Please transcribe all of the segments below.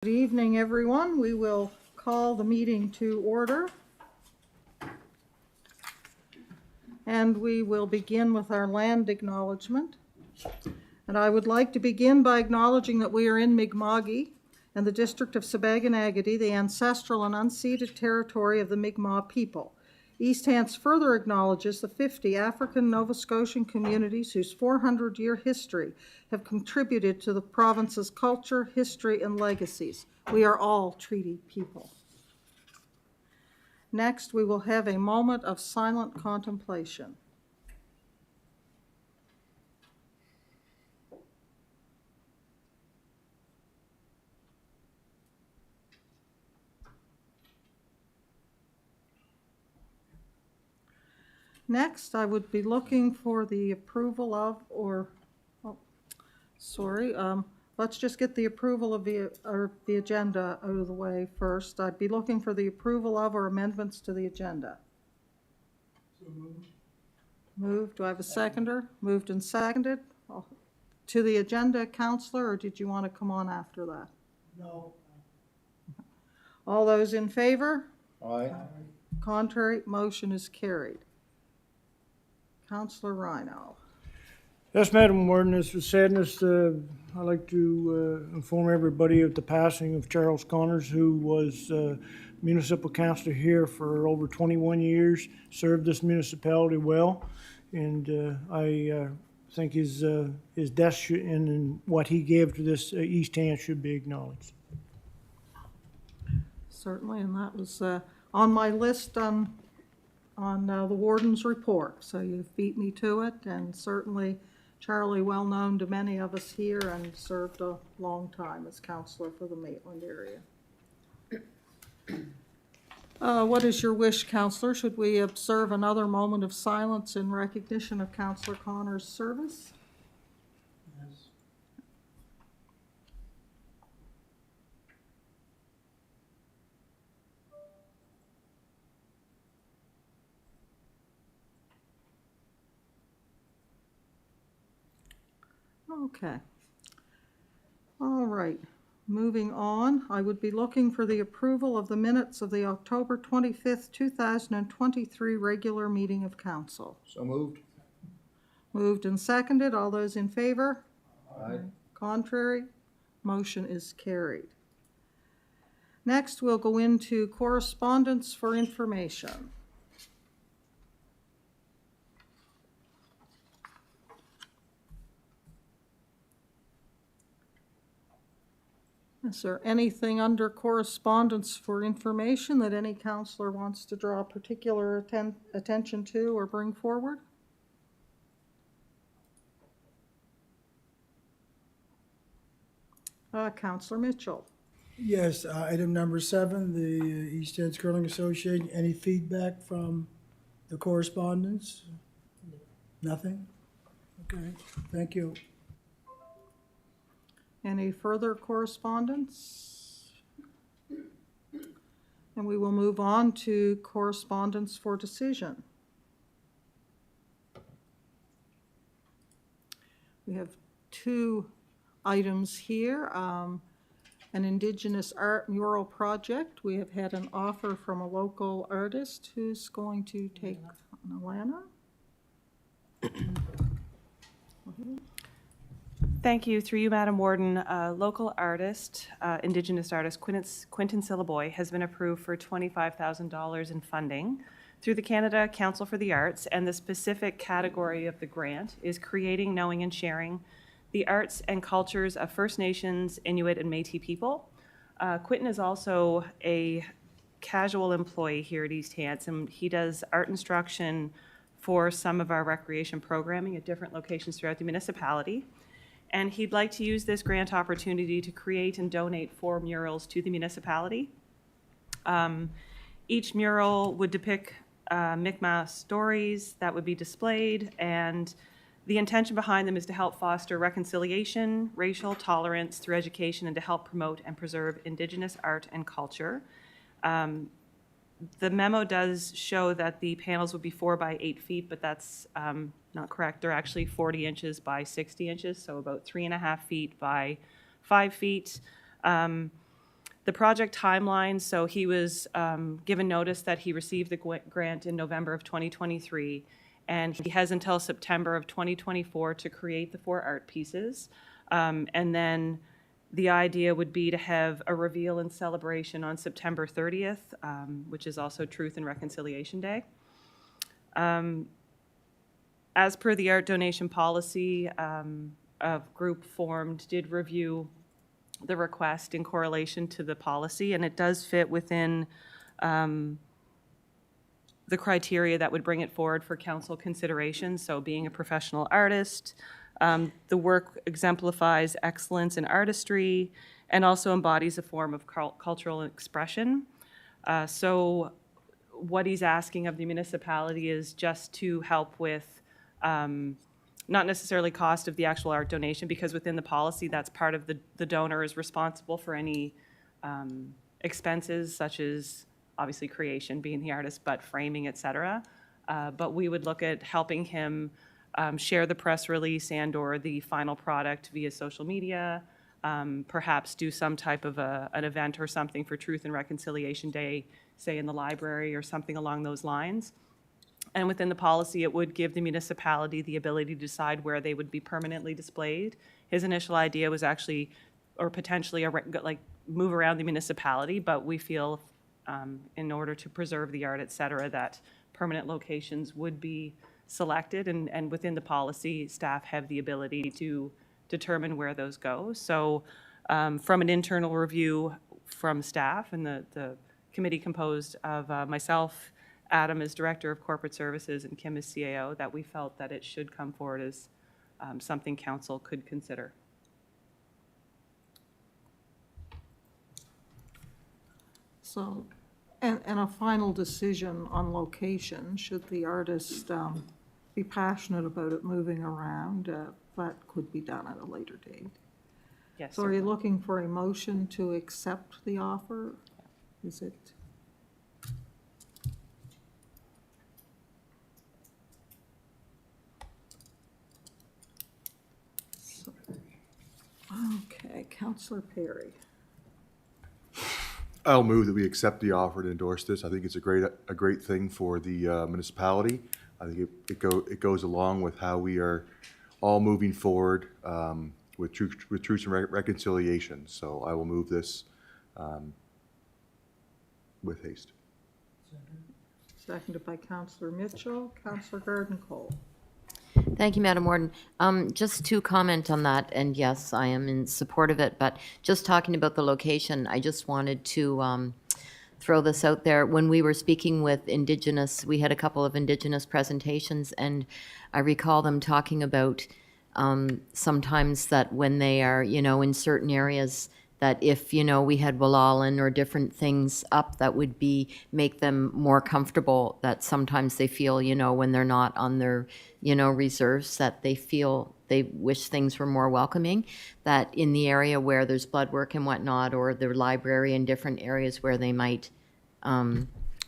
Good evening, everyone. We will call the meeting to order. And we will begin with our land acknowledgement. And I would like to begin by acknowledging that we are in Mi'kma'ki and the district of Sipekne'katik, the ancestral and unceded territory of the Mi'kmaq people. East Hants further acknowledges the 50 African Nova Scotian communities whose 400-year history have contributed to the province's culture, history, and legacies. We are all treaty people. Next, we will have a moment of silent contemplation. Next, I would be looking for the approval of, let's just get the approval of the agenda out of the way first. I'd be looking for the approval of or amendments to the agenda. So moved. Moved. Do I have a seconder? Moved and seconded. To the agenda, Counselor, or did you want to come on after that? No. All those in favor? Aye. Contrary, motion is carried. Counselor Rhino. Yes, Madam Warden, it's with sadness, I'd like to inform everybody of the passing of Charles Connors, who was municipal councilor here for over 21 years, served this municipality well, and I think his death and what he gave to this East Hants should be acknowledged. Certainly, and that was on my list on the warden's report, so you've beat me to it, and certainly Charlie, well known to many of us here and served a long time as counselor for the Maitland area. What is your wish, Counselor? Should we observe another moment of silence in recognition of Counselor Connors' service? Yes. Okay. All right. Moving on, I would be looking for the approval of the minutes of the October 25th, 2023 regular meeting of council. So moved. Moved and seconded. All those in favor? Aye. Contrary? Motion is carried. Next, we'll go into correspondence for information. Is there anything under correspondence for information that any counselor wants to draw particular attention to or bring forward? Counselor Mitchell. Yes, item number 7, the East Hants Curling Association. Any feedback from the correspondence? Nothing? Okay, thank you. Any further correspondence? And we will move on to correspondence for decision. We have 2 items here. An Indigenous art mural project. We have had an offer from a local artist who's going to take Alana. Thank you. Through you, Madam Warden, local artist, Indigenous artist Quentin Syllaboy has been approved for $25,000 in funding through the Canada Council for the Arts, and the specific category of the grant is creating, knowing, and sharing the arts and cultures of First Nations, Inuit, and Métis people. Quentin is also a casual employee here at East Hants, and he does art instruction for some of our recreation programming at different locations throughout the municipality. And he'd like to use this grant opportunity to create and donate 4 murals to the municipality. Each mural would depict Mi'kmaq stories that would be displayed, and the intention behind them is to help foster reconciliation, racial tolerance through education, and to help promote and preserve Indigenous art and culture. The memo does show that the panels would be 4 by 8 feet, but that's not correct. They're actually 40 inches by 60 inches, so about 3.5 feet by 5 feet. The project timeline, so he was given notice that he received the grant in November of 2023, and he has until September of 2024 to create the 4 art pieces. And then the idea would be to have a reveal and celebration on September 30th, which is also Truth and Reconciliation Day. As per the art donation policy, a group formed did review the request in correlation to the policy, and it does fit within the criteria that would bring it forward for council consideration. So being a professional artist, the work exemplifies excellence in artistry and also embodies a form of cultural expression. So what he's asking of the municipality is just to help with not necessarily cost of the actual art donation, because within the policy, that's part of the donor is responsible for any expenses such as obviously creation, being the artist, but framing, et cetera. But we would look at helping him share the press release and or the final product via social media, perhaps do some type of an event or something for Truth and Reconciliation Day, say in the library or something along those lines. And within the policy, it would give the municipality the ability to decide where they would be permanently displayed. His initial idea was actually, or potentially, like move around the municipality, but we feel in order to preserve the art, et cetera, that permanent locations would be selected, and within the policy, staff have the ability to determine where those go. So from an internal review from staff and the committee composed of myself, Adam is Director of Corporate Services, and Kim is CAO, that we felt that it should come forward as something council could consider. So, and a final decision on location, should the artist be passionate about it moving around, that could be done at a later date. Yes, So are you certainly. looking for a motion to accept the offer? Is it? So- Okay, Councillor Perry. I'll move that we accept the offer and endorse this. I think it's a great thing for the municipality. I think it goes along with how we are all moving forward with truth and reconciliation. So I will move this with haste. Seconded by Councillor Mitchell. Councillor Garden Cole. Thank you, Madam Warden. Just to comment on that, and yes, I am in support of it, but just talking about the location, I just wanted to throw this out there. When we were speaking with Indigenous, we had a couple of Indigenous presentations, and I recall them talking about sometimes that when they are, in certain areas, that if, we had Wallalin or different things up that would make them more comfortable, that sometimes they feel, when they're not on their, reserves, that they feel they wish things were more welcoming, that in the area where there's blood work and whatnot, or the library in different areas where they might,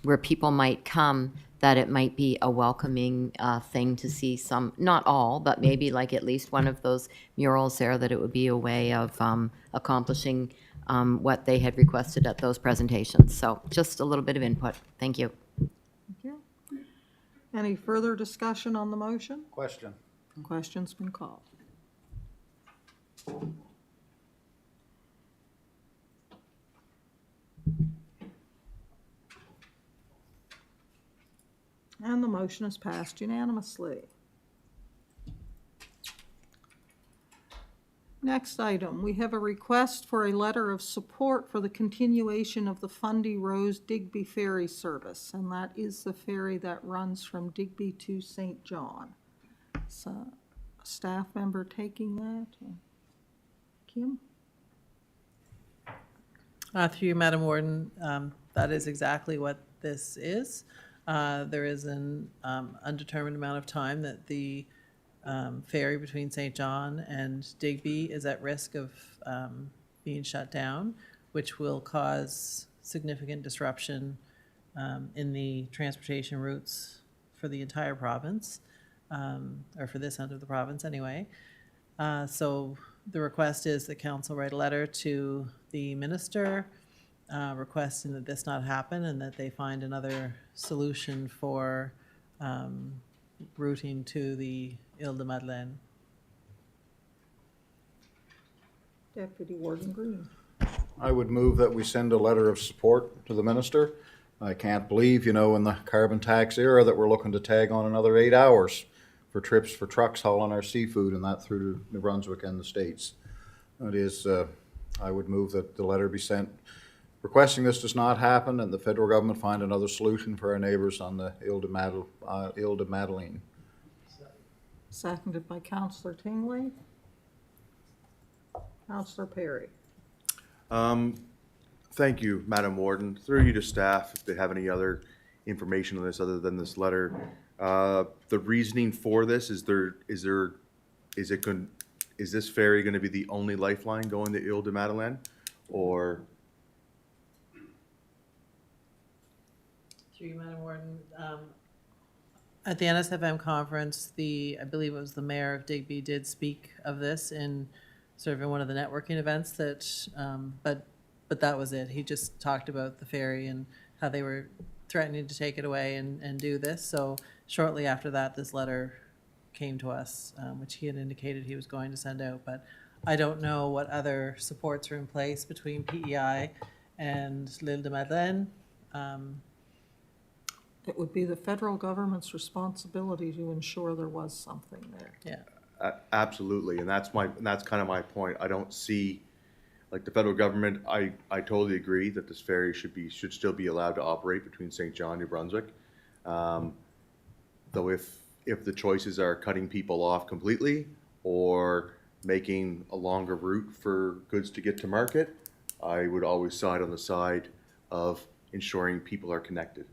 where people might come, that it might be a welcoming thing to see some, not all, but maybe like at least one of those murals there, that it would be a way of accomplishing what they had requested at those presentations. So just a little bit of input. Thank you. Thank you. Any further discussion on the motion? Question. Question's been called. And the motion is passed unanimously. Next item, we have a request for a letter of support for the continuation of the Fundy Rose Digby ferry service, and that is the ferry that runs from Digby to St. John. So, a staff member taking that? Kim? Through you, Madam Warden, that is exactly what this is. There is an undetermined amount of time that the ferry between St. John and Digby is at risk of being shut down, which will cause significant disruption in the transportation routes for the entire province, or for this end of the province anyway. So the request is that council write a letter to the minister requesting that this not happen and that they find another solution for routing to the Ile de Madeleine. Deputy Warden Green. I would move that we send a letter of support to the minister. I can't believe, in the carbon tax era, that we're looking to tag on another 8 hours for trips for trucks hauling our seafood and that through New Brunswick and the States. It is, I would move that the letter be sent requesting this does not happen and the federal government find another solution for our neighbors on the Ile de Madeleine. Seconded by Councillor Tingley. Councillor Perry. Thank you, Madam Warden. Through you to staff, if they have any other information on this other than this letter. The reasoning for this, is this ferry going to be the only lifeline going to Ile de Madeleine? Or, Through you, Madam Warden. At the NSFM conference, I believe it was the mayor of Digby did speak of this in sort of in one of the networking events that, but that was it. He just talked about the ferry and how they were threatening to take it away and do this. So shortly after that, this letter came to us, which he had indicated he was going to send out. But I don't know what other supports are in place between PEI and L'Île de Madeleine. It would be the federal government's responsibility to ensure there was something there. Yeah. absolutely, and that's kind of my point. I don't see, like, the federal government, I totally agree that this ferry should still be allowed to operate between St. John and New Brunswick. Though if the choices are cutting people off completely or making a longer route for goods to get to market, I would always side on the side of ensuring people are connected.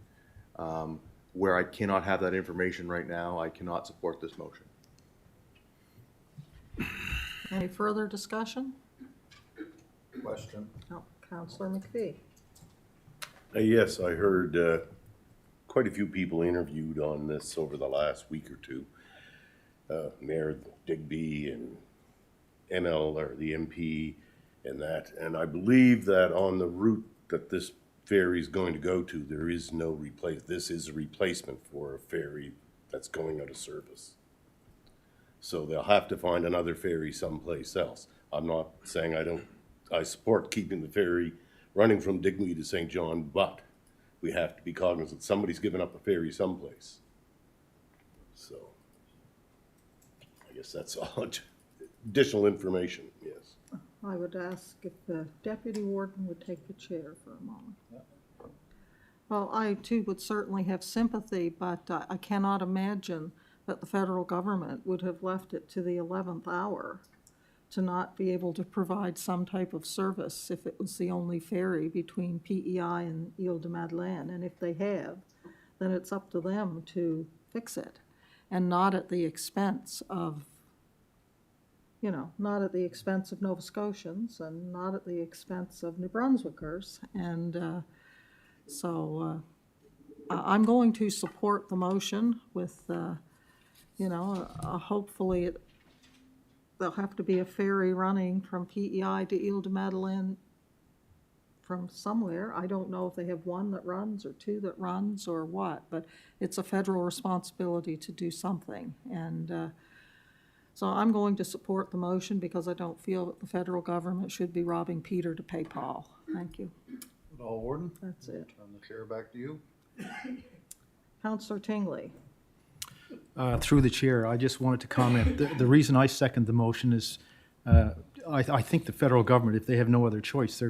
Where I cannot have that information right now, I cannot support this motion. Any further discussion? Question. No. Councillor McPhee. Yes, I heard quite a few people interviewed on this over the last week or two. Mayor Digby and ML or the MP and that. And I believe that on the route that this ferry is going to go to, there is no replace. This is a replacement for a ferry that's going out of service. So they'll have to find another ferry someplace else. I'm not saying I support keeping the ferry running from Digby to St. John, but we have to be cognizant somebody's given up a ferry someplace. So I guess that's all. Additional information, yes. I would ask if the deputy warden would take the chair for a moment. Well, I too would certainly have sympathy, but I cannot imagine that the federal government would have left it to the 11th hour to not be able to provide some type of service if it was the only ferry between PEI and Ile de Madeleine. And if they have, then it's up to them to fix it, and not at the expense of, not at the expense of Nova Scotians and not at the expense of New Brunswickers. And so I'm going to support the motion with, hopefully there'll have to be a ferry running from PEI to Ile de Madeleine from somewhere. I don't know if they have one that runs or two that runs or what, but it's a federal responsibility to do something. And so I'm going to support the motion because I don't feel that the federal government should be robbing Peter to pay Paul. Thank you. All Warden, That's it. turn the chair back to you. Councillor Tingley. Through the chair, I just wanted to comment. The reason I second the motion is I think the federal government, if they have no other choice,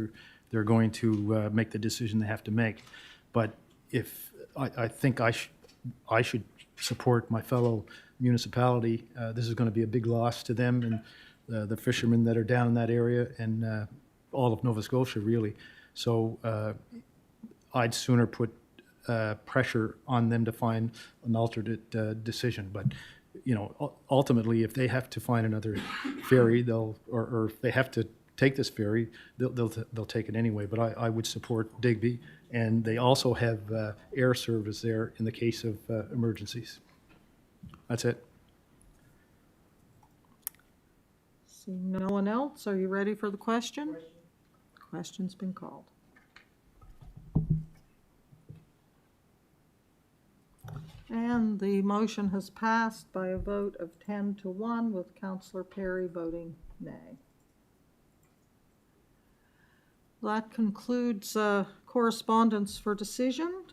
they're going to make the decision they have to make. But if I think I should support my fellow municipality. This is going to be a big loss to them and the fishermen that are down in that area and all of Nova Scotia, really. So I'd sooner put pressure on them to find an alternate decision. But, ultimately, if they have to find another ferry, or if they have to take this ferry, they'll take it anyway. But I would support Digby, and they also have air service there in the case of emergencies. That's it. Seeing no one else, are you ready for the question? Question's been called. And the motion has passed by a vote of 10 to 1, with Councillor Perry voting nay. That concludes correspondence for decision.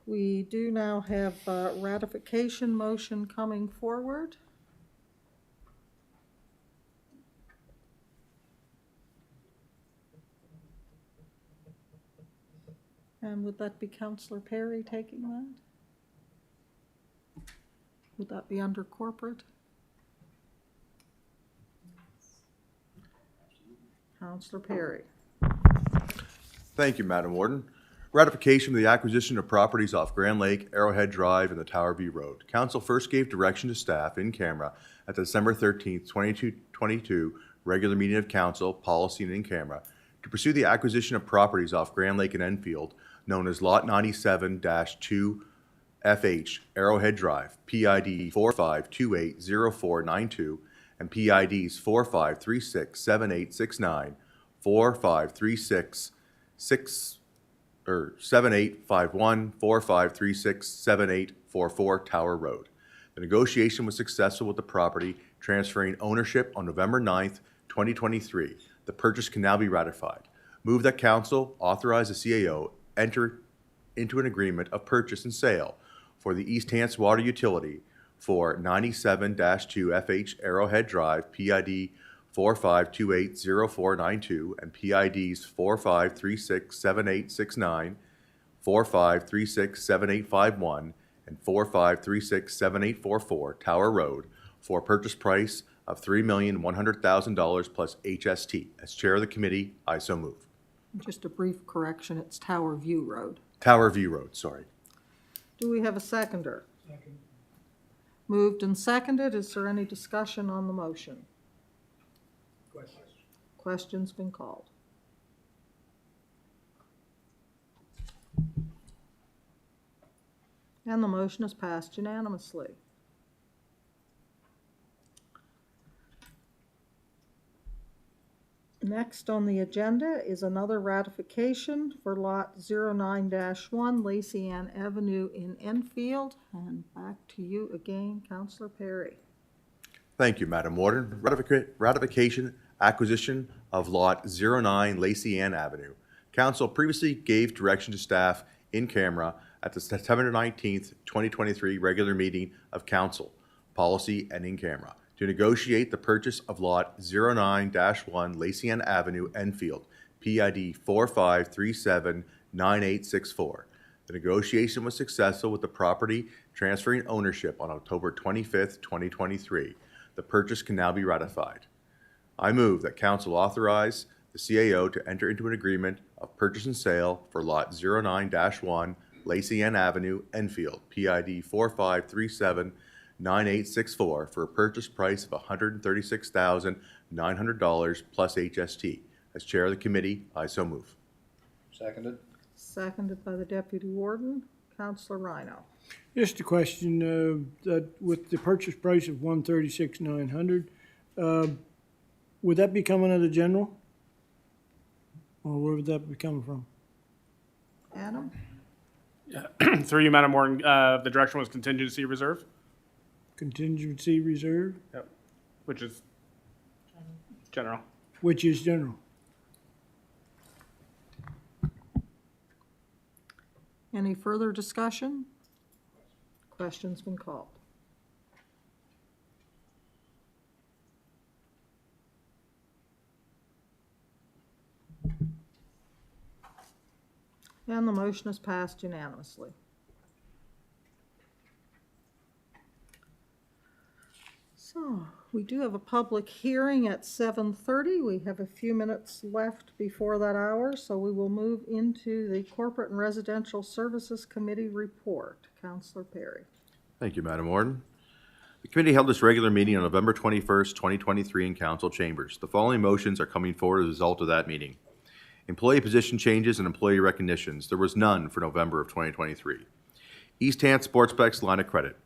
We do now have a ratification motion coming forward. And would that be Councillor Perry taking that? Would that be under corporate? Councillor Perry. Thank you, Madam Warden. Ratification of the acquisition of properties off Grand Lake, Arrowhead Drive, and the Tower View Road. Council first gave direction to staff in camera at the December 13th, 2022 regular meeting of council, policy and in camera, to pursue the acquisition of properties off Grand Lake and Enfield, known as Lot 97-2FH, Arrowhead Drive, PID 45280492, and PIDs 45367869, 7851, 45367844 Tower Road. The negotiation was successful with the property transferring ownership on November 9th, 2023. The purchase can now be ratified. Move that council authorize the CAO enter into an agreement of purchase and sale for the East Hants Water Utility for 97-2FH Arrowhead Drive, PID 45280492 and PIDs 45367869, 45367851, and 45367844 Tower Road for a purchase price of $3,100,000 plus HST. As chair of the committee, I so move. Just a brief correction, it's Tower View Road. Tower View Road, sorry. Do we have a seconder? Second. Moved and seconded. Is there any discussion on the motion? Question's been called. And the motion is passed unanimously. Next on the agenda is another ratification for Lot 09-1, Lacey Ann Avenue in Enfield. And back to you again, Councillor Perry. Thank you, Madam Warden. Ratification acquisition of Lot 09 Lacey Ann Avenue. Council previously gave direction to staff in camera at the September 19th, 2023 regular meeting of council, policy and in camera, to negotiate the purchase of Lot 09-1 Lacey Ann Avenue, Enfield, PID 45379864. The negotiation was successful with the property transferring ownership on October 25th, 2023. The purchase can now be ratified. I move that council authorize the CAO to enter into an agreement of purchase and sale for Lot 09-1 Lacey Ann Avenue, Enfield, PID 45379864 for a purchase price of $136,900 plus HST. As chair of the committee, I so move. Seconded. Seconded by the Deputy Warden, Councillor Rhino. Just a question, that with the purchase price of $136,900, would that be coming out of general? Or where would that be coming from? Adam? Through you, Madam Warden, the direction was contingency reserve, Contingency reserve, which is general. which is general. Any further discussion? Question's been called. And the motion is passed unanimously. So, we do have a public hearing at 7:30. We have a few minutes left before that hour, so we will move into the Corporate and Residential Services Committee report. Councillor Perry. Thank you, Madam Warden. The committee held its regular meeting on November 21st, 2023 in council chambers. The following motions are coming forward as a result of that meeting. Employee position changes and employee recognitions. There was none for November of 2023. East Hants Sportsplex line of credit.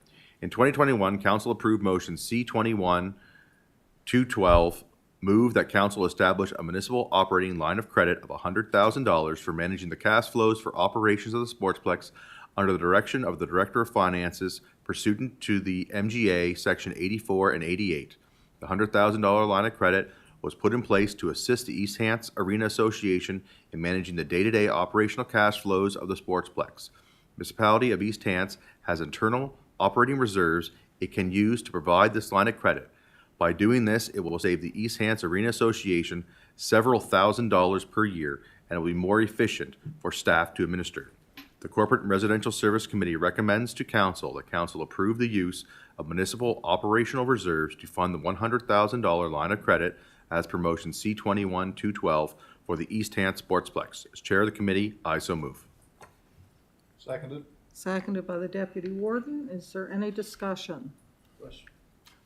In 2021, council approved motion C21-212, move that council establish a municipal operating line of credit of $100,000 for managing the cash flows for operations of the Sportsplex under the direction of the Director of Finances pursuant to the MGA Section 84 and 88. The $100,000 line of credit was put in place to assist the East Hants Arena Association in managing the day-to-day operational cash flows of the Sportsplex. Municipality of East Hants has internal operating reserves it can use to provide this line of credit. By doing this, it will save the East Hants Arena Association several $1,000s per year, and it will be more efficient for staff to administer. The Corporate and Residential Service Committee recommends to Council that Council approve the use of municipal operational reserves to fund the $100,000 line of credit as per motion C-21-212 for the East Hants Sportsplex. As Chair of the Committee, I so move. Seconded. Seconded by the Deputy Warden. Is there any discussion? The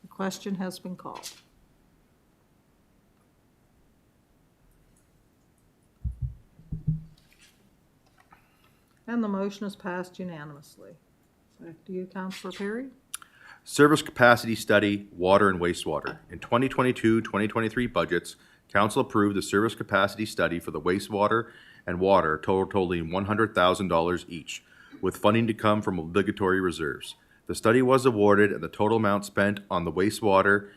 question has been called. And the motion is passed unanimously. Back to you, Councillor Perry. Service Capacity Study, Water and Wastewater. In 2022-2023 budgets, Council approved the Service Capacity Study for the wastewater and water totaling $100,000 each, with funding to come from obligatory reserves. The study was awarded, and the total amount spent on the wastewater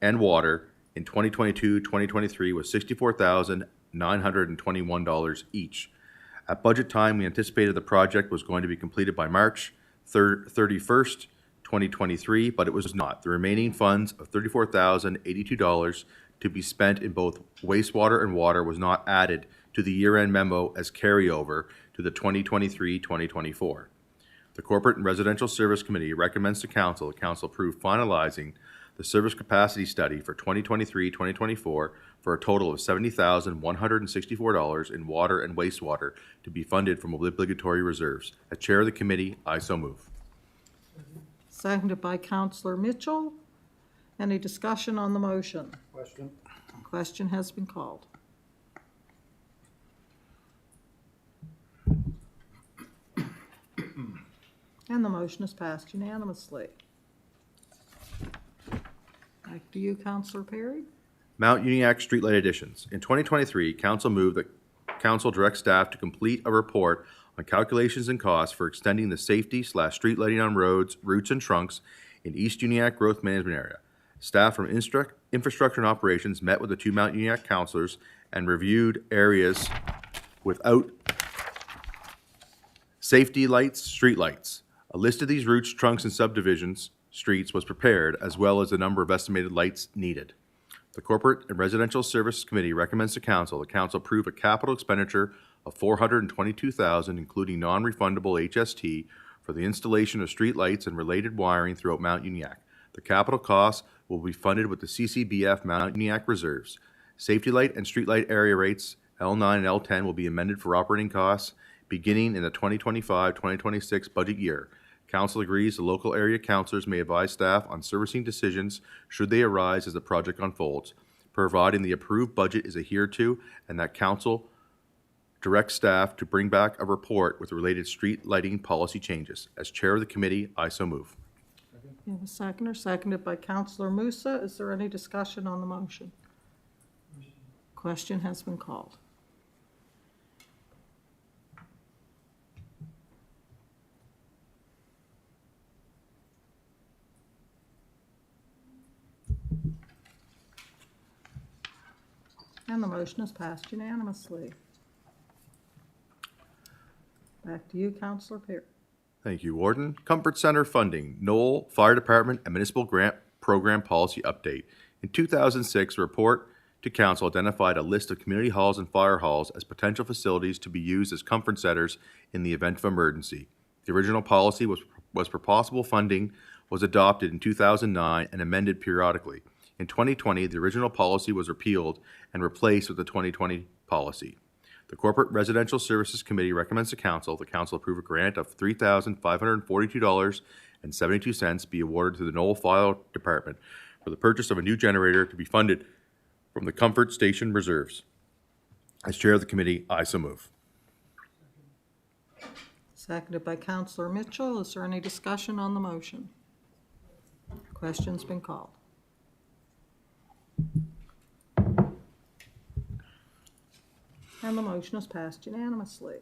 and water in 2022-2023 was $64,921 each. At budget time, we anticipated the project was going to be completed by March 31st, 2023, but it was not. The remaining funds of $34,082 to be spent in both wastewater and water was not added to the year-end memo as carryover to the 2023-2024. The Corporate and Residential Service Committee recommends to Council that Council approve finalizing the service capacity study for 2023-2024 for a total of $70,164 in water and wastewater to be funded from obligatory reserves. As Chair of the Committee, I so move. Seconded by Councillor Mitchell. Any discussion on the motion? Question. Question has been called. And the motion is passed unanimously. Back to you, Councillor Perry. Mount Uniacke Streetlight additions. In 2023, Council moved that Council direct staff to complete a report on calculations and costs for extending the safety/street lighting on roads, routes, and trunks in East Uniacke Growth Management Area. Staff from Infrastructure and Operations met with the two Mount Uniacke councilors and reviewed areas without safety lights, street lights. A list of these routes, trunks, and subdivisions streets was prepared, as well as the number of estimated lights needed. The Corporate and Residential Service Committee recommends to Council that Council approve a capital expenditure of $422,000, including non-refundable HST, for the installation of street lights and related wiring throughout Mount Uniacke. The capital costs will be funded with the CCBF Mount Uniacke reserves. Safety light and street light area rates, L9 and L10, will be amended for operating costs beginning in the 2025-2026 budget year. Council agrees the local area councilors may advise staff on servicing decisions should they arise as the project unfolds, providing the approved budget is adhered to, and that Council directs staff to bring back a report with related street lighting policy changes. As Chair of the Committee, I so move. You have a seconder, seconded by Councillor Musa. Is there any discussion on the motion? Question has been called. And the motion is passed unanimously. Back to you, Councillor Perry. Thank you, Warden. Comfort Center funding, Knoll Fire Department and Municipal Grant Program Policy Update. In 2006, a report to Council identified a list of community halls and fire halls as potential facilities to be used as comfort centers in the event of emergency. The original policy was for possible funding was adopted in 2009 and amended periodically. In 2020, the original policy was repealed and replaced with the 2020 policy. The Corporate Residential Services Committee recommends to Council that Council approve a grant of $3,542.72 be awarded to the Knoll Fire Department for the purchase of a new generator to be funded from the Comfort Station reserves. As Chair of the Committee, I so move. Seconded by Councillor Mitchell. Is there any discussion on the motion? Question's been called. And the motion is passed unanimously.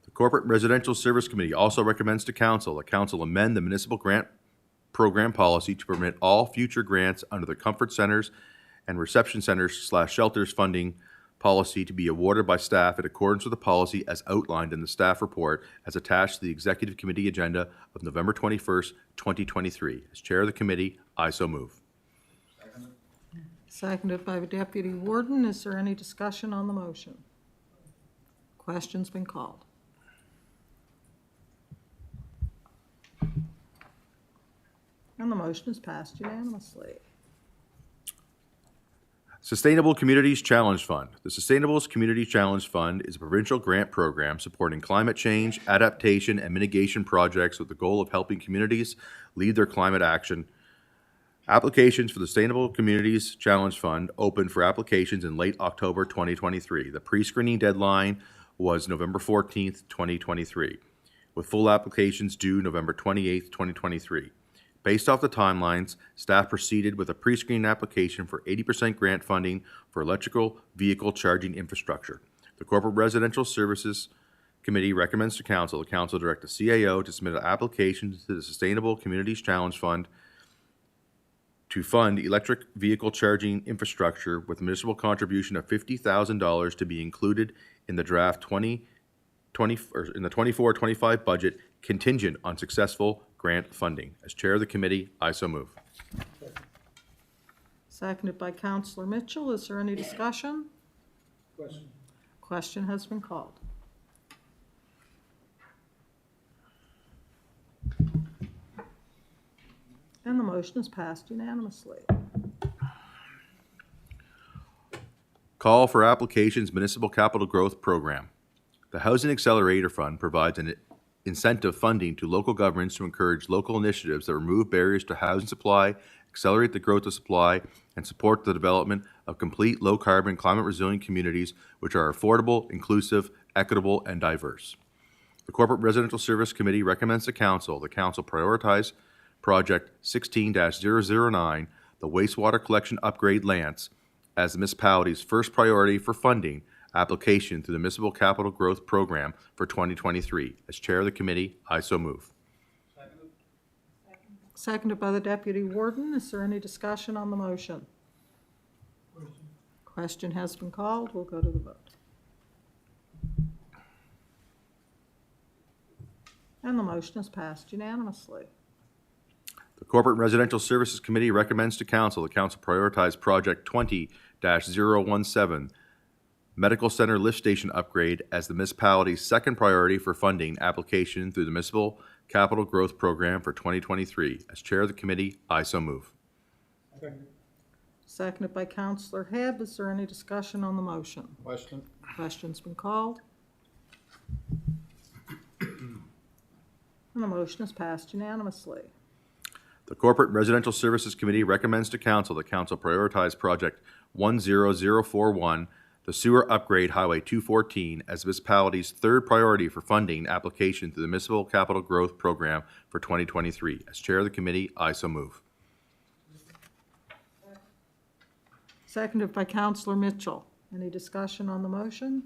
The Corporate Residential Service Committee also recommends to council that council amend the municipal grant program policy to permit all future grants under the comfort centers and reception centers / shelters funding policy to be awarded by staff in accordance with the policy as outlined in the staff report as attached to the Executive Committee agenda of November 21st, 2023. As chair of the committee, I so move. Seconded by the Deputy Warden. Is there any discussion on the motion? Question's been called. And the motion is passed unanimously. Sustainable Communities Challenge Fund. The Sustainable Communities Challenge Fund is a provincial grant program supporting climate change, adaptation, and mitigation projects with the goal of helping communities lead their climate action. Applications for the Sustainable Communities Challenge Fund opened for applications in late October 2023. The pre-screening deadline was November 14th, 2023, with full applications due November 28th, 2023. Based off the timelines, staff proceeded with a pre-screen application for 80% grant funding for electrical vehicle charging infrastructure. The Corporate Residential Services Committee recommends to council the council direct the CAO to submit an application to the Sustainable Communities Challenge Fund to fund electric vehicle charging infrastructure with a municipal contribution of $50,000 to be included in the draft 24-25 budget contingent on successful grant funding. As chair of the committee, I so move. Seconded by Councillor Mitchell. Is there any discussion? Question has been called. And the motion is passed unanimously. Call for applications Municipal Capital Growth Program. The Housing Accelerator Fund provides an incentive funding to local governments to encourage local initiatives that remove barriers to housing supply, accelerate the growth of supply, and support the development of complete low-carbon, climate-resilient communities which are affordable, inclusive, equitable, and diverse. The Corporate Residential Service Committee recommends to council the council prioritize Project 16-009, the wastewater collection upgrade Lance, as the municipality's first priority for funding application through the Municipal Capital Growth Program for 2023. As chair of the committee, I so move. Seconded by the Deputy Warden. Is there any discussion on the motion? Question has been called. We'll go to the vote. And the motion is passed unanimously. The Corporate Residential Services Committee recommends to council the council prioritize Project 20-017, Medical Center Lift Station Upgrade, as the municipality's second priority for funding application through the Municipal Capital Growth Program for 2023. As chair of the committee, I so move. Seconded by Councillor Hebb. Is there any discussion on the motion? Question? Question's been called. And the motion is passed unanimously. The Corporate Residential Services Committee recommends to council the council prioritize Project 10041, the Sewer Upgrade Highway 214, as the municipality's third priority for funding application through the Municipal Capital Growth Program for 2023. As chair of the committee, I so move. Seconded by Councillor Mitchell. Any discussion on the motion?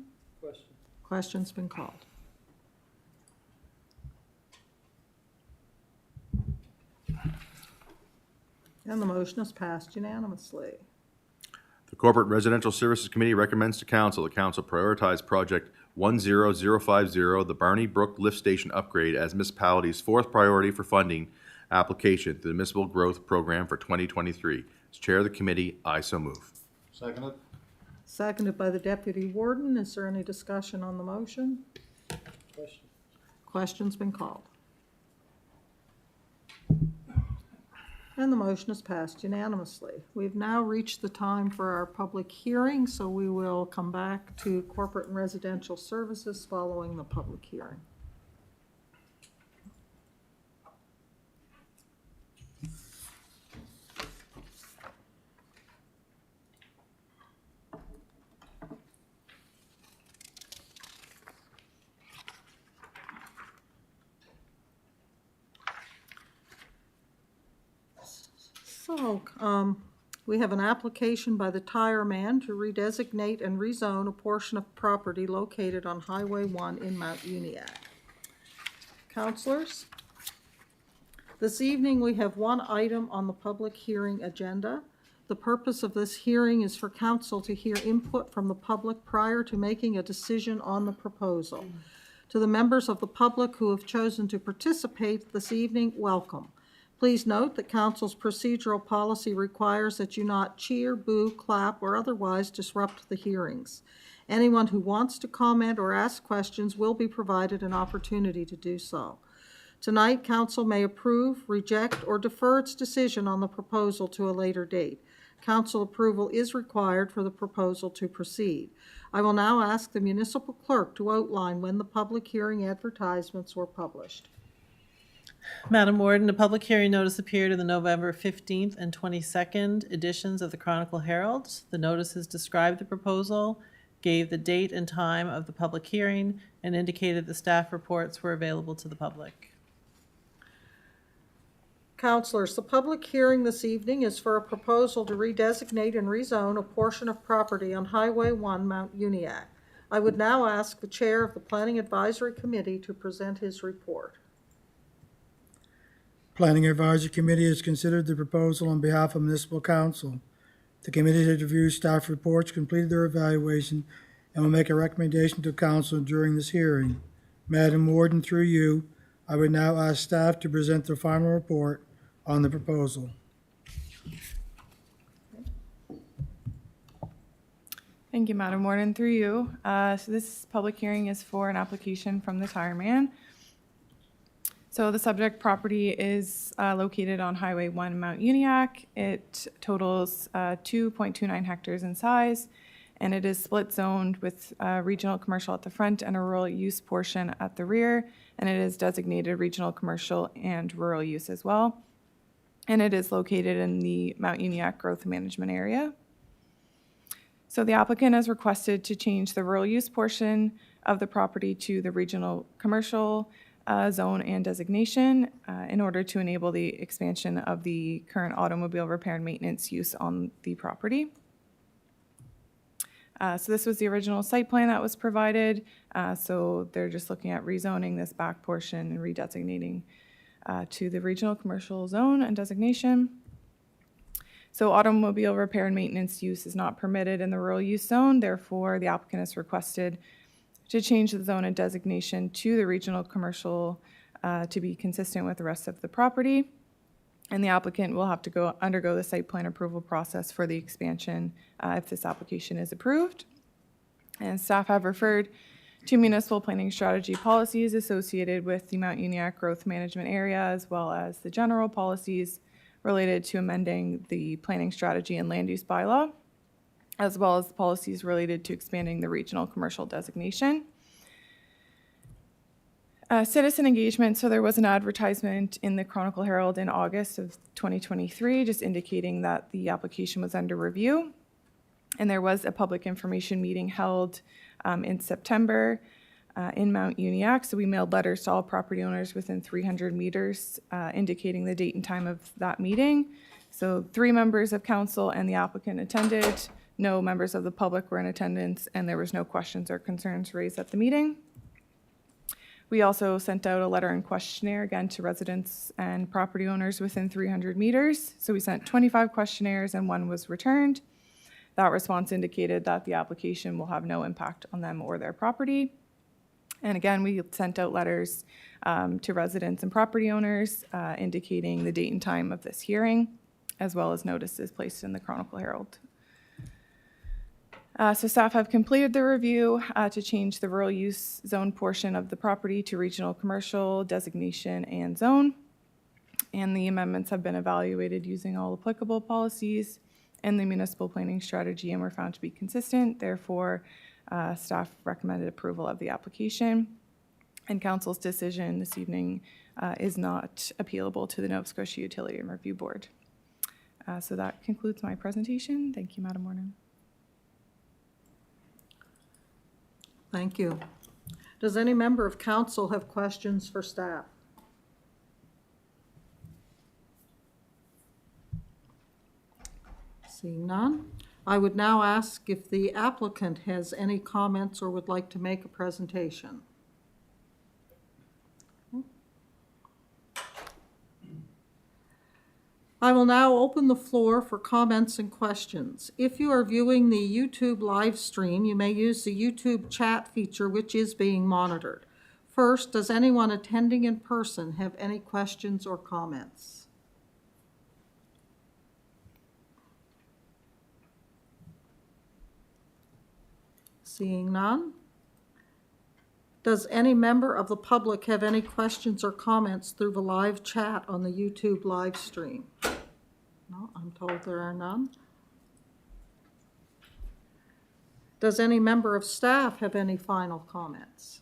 Question's been called. And the motion is passed unanimously. The Corporate Residential Services Committee recommends to council the council prioritize Project 10050, the Barney Brook Lift Station Upgrade, as municipality's fourth priority for funding application through the Municipal Growth Program for 2023. As chair of the committee, I so move. Seconded? Seconded by the Deputy Warden. Is there any discussion on the motion? Question's been called. And the motion is passed unanimously. We've now reached the time for our public hearing, so we will come back to corporate and residential services following the public hearing. So, we have an application by the Tire Man to redesignate and rezone a portion of property located on Highway 1 in Mount Uniacke. Councilors, this evening we have one item on the public hearing agenda. The purpose of this hearing is for council to hear input from the public prior to making a decision on the proposal. To the members of the public who have chosen to participate this evening, welcome. Please note that council's procedural policy requires that you not cheer, boo, clap, or otherwise disrupt the hearings. Anyone who wants to comment or ask questions will be provided an opportunity to do so. Tonight, council may approve, reject, or defer its decision on the proposal to a later date. Council approval is required for the proposal to proceed. I will now ask the municipal clerk to outline when the public hearing advertisements were published. Madam Warden, a public hearing notice appeared in the November 15th and 22nd editions of the Chronicle Herald. The notices described the proposal, gave the date and time of the public hearing, and indicated the staff reports were available to the public. Councilors, the public hearing this evening is for a proposal to redesignate and rezone a portion of property on Highway 1, Mount Uniacke. I would now ask the Chair of the Planning Advisory Committee to present his report. Planning Advisory Committee has considered the proposal on behalf of Municipal Council. The committee has reviewed staff reports, completed their evaluation, and will make a recommendation to Council during this hearing. Madam Warden, through you, I would now ask staff to present their final report on the proposal. Thank you, Madam Warden. Through you. So this public hearing is for an application from the Tire Man. So the subject property is located on Highway 1, Mount Uniacke. It totals 2.29 hectares in size, and it is split zoned with regional commercial at the front and a rural use portion at the rear, and it is designated regional commercial and rural use as well. And it is located in the Mount Uniacke Growth Management Area. So the applicant has requested to change the rural use portion of the property to the regional commercial zone and designation in order to enable the expansion of the current automobile repair and maintenance use on the property. So this was the original site plan that was provided. So they're just looking at rezoning this back portion and redesignating to the regional commercial zone and designation. So automobile repair and maintenance use is not permitted in the rural use zone. Therefore, the applicant has requested to change the zone and designation to the regional commercial to be consistent with the rest of the property. And the applicant will have to undergo the site plan approval process for the expansion if this application is approved. And staff have referred to municipal planning strategy policies associated with the Mount Uniacke Growth Management Area, as well as the general policies related to amending the planning strategy and land use bylaw, as well as policies related to expanding the regional commercial designation. Citizen engagement, so there was an advertisement in the Chronicle Herald in August of 2023, just indicating that the application was under review. And there was a public information meeting held in September in Mount Uniacke. So we mailed letters to all property owners within 300 meters indicating the date and time of that meeting. So 3 members of council and the applicant attended. No members of the public were in attendance, and there was no questions or concerns raised at the meeting. We also sent out a letter and questionnaire, again, to residents and property owners within 300 meters. So we sent 25 questionnaires and 1 was returned. That response indicated that the application will have no impact on them or their property. And again, we sent out letters to residents and property owners indicating the date and time of this hearing, as well as notices placed in the Chronicle Herald. So staff have completed the review to change the rural use zone portion of the property to regional commercial designation and zone. And the amendments have been evaluated using all applicable policies and the municipal planning strategy and were found to be consistent. Therefore, staff recommended approval of the application. And council's decision this evening is not appealable to the Nova Scotia Utility and Review Board. So that concludes my presentation. Thank you, Madam Warden. Thank you. Does any member of council have questions for staff? Seeing none, I would now ask if the applicant has any comments or would like to make a presentation. I will now open the floor for comments and questions. If you are viewing the YouTube live stream, you may use the YouTube chat feature, which is being monitored. First, does anyone attending in person have any questions or comments? Seeing none. Does any member of the public have any questions or comments through the live chat on the YouTube live stream? No, I'm told there are none. Does any member of staff have any final comments?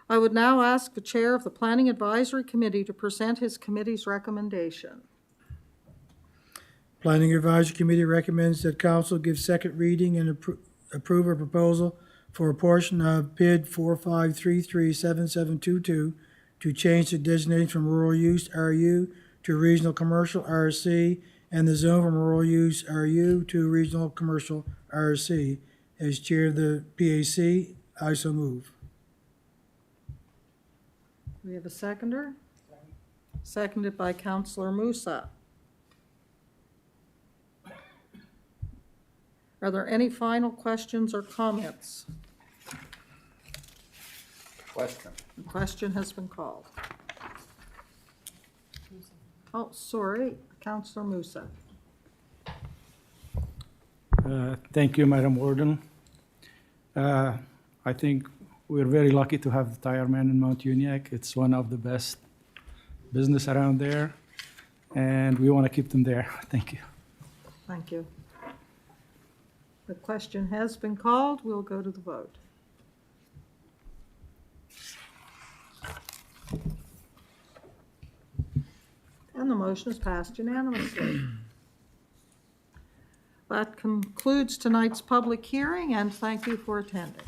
I would now ask the chair of the Planning Advisory Committee to present his committee's recommendation. Planning Advisory Committee recommends that council give second reading and approve a proposal for a portion of PID 45337722 to change the designation from rural use RU to regional commercial RC and the zone from rural use RU to regional commercial RC. As chair of the PAC, I so move. We have a seconder? Seconded by Councillor Musa. Are there any final questions or comments? Question. The question has been called. Oh, sorry, Councillor Musa. Thank you, Madam Warden. I think we're very lucky to have the Tire Man in Mount Uniacke. It's one of the best business around there, and we want to keep them there. Thank you. Thank you. The question has been called. We'll go to the vote. And the motion is passed unanimously. That concludes tonight's public hearing, and thank you for attending.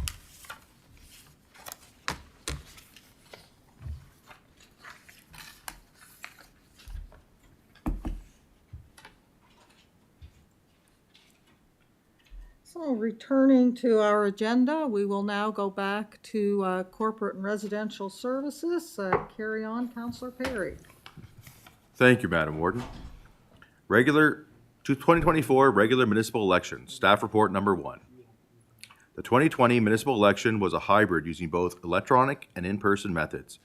So returning to our agenda, we will now go back to corporate and residential services. Carry on, Councillor Perry. Thank you, Madam Warden. 2024 regular municipal election, staff report number 1. The 2020 municipal election was a hybrid using both electronic and in-person methods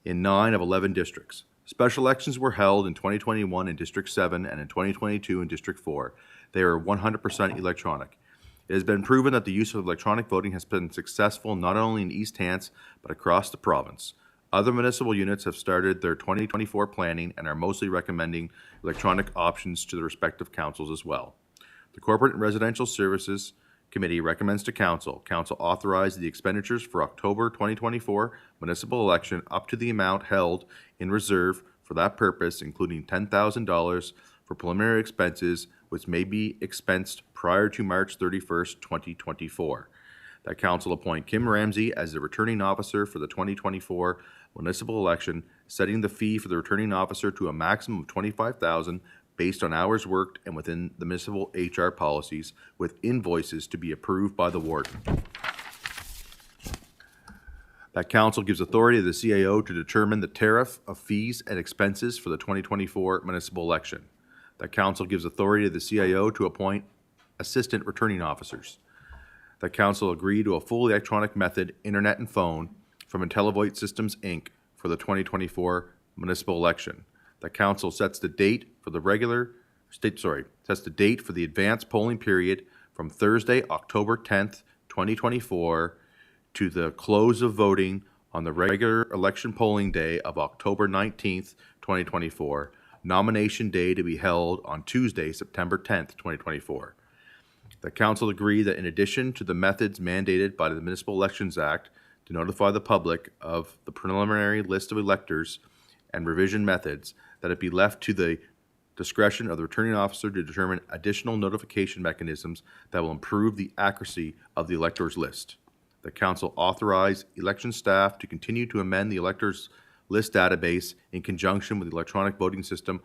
in 9 of 11 districts. Special elections were held in 2021 in District 7 and in 2022 in District 4. They are 100% electronic. It has been proven that the use of electronic voting has been successful not only in East Hants, but across the province. Other municipal units have started their 2024 planning and are mostly recommending electronic options to the respective councils as well. The Corporate and Residential Services Committee recommends to Council authorize the expenditures for October 2024 municipal election up to the amount held in reserve for that purpose, including $10,000 for preliminary expenses, which may be expensed prior to March 31st, 2024. That Council appoint Kim Ramsey as the returning officer for the 2024 municipal election, setting the fee for the returning officer to a maximum of $25,000 based on hours worked and within the municipal HR policies, with invoices to be approved by the warden. That Council gives authority to the CAO to determine the tariff of fees and expenses for the 2024 municipal election. That Council gives authority to the CAO to appoint assistant returning officers. That Council agree to a full electronic method, internet and phone, from IntelliVoice Systems, Inc. for the 2024 municipal election. The Council sets the date for the advanced polling period from Thursday, October 10th, 2024 to the close of voting on the regular election polling day of October 19th, 2024. Nomination day to be held on Tuesday, September 10th, 2024. The Council agree that in addition to the methods mandated by the Municipal Elections Act to notify the public of the preliminary list of electors and revision methods, that it be left to the discretion of the returning officer to determine additional notification mechanisms that will improve the accuracy of the electors list. The Council authorize election staff to continue to amend the electors list database in conjunction with the electronic voting system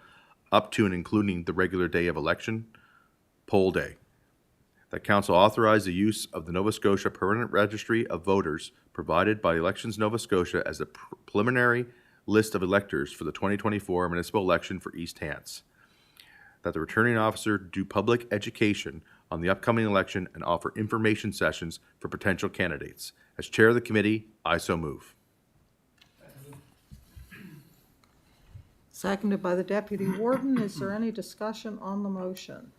up to and including the regular day of election, poll day. That council authorize the use of the Nova Scotia Permanent Registry of Voters provided by Elections Nova Scotia as a preliminary list of electors for the 2024 municipal election for East Hants. That the returning officer do public education on the upcoming election and offer information sessions for potential candidates. As chair of the committee, I so move. Seconded by the Deputy Warden. Is there any discussion on the motion?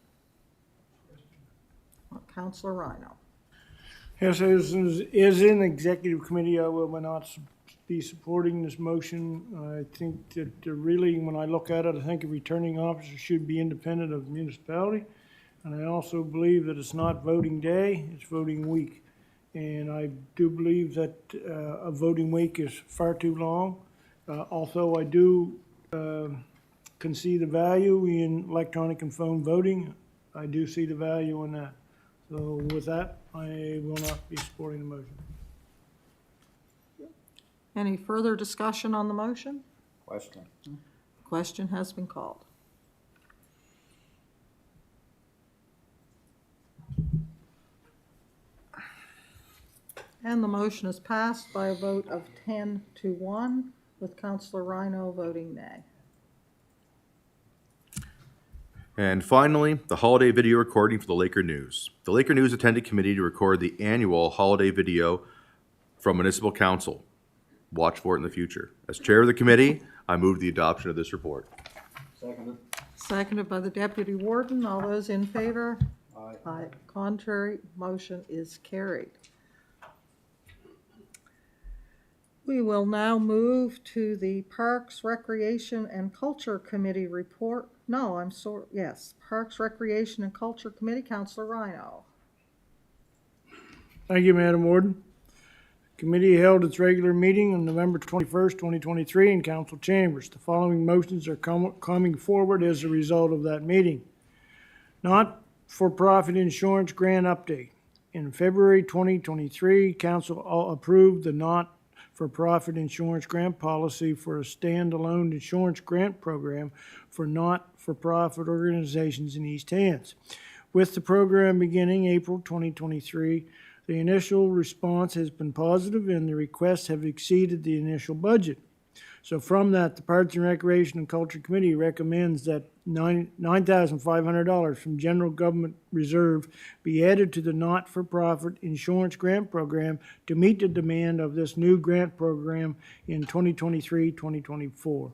Councillor Rhino. Yes, as in executive committee, I will not be supporting this motion. I think that really, when I look at it, I think a returning officer should be independent of the municipality. And I also believe that it's not voting day, it's voting week. And I do believe that a voting week is far too long. Although I do can see the value in electronic and phone voting, I do see the value in that. So with that, I will not be supporting the motion. Any further discussion on the motion? Question. Question has been called. And the motion is passed by a vote of 10-1, with Councillor Rhino voting nay. And finally, the holiday video recording for the Laker News. The Laker News attended committee to record the annual holiday video from Municipal Council. Watch for it in the future. As chair of the committee, I move the adoption of this report. Seconded. Seconded by the Deputy Warden. All those in favor? Aye. Aye. Contrary, motion is carried. We will now move to the Parks, Recreation, and Culture Committee report. No, I'm sorry, yes, Parks, Recreation, and Culture Committee, Councillor Rhino. Thank you, Madam Warden. Committee held its regular meeting on November 21st, 2023 in council chambers. The following motions are coming forward as a result of that meeting. Not-for-profit insurance grant update. In February 2023, council approved the not-for-profit insurance grant policy for a standalone insurance grant program for not-for-profit organizations in East Hants. With the program beginning April 2023, the initial response has been positive and the requests have exceeded the initial budget. So from that, the Parks and Recreation and Culture Committee recommends that $9,500 from General Government Reserve be added to the not-for-profit insurance grant program to meet the demand of this new grant program in 2023-2024.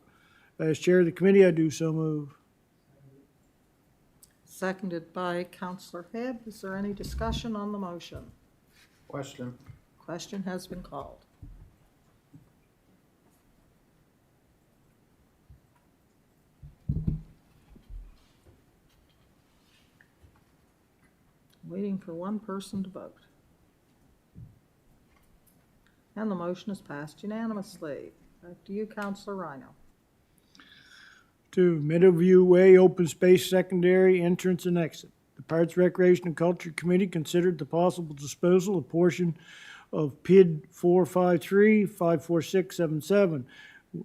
As chair of the committee, I do so move. Seconded by Councillor Hebb. Is there any discussion on the motion? Question. Question has been called. Waiting for one person to vote. And the motion is passed unanimously. Back to you, Councillor Rhino. 2, Meadowview Way Open Space Secondary Entrance and Exit. The Parks, Recreation, and Culture Committee considered the possible disposal of portion of PID 453-54677,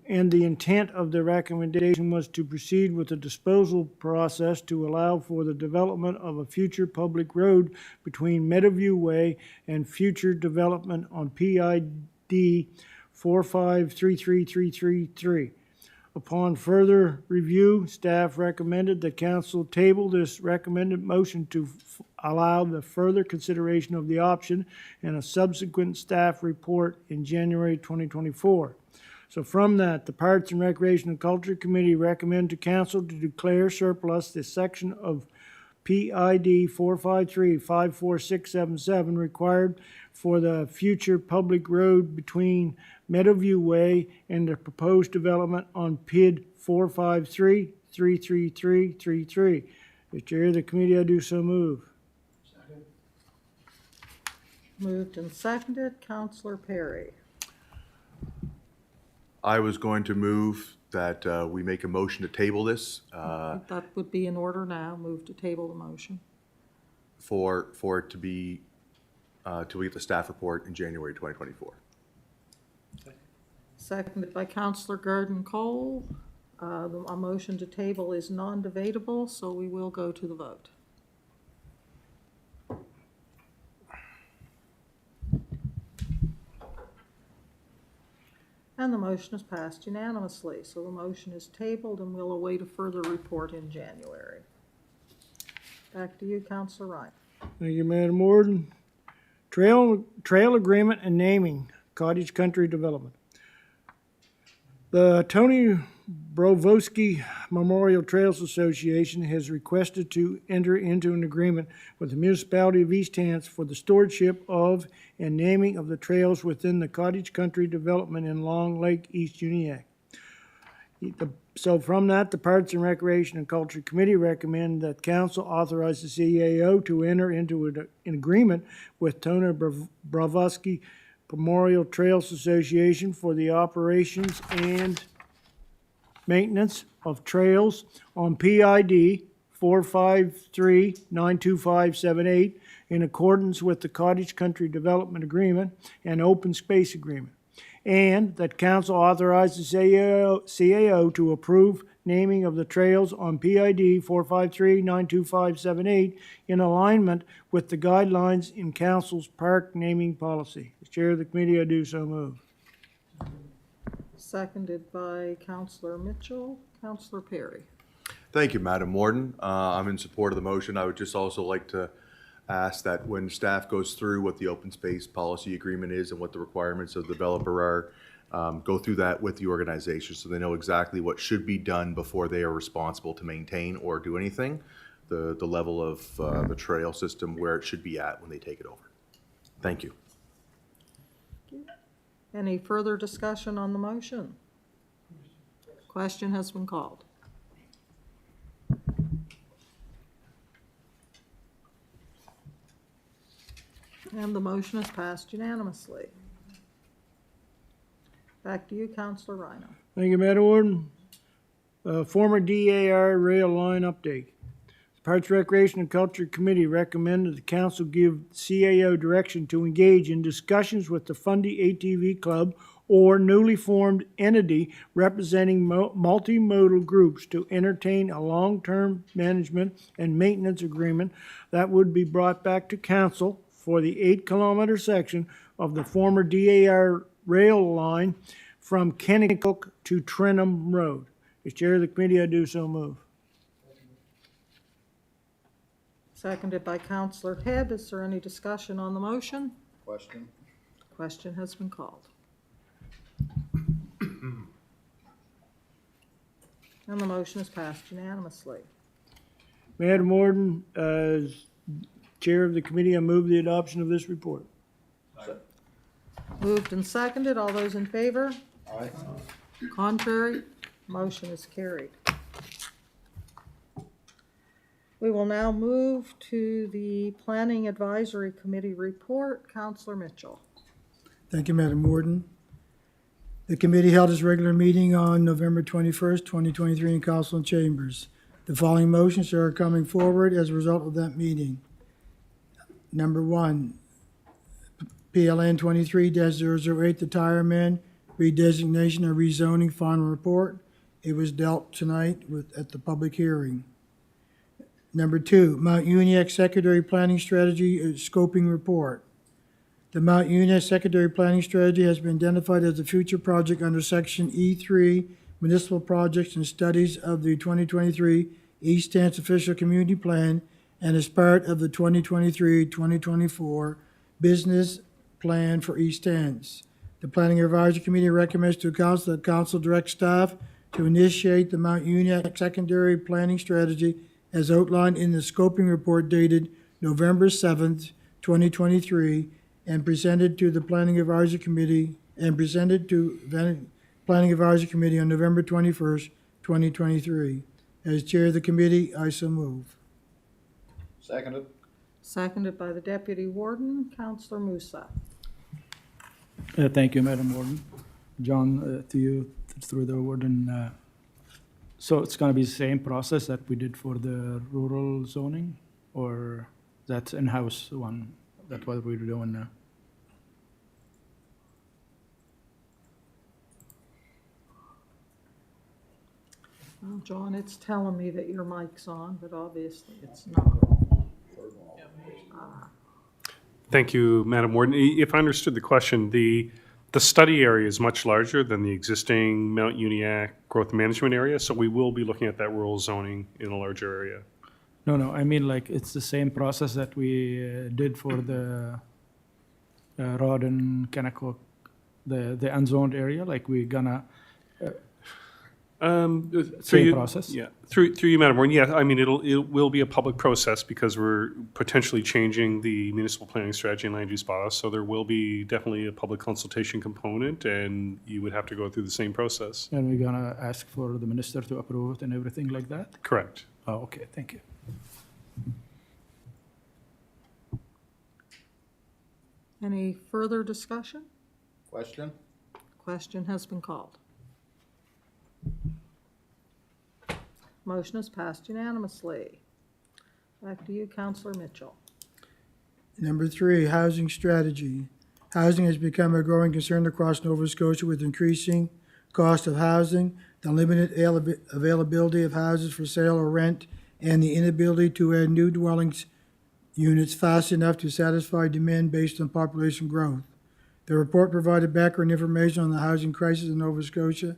and the intent of the recommendation was to proceed with the disposal process to allow for the development of a future public road between Meadowview Way and future development on PID 4533333. Upon further review, staff recommended that council table this recommended motion to allow the further consideration of the option and a subsequent staff report in January 2024. So from that, the Parks and Recreation and Culture Committee recommend to council to declare surplus this section of PID 453-54677 required for the future public road between Meadowview Way and the proposed development on PID 453-33333. As chair of the committee, I do so move. Second. Moved and seconded. Councillor Perry. I was going to move that we make a motion to table this That would be in order now. Move to table the motion. for it to be, till we get the staff report in January 2024. Seconded by Counselor Garden Cole. A motion to table is non-debatable, so we will go to the vote. And the motion is passed unanimously, so the motion is tabled and we'll await a further report in January. Back to you, Counselor Ryan. Thank you, Madam Warden. Trail agreement and naming, Cottage Country Development. The Tony Brovosky Memorial Trails Association has requested to enter into an agreement with the municipality of East Hants for the stewardship of and naming of the trails within the Cottage Country Development in Long Lake, East Uniacke. So from that, the Parks and Recreation and Culture Committee recommend that council authorize the CAO to enter into an agreement with Tony Brovosky Memorial Trails Association for the operations and maintenance of trails on PID 453-92578 in accordance with the Cottage Country Development Agreement and Open Space Agreement. And that council authorize the CAO to approve naming of the trails on PID 453-92578 in alignment with the guidelines in council's park naming policy. As chair of the committee, I do so move. Seconded by Counselor Mitchell. Counselor Perry. Thank you, Madam Warden. I'm in support of the motion. I would just also like to ask that when staff goes through what the open space policy agreement is and what the requirements of the developer are, go through that with the organization so they know exactly what should be done before they are responsible to maintain or do anything, the level of the trail system where it should be at when they take it over. Thank you. Any further discussion on the motion? Question has been called. And the motion is passed unanimously. Back to you, Counselor Rhino. Thank you, Madam Warden. Former DAR rail line update. The Parks, Recreation, and Culture Committee recommended the council give CAO direction to engage in discussions with the Fundy ATV Club or newly formed entity representing multimodal groups to entertain a long-term management and maintenance agreement that would be brought back to council for the 8-kilometer section of the former DAR rail line from Kennecook to Trenham Road. As chair of the committee, I do so move. Seconded by Counselor Head. Is there any discussion on the motion? Question? Question has been called. And the motion is passed unanimously. Madam Warden, as chair of the committee, I move the adoption of this report. Moved and seconded. All those in favor? Aye. Contrary? Motion is carried. We will now move to the Planning Advisory Committee report. Counselor Mitchell. Thank you, Madam Warden. The committee held its regular meeting on November 21st, 2023 in council chambers. The following motions are coming forward as a result of that meeting. Number 1, PLN 23-008, the Tire Man redesignation or rezoning final report. It was dealt tonight at the public hearing. Number 2, Mount Uniacke Secondary Planning Strategy Scoping Report. The Mount Uniacke Secondary Planning Strategy has been identified as a future project under Section E3, Municipal Projects and Studies of the 2023 East Hants Official Community Plan and is part of the 2023-2024 Business Plan for East Hants. The Planning Advisory Committee recommends to council that council direct staff to initiate the Mount Uniacke Secondary Planning Strategy as outlined in the scoping report dated November 7th, 2023, and presented to the Planning Advisory Committee on November 21st, 2023. As chair of the committee, I so move. Seconded. Seconded by the Deputy Warden, Counselor Musa. Thank you, Madam Warden. John, to you, through the warden. So it's going to be the same process that we did for the rural zoning, or that's in-house one? That's what we're doing now. John, it's telling me that your mic's on, but obviously it's not. Thank you, Madam Warden. If I understood the question, the study area is much larger than the existing Mount Uniacke growth management area, so we will be looking at that rural zoning in a larger area. No, I mean, like, it's the same process that we did for the Rod and Kennecott, the unzoned area, like we're gonna, Through Same you- process? Yeah, through you, Madam Warden. Yeah, I mean, it will be a public process because we're potentially changing the municipal planning strategy and land use bylaws. So there will be definitely a public consultation component, and you would have to go through the same process. and we're gonna ask for the minister to approve it and everything like that? Correct. Oh, okay, thank you. Any further discussion? Question? Question has been called. Motion is passed unanimously. Back to you, Counselor Mitchell. Number 3, housing strategy. Housing has become a growing concern across Nova Scotia with increasing cost of housing, the limited availability of houses for sale or rent, and the inability to add new dwellings units fast enough to satisfy demand based on population growth. The report provided background information on the housing crisis in Nova Scotia,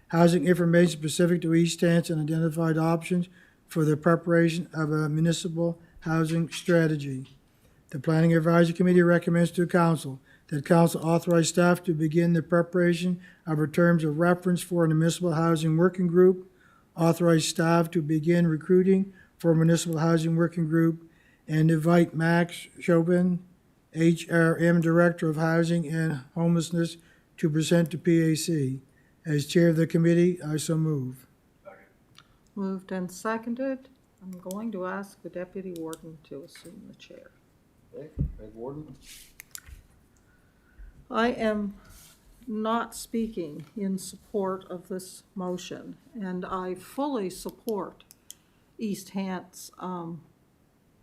housing information specific to East Hants, and identified options for the preparation of a municipal housing strategy. The Planning Advisory Committee recommends to Council that Council authorize staff to begin the preparation of her terms of reference for a municipal housing working group, authorize staff to begin recruiting for a municipal housing working group, and invite Max Chauvin, HRM Director of Housing and Homelessness, to present to PAC. As Chair of the committee, I so move. Moved and seconded. I'm going to ask the Deputy Warden to assume the chair. Okay, Meg Warden? I am not speaking in support of this motion, and I fully support East Hants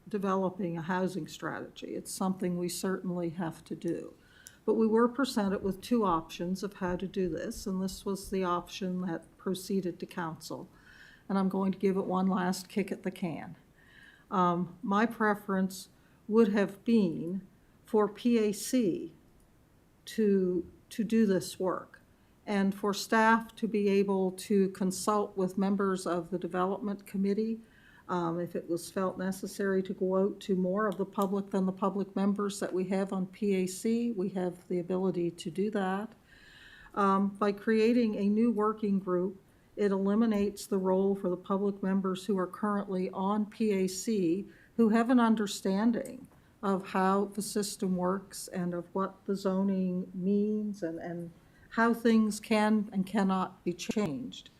developing a housing strategy. It's something we certainly have to do. But we were presented with 2 options of how to do this, and this was the option that proceeded to Council. And I'm going to give it one last kick at the can. My preference would have been for PAC to do this work, and for staff to be able to consult with members of the Development Committee if it was felt necessary to go out to more of the public than the public members that we have on PAC. We have the ability to do that. By creating a new working group, it eliminates the role for the public members who are currently on PAC, who have an understanding of how the system works and of what the zoning means and how things can and cannot be changed.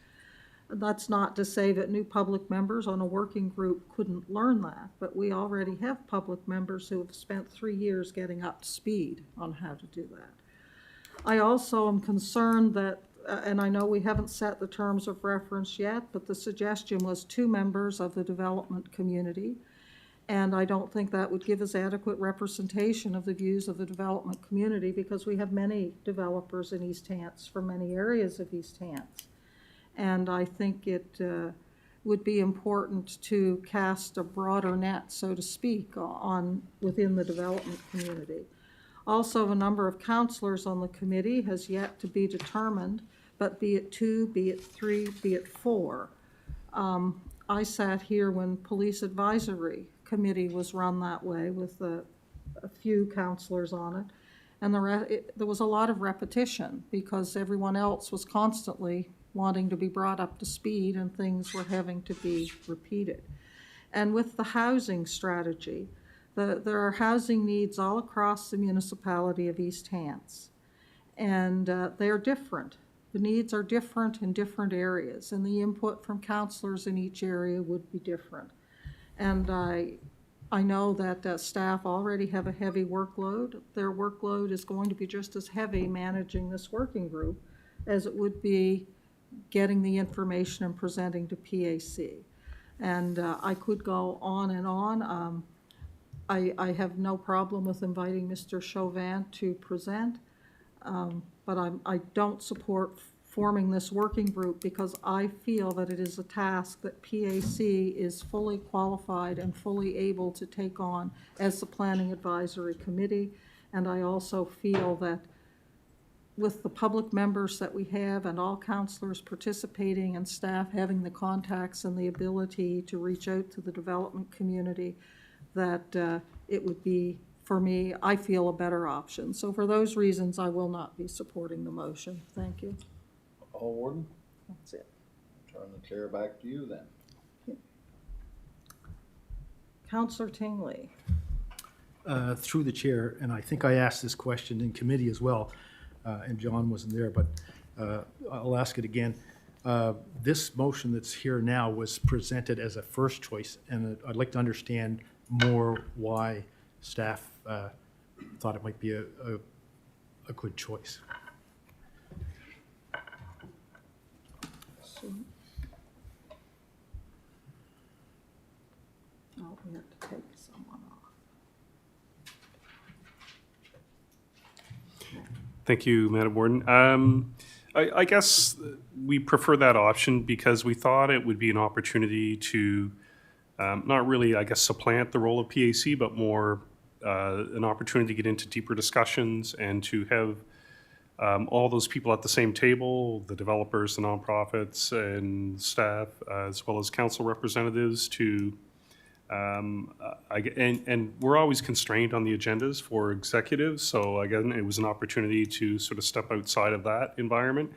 That's not to say that new public members on a working group couldn't learn that, but we already have public members who have spent 3 years getting up to speed on how to do that. I also am concerned that, and I know we haven't set the terms of reference yet, but the suggestion was 2 members of the development community. And I don't think that would give us adequate representation of the views of the development community, because we have many developers in East Hants from many areas of East Hants. And I think it would be important to cast a broader net, so to speak, within the development community. Also, a number of councillors on the committee has yet to be determined, but be it 2, be it 3, be it 4. I sat here when Police Advisory Committee was run that way with a few councillors on it, and there was a lot of repetition because everyone else was constantly wanting to be brought up to speed and things were having to be repeated. And with the housing strategy, there are housing needs all across the municipality of East Hants, and they're different. The needs are different in different areas, and the input from councillors in each area would be different. And I know that staff already have a heavy workload. Their workload is going to be just as heavy managing this working group as it would be getting the information and presenting to PAC. And I could go on and on. I have no problem with inviting Mr. Chauvin to present, but I don't support forming this working group because I feel that it is a task that PAC is fully qualified and fully able to take on as the Planning Advisory Committee. And I also feel that with the public members that we have and all counselors participating and staff having the contacts and the ability to reach out to the development community, that it would be, for me, I feel a better option. So for those reasons, I will not be supporting the motion. Thank you. Paul Warden, That's it. turn the chair back to you then. Counselor Tingley. Through the chair, and I think I asked this question in committee as well, and John wasn't there, but I'll ask it again. This motion that's here now was presented as a first choice, and I'd like to understand more why staff thought it might be a good choice. Oh, we have to take someone off. Thank you, Madam Warden. I guess we prefer that option because we thought it would be an opportunity to not really, I guess, supplant the role of PAC, but more an opportunity to get into deeper discussions and to have all those people at the same table, the developers, the nonprofits, and staff, as well as council representatives to and we're always constrained on the agendas for executives, so again, it was an opportunity to sort of step outside of that environment.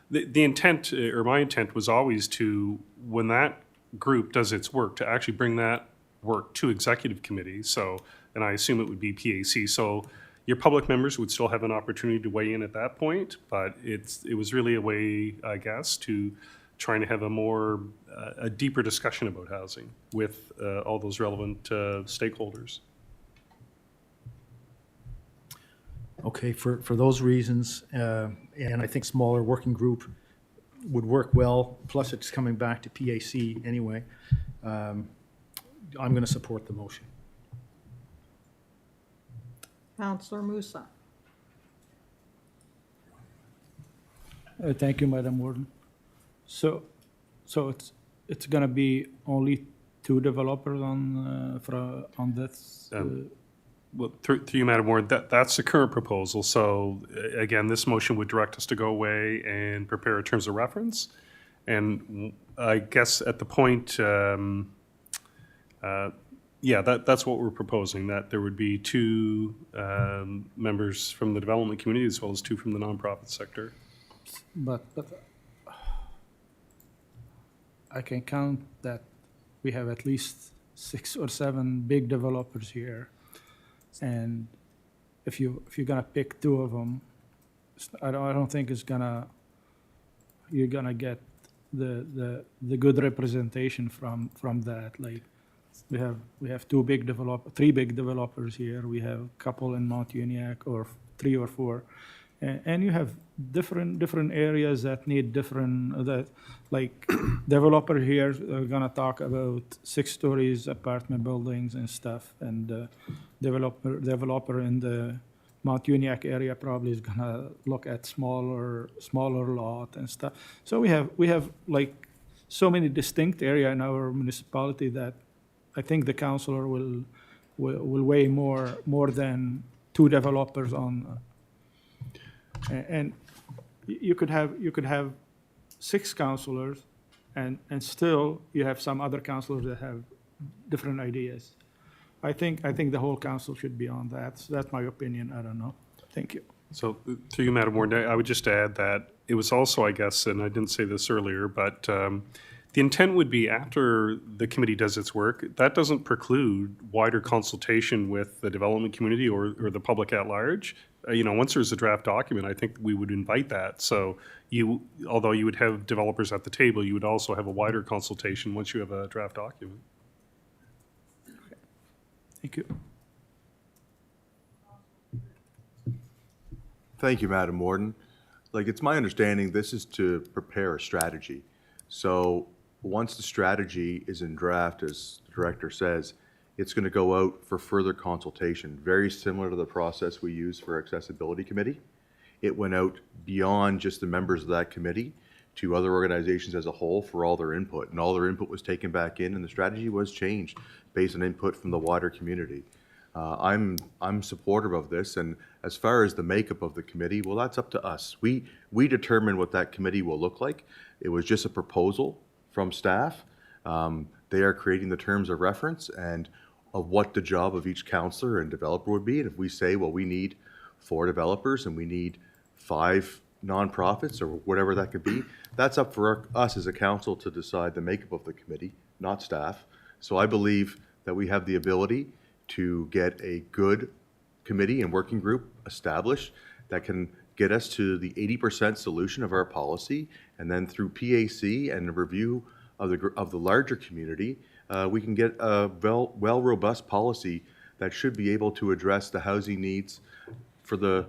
The intent, or my intent, was always to, when that group does its work, to actually bring that work to executive committee, so, and I assume it would be PAC, so your public members would still have an opportunity to weigh in at that point, but it was really a way, I guess, to trying to have a deeper discussion about housing with all those relevant stakeholders. Okay, for those reasons, and I think smaller working group would work well, plus it's coming back to PAC anyway, I'm going to support the motion. Counselor Musa. Thank you, Madam Warden. So it's gonna be only 2 developers on this. Well, through you, Madam Warden, that's the current proposal. So again, this motion would direct us to go away and prepare terms of reference. And I guess at the point, yeah, that's what we're proposing, that there would be 2 members from the development community as well as 2 from the nonprofit sector. But I can count that we have at least 6 or 7 big developers here. And if you're gonna pick 2 of them, I don't think you're gonna get the good representation from that. Like we have 3 big developers here. We have a couple in Mount Uniacke, or 3 or 4. And you have different areas that need different, like developer here are gonna talk about 6 stories apartment buildings and stuff, and developer in the Mount Uniacke area probably is gonna look at smaller lot and stuff. So we have like so many distinct area in our municipality that I think the councilor will weigh more than 2 developers on. And you could have 6 councilors, and still you have some other councilors that have different ideas. I think the whole council should be on that. So that's my opinion. I don't know. Thank you. So through you, Madam Warden, I would just add that it was also, I guess, and I didn't say this earlier, but the intent would be after the committee does its work, that doesn't preclude wider consultation with the development community or the public at large. Once there's a draft document, I think we would invite that. So although you would have developers at the table, you would also have a wider consultation once you have a draft document. Thank you. Thank you, Madam Warden. It's my understanding this is to prepare a strategy. So once the strategy is in draft, as the director says, it's going to go out for further consultation, very similar to the process we use for accessibility committee. it went out beyond just the members of that committee to other organizations as a whole for all their input. And all their input was taken back in, and the strategy was changed based on input from the wider community. I'm supportive of this, and as far as the makeup of the committee, well, that's up to us. We determine what that committee will look like. It was just a proposal from staff. They are creating the terms of reference and of what the job of each counselor and developer would be. And if we say, well, we need 4 developers and we need 5 nonprofits or whatever that could be, that's up for us as a council to decide the makeup of the committee, not staff. So I believe that we have the ability to get a good committee and working group established that can get us to the 80% solution of our policy, and then through PAC and the review of the larger community, we can get a robust policy that should be able to address the housing needs for the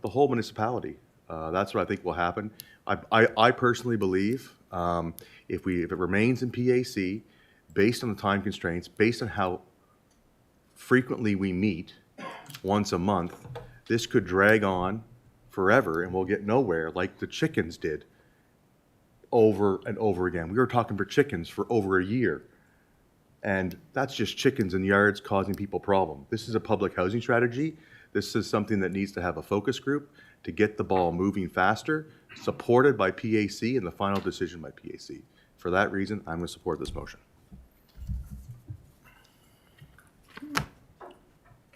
whole municipality. That's what I think will happen. I personally believe if it remains in PAC, based on the time constraints, based on how frequently we meet once a month, this could drag on forever and we'll get nowhere like the chickens did over and over again. We were talking for chickens for over a year, and that's just chickens in yards causing people problem. This is a public housing strategy. This is something that needs to have a focus group to get the ball moving faster, supported by PAC and the final decision by PAC. For that reason, I'm going to support this motion.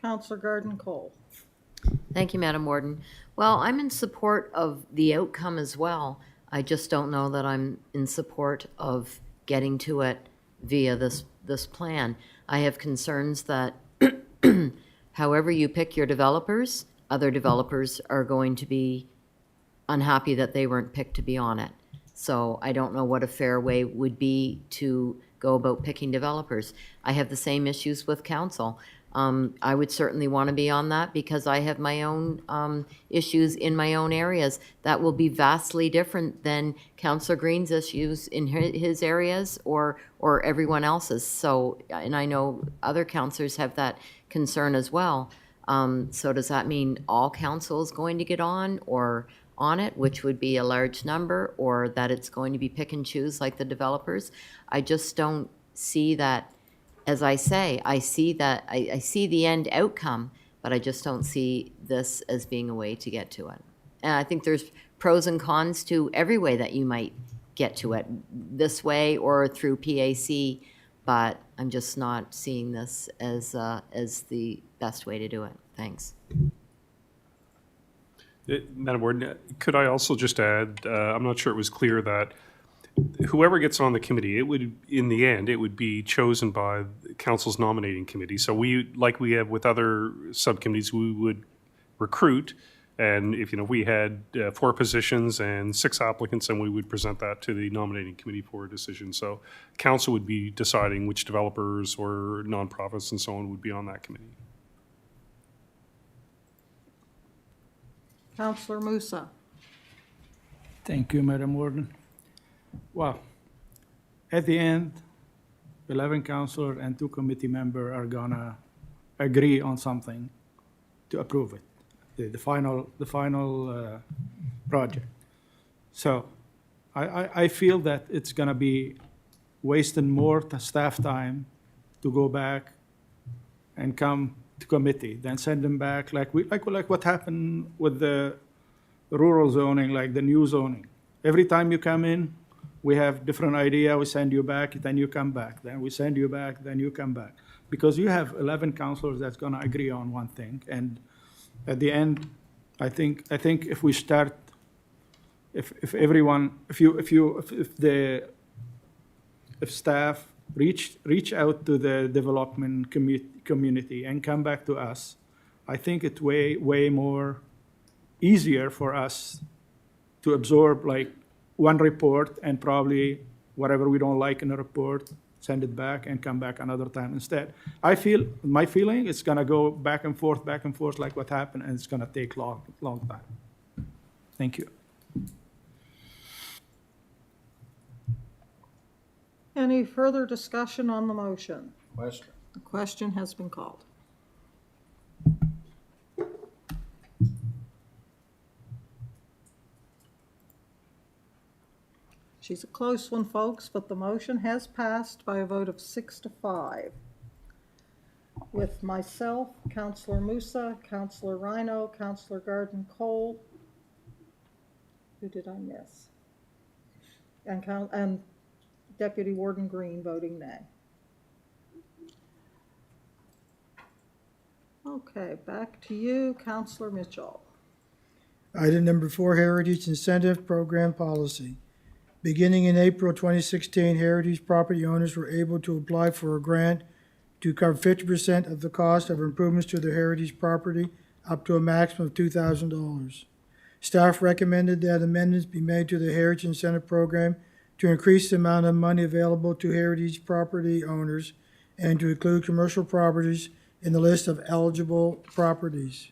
Councillor Garden Cole. Thank you, Madam Warden. Well, I'm in support of the outcome as well. I just don't know that I'm in support of getting to it via this plan. I have concerns that however you pick your developers, other developers are going to be unhappy that they weren't picked to be on it. So I don't know what a fair way would be to go about picking developers. I have the same issues with council. I would certainly want to be on that because I have my own issues in my own areas. That will be vastly different than Councillor Green's issues in his areas or everyone else's. So, and I know other councillors have that concern as well. So does that mean all council is going to get on it, which would be a large number, or that it's going to be pick and choose like the developers? I just don't see that. As I say, I see the end outcome, but I just don't see this as being a way to get to it. And I think there's pros and cons to every way that you might get to it, this way or through PAC, but I'm just not seeing this as the best way to do it. Thanks. Madam Warden, could I also just add, I'm not sure it was clear that whoever gets on the committee, in the end, it would be chosen by council's nominating committee. So like we have with other subcommittees, we would recruit, and if we had 4 positions and 6 applicants, then we would present that to the nominating committee for a decision. So council would be deciding which developers or nonprofits and so on would be on that committee. Councillor Musa. Thank you, Madam Warden. Well, at the end, 11 councillors and 2 committee members are gonna agree on something to approve it, the final project. So I feel that it's gonna be wasting more staff time to go back and come to committee, then send them back like what happened with the rural zoning, like the new zoning. Every time you come in, we have different idea, we send you back, then you come back. Then we send you back, then you come back. Because you have 11 councillors that's gonna agree on one thing. And at the end, I think if we start, if staff reach out to the development community and come back to us, I think it's way more easier for us to absorb like one report and probably whatever we don't like in a report, send it back and come back another time instead. My feeling it's gonna go back and forth like what happened, and it's gonna take long time. Thank you. Any further discussion on the motion? Question. The question has been called. She's a close one, folks, but the motion has passed by a vote of 6-5. With myself, Counselor Musa, Counselor Rhino, Counselor Garden Cole. Who did I miss? And Deputy Warden Green voting nay. Okay, back to you, Counselor Mitchell. Item number 4, Heritage Incentive Program Policy. Beginning in April 2016, Heritage property owners were able to apply for a grant to cover 50% of the cost of improvements to their heritage property, up to a maximum of $2,000. Staff recommended that amendments be made to the Heritage Incentive Program to increase the amount of money available to heritage property owners and to include commercial properties in the list of eligible properties.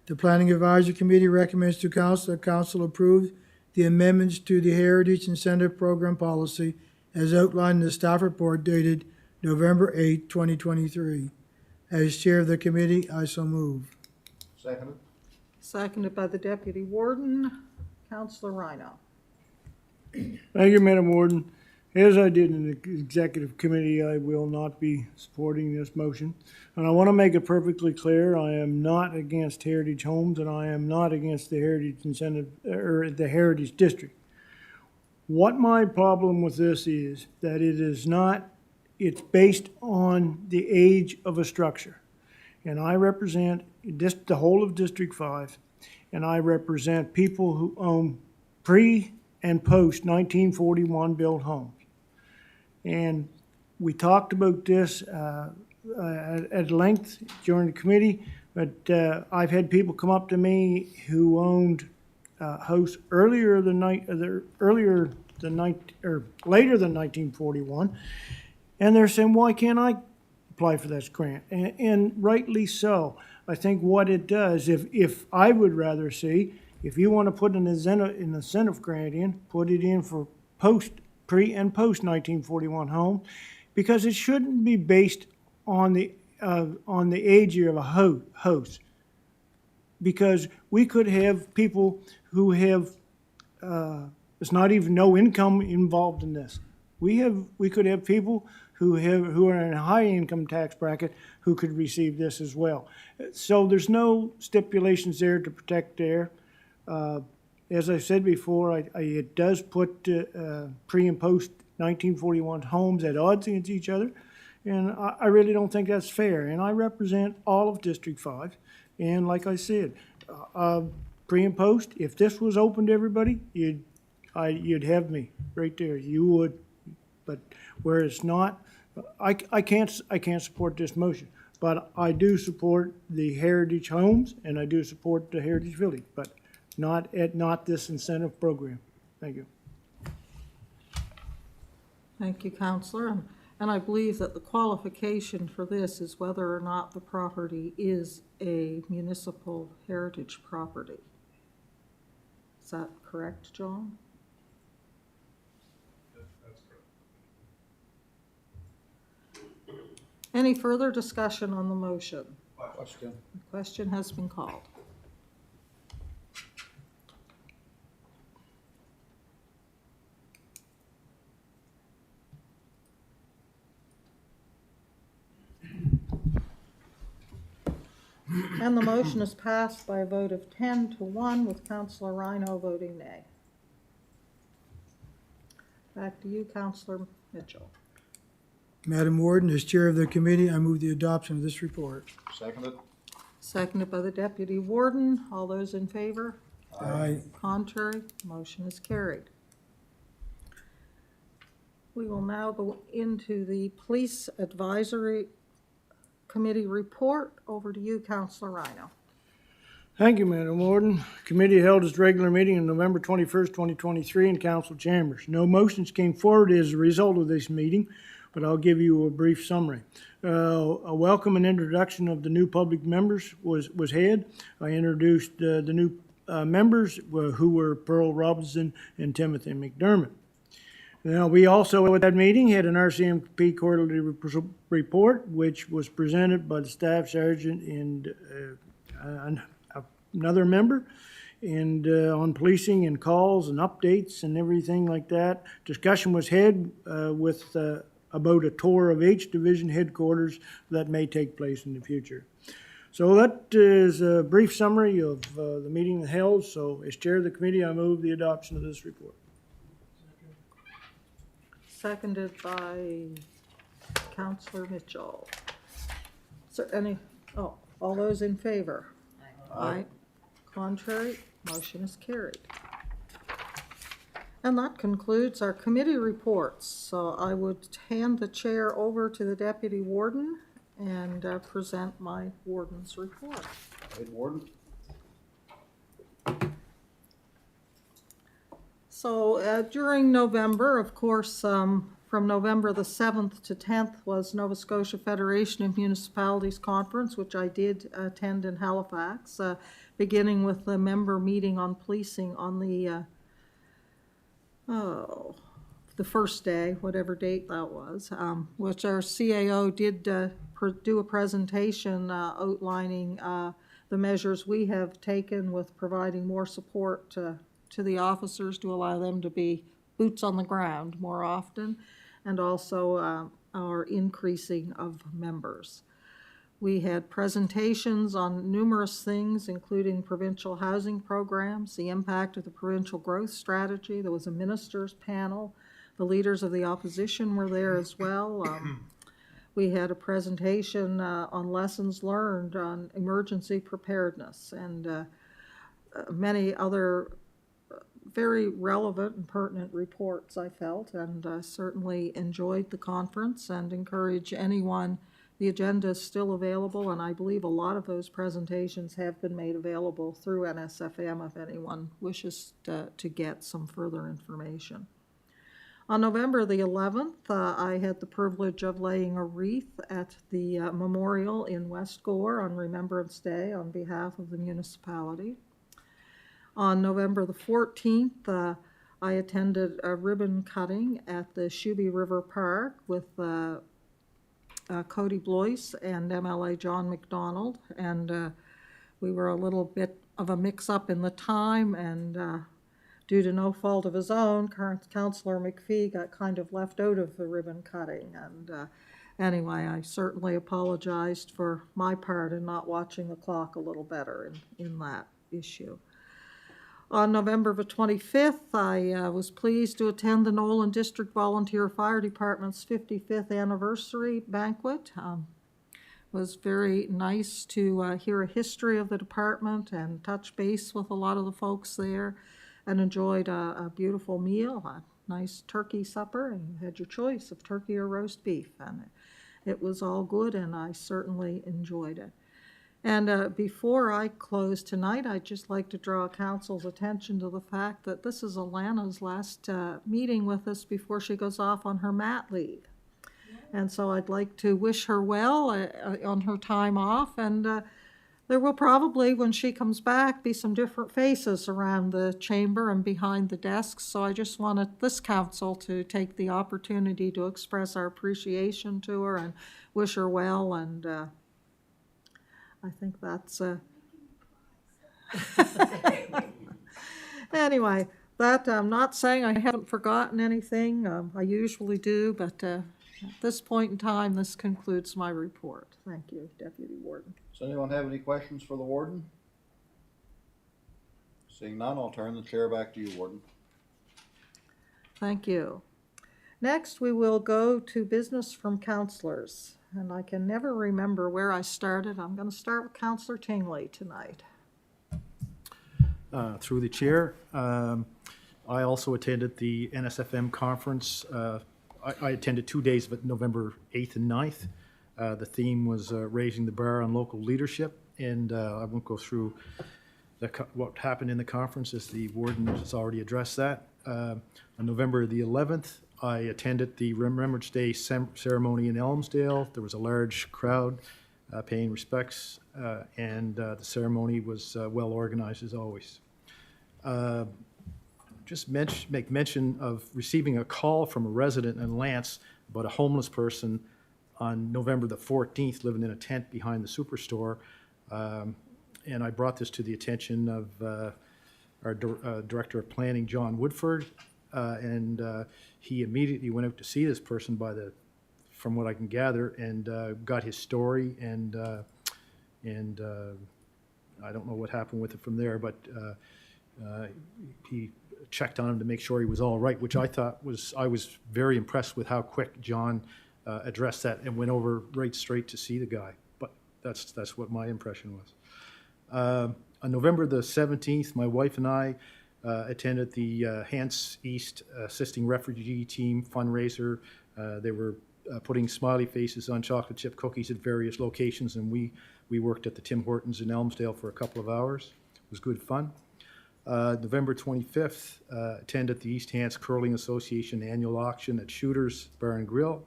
The Planning Advisory Committee recommends to Council that Council approve the amendments to the Heritage Incentive Program Policy as outlined in the staff report dated November 8, 2023. As Chair of the Committee, I so move. Seconded. Seconded by the Deputy Warden, Counselor Rhino. Thank you, Madam Warden. As I did in the Executive Committee, I will not be supporting this motion. And I want to make it perfectly clear, I am not against Heritage Homes and I am not against the Heritage Incentive, or the Heritage District. What my problem with this is that it is not, it's based on the age of a structure. And I represent the whole of District 5, and I represent people who own pre- and post-1941 built homes. And we talked about this at length during the committee, but I've had people come up to me who owned a house later than 1941, and they're saying, why can't I apply for this grant? And rightly so. I think what it does, if I would rather see, if you want to put an incentive grant in, put it in for pre- and post-1941 home, because it shouldn't be based on the age of a house. Because we could have people who have, there's not even no income involved in this. We could have people who are in a high income tax bracket who could receive this as well. So there's no stipulations there to protect there. As I said before, it does put pre- and post-1941 homes at odds against each other, and I really don't think that's fair. And I represent all of District 5, and like I said, pre- and post, if this was open to everybody, you'd have me right there. You would, but where it's not, I can't support this motion. But I do support the Heritage Homes, and I do support the Heritage Village, but not this incentive program. Thank you. Thank you, Counselor. And I believe that the qualification for this is whether or not the property is a municipal heritage property. Is that correct, John? That's correct. Any further discussion on the motion? Question. The question has been called. And the motion is passed by a vote of 10-1 with Counselor Rhino voting nay. Back to you, Counselor Mitchell. Madam Warden, as Chair of the Committee, I move the adoption of this report. Seconded. Seconded by the Deputy Warden. All those in favor? Aye. Contrary? Motion is carried. We will now go into the Police Advisory Committee report. Over to you, Counselor Rhino. Thank you, Madam Warden. Committee held its regular meeting on November 21st, 2023 in council chambers. No motions came forward as a result of this meeting, but I'll give you a brief summary. A welcome and introduction of the new public members was had. I introduced the new members who were Pearl Robinson and Timothy McDermott. Now, we also at that meeting had an RCMP quarterly report, which was presented by the staff sergeant and another member. and on policing and calls and updates and everything like that. Discussion was had with about a tour of H Division headquarters that may take place in the future. So that is a brief summary of the meeting held. So as chair of the committee, I move the adoption of this report. Seconded by Councillor Mitchell. Is there any, all those in favor? Aye. Contrary, motion is carried. And that concludes our committee reports. So I would hand the chair over to the deputy warden and present my warden's report. Warden? So during November, of course, from November the 7th to 10th was Nova Scotia Federation of Municipalities Conference, which I did attend in Halifax, beginning with the member meeting on policing on the first day, whatever date that was, which our CAO did do a presentation outlining the measures we have taken with providing more support to the officers to allow them to be boots on the ground more often, and also our increasing of members. We had presentations on numerous things, including provincial housing programs, the impact of the provincial growth strategy. There was a ministers panel. The leaders of the opposition were there as well. We had a presentation on lessons learned on emergency preparedness and many other very relevant and pertinent reports, I felt, and certainly enjoyed the conference and encourage anyone. The agenda is still available, and I believe a lot of those presentations have been made available through NSFM if anyone wishes to get some further information. On November the 11th, I had the privilege of laying a wreath at the memorial in West Gore on Remembrance Day on behalf of the municipality. On November the 14th, I attended a ribbon cutting at the Shuby River Park with Cody Blois and MLA John McDonald, and we were a little bit of a mix-up in the time, and due to no fault of his own, Councillor McPhee got kind of left out of the ribbon cutting, and anyway, I certainly apologized for my part in not watching the clock a little better in that issue. On November the 25th, I was pleased to attend the Nolan District Volunteer Fire Department's 55th anniversary banquet. It was very nice to hear a history of the department and touch base with a lot of the folks there, and enjoyed a beautiful meal, a nice turkey supper, and you had your choice of turkey or roast beef, and it was all good, and I certainly enjoyed it. And before I close tonight, I'd just like to draw council's attention to the fact that this is Alana's last meeting with us before she goes off on her mat leave. And so I'd like to wish her well on her time off, and there will probably, when she comes back, be some different faces around the chamber and behind the desks. So I just wanted this council to take the opportunity to express our appreciation to her and wish her well, and I think that's anyway, that I'm not saying I haven't forgotten anything. I usually do, but at this point in time, this concludes my report. Thank you, Deputy Warden. Does anyone have any questions for the warden? Seeing none, I'll turn the chair back to you, Warden. Thank you. Next, we will go to business from councillors. And I can never remember where I started. I'm going to start with Councillor Tingley tonight. Through the chair, I also attended the NSFM conference. I attended 2 days of it, November 8th and 9th. The theme was raising the bar on local leadership, and I won't go through what happened in the conference, as the warden has already addressed that. On November the 11th, I attended the Remembrance Day ceremony in Elmsdale. There was a large crowd paying respects, and the ceremony was well organized as always. Just make mention of receiving a call from a resident in Lance about a homeless person on November the 14th living in a tent behind the Superstore. And I brought this to the attention of our Director of Planning, John Woodford, and he immediately went out to see this person from what I can gather, and got his story, and I don't know what happened with it from there, but he checked on him to make sure he was all right, which I was very impressed with how quick John addressed that and went over right straight to see the guy. But that's what my impression was. On November the 17th, my wife and I attended the Hants East Assisting Refugee Team fundraiser. They were putting smiley faces on chocolate chip cookies at various locations, and we worked at the Tim Hortons in Elmsdale for a couple of hours. It was good fun. November 25th, attended the East Hants Curling Association annual auction at Shooters Bar and Grill.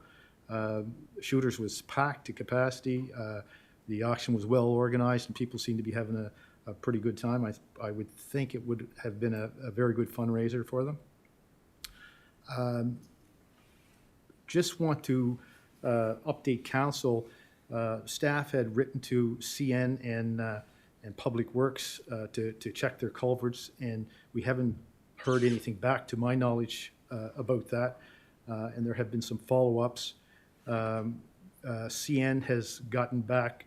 Shooters was packed to capacity. The auction was well organized, and people seemed to be having a pretty good time. I would think it would have been a very good fundraiser for them. Just want to update council. Staff had written to CN and Public Works to check their culverts, and we haven't heard anything back to my knowledge about that. And there have been some follow-ups. CN has gotten back,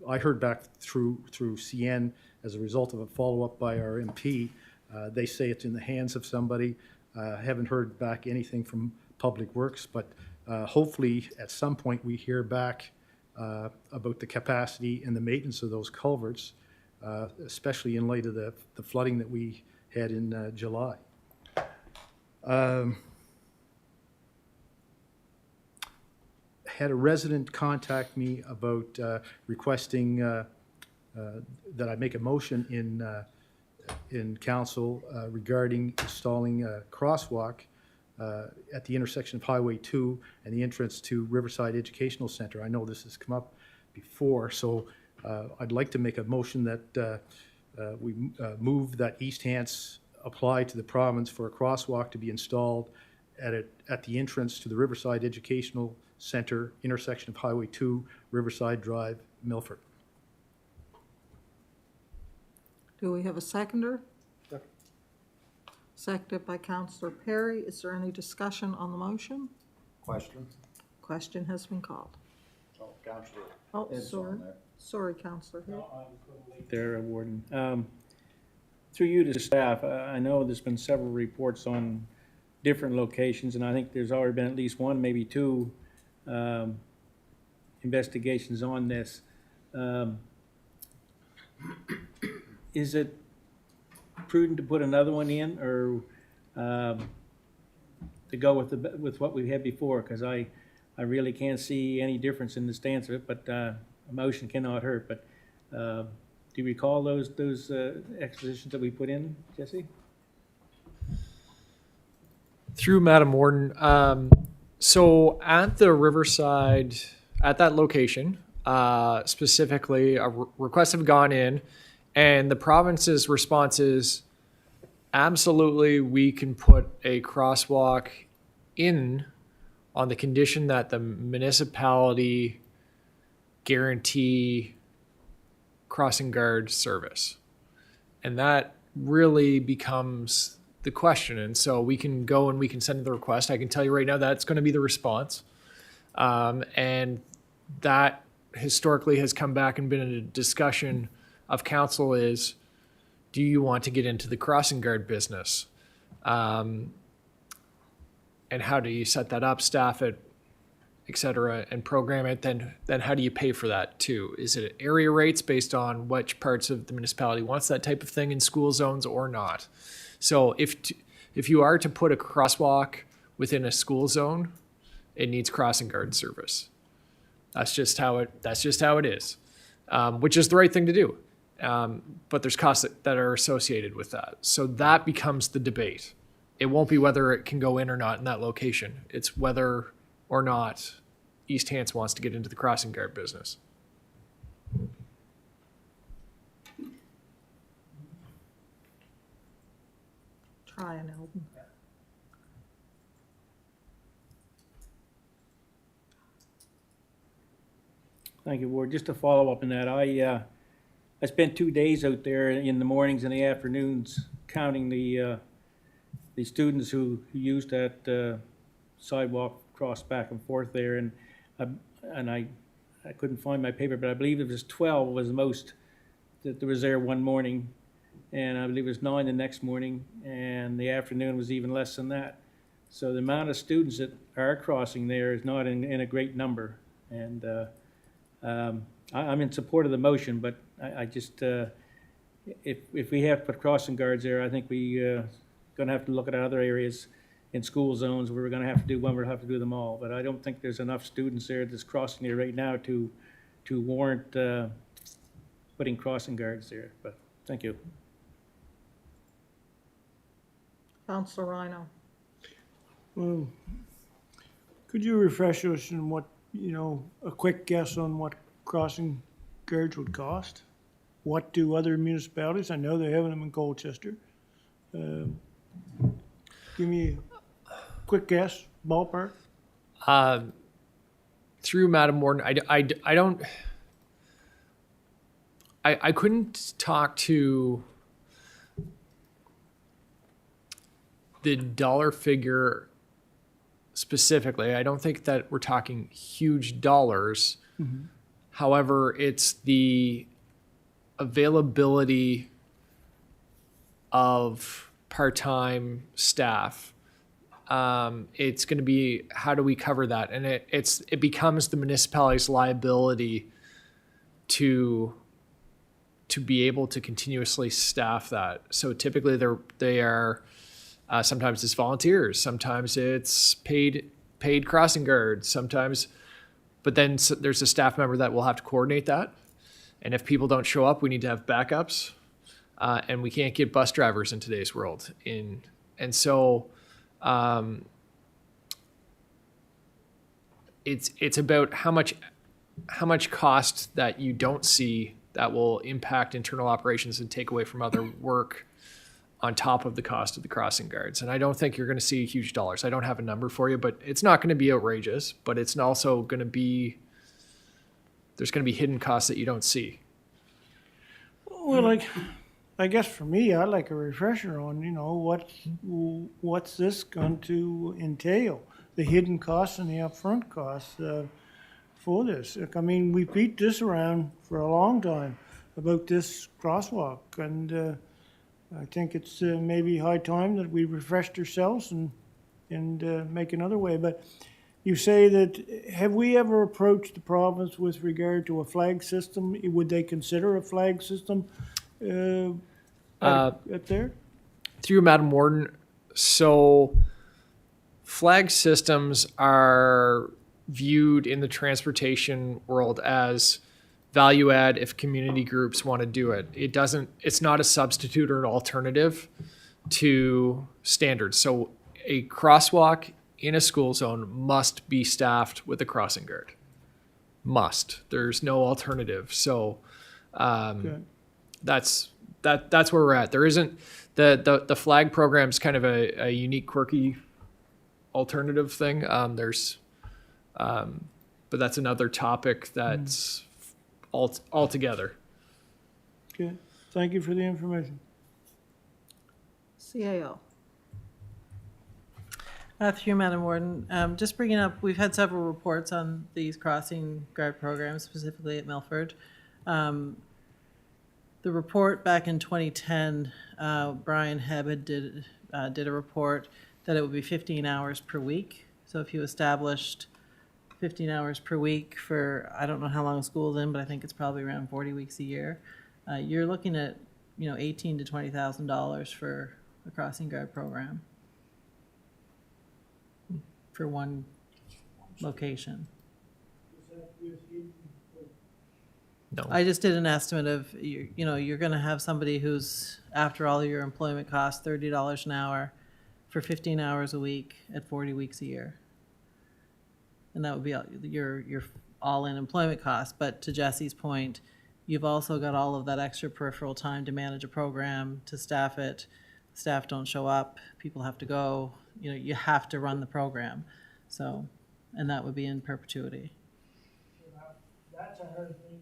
I heard back through CN as a result of a follow-up by our MP. They say it's in the hands of somebody. Haven't heard back anything from Public Works, but hopefully at some point we hear back about the capacity and the maintenance of those culverts, especially in light of the flooding that we had in July. Had a resident contact me about requesting that I make a motion in council regarding installing a crosswalk at the intersection of Highway 2 and the entrance to Riverside Educational Center. I know this has come up before, so I'd like to make a motion that we move that East Hants apply to the province for a crosswalk to be installed at the entrance to the Riverside Educational Center, intersection of Highway 2, Riverside Drive, Milford. Do we have a seconder? Seconded by Councillor Perry. Is there any discussion on the motion? Question? Question has been called. Oh, Councillor. Oh, Ed's sorry. on there. Sorry, Councillor Hill. There, Warden. Through you to staff, I know there's been several reports on different locations, and I think there's already been at least one, maybe two investigations on this. Is it prudent to put another one in, or to go with what we had before? Because I really can't see any difference in the stance of it, but a motion cannot hurt. But do you recall those expositions that we put in, Jesse? Through Madam Warden, so at the Riverside, at that location, specifically, requests have gone in, and the province's response is, absolutely, we can put a crosswalk in on the condition that the municipality guarantee crossing guard service. And that really becomes the question. And so we can go and we can send the request. I can tell you right now that's going to be the response. And that historically has come back and been in a discussion of council is, do you want to get into the crossing guard business? And how do you set that up, staff it, et cetera, and program it? Then how do you pay for that too? Is it area rates based on which parts of the municipality wants that type of thing in school zones or not? So if you are to put a crosswalk within a school zone, it needs crossing guard service. That's just how it is, which is the right thing to do. But there's costs that are associated with that. So that becomes the debate. It won't be whether it can go in or not in that location. It's whether or not East Hants wants to get into the crossing guard business. Try an Eldon. Thank you, Ward. Just to follow up on that, I I spent 2 days out there in the mornings and the afternoons counting the students who used that sidewalk cross back and forth there, and I couldn't find my paper, but I believe it was 12 was the most that there was there one morning, and I believe it was 9 the next morning, and the afternoon was even less than that. So the amount of students that are crossing there is not in a great number, and I'm in support of the motion, but I just, if we have to put crossing guards there, I think we gonna have to look at other areas in school zones where we're gonna have to do one, we'll have to do them all. But I don't think there's enough students there that's crossing there right now to warrant putting crossing guards there, but thank you. Councillor Rhino. Well, could you refresh us on what, a quick guess on what crossing guards would cost? What do other municipalities, I know they have them in Colchester. Give me a quick guess, ballpark. Through Madam Warden, I couldn't talk to the dollar figure specifically. I don't think that we're talking huge dollars. Mm-hmm. However, it's the availability of part-time staff. It's going to be, how do we cover that? And it becomes the municipality's liability to be able to continuously staff that. So typically they are sometimes it's volunteers, sometimes it's paid crossing guards, sometimes, but then there's a staff member that will have to coordinate that. And if people don't show up, we need to have backups. And we can't get bus drivers in today's world. And so it's about how much cost that you don't see that will impact internal operations and take away from other work on top of the cost of the crossing guards. And I don't think you're going to see huge dollars. I don't have a number for you, but it's not going to be outrageous, but it's also going to be, there's going to be hidden costs that you don't see. Well, I guess for me, I'd like a refresher on, what's this going to entail? The hidden costs and the upfront costs for this. I mean, we beat this around for a long time about this crosswalk, and I think it's maybe high time that we refreshed ourselves and make another way. But you say that, have we ever approached the province with regard to a flag system? Would they consider a flag system out there? Through Madam Warden, so flag systems are viewed in the transportation world as value add if community groups want to do it. It's not a substitute or an alternative to standards. So a crosswalk in a school zone must be staffed with a crossing guard. Must. There's no alternative. So that's where we're at. There isn't the flag program is kind of a unique, quirky alternative thing. But that's another topic that's altogether. Okay, thank you for the information. CAO. Through Madam Warden, just bringing up, we've had several reports on these crossing guard programs, specifically at Milford. The report back in 2010, Brian Hebed did a report that it would be 15 hours per week. So if you established 15 hours per week for, I don't know how long school's in, but I think it's probably around 40 weeks a year, you're looking at, $18,000 to $20,000 for a crossing guard program for one location. No. I just did an estimate of, you're going to have somebody who's, after all your employment costs, $30 an hour for 15 hours a week at 40 weeks a year. And that would be your all-in employment cost. But to Jesse's point, you've also got all of that extra peripheral time to manage a program, to staff it. Staff don't show up, people have to go, you have to run the program. So, and that would be in perpetuity. That's a hard thing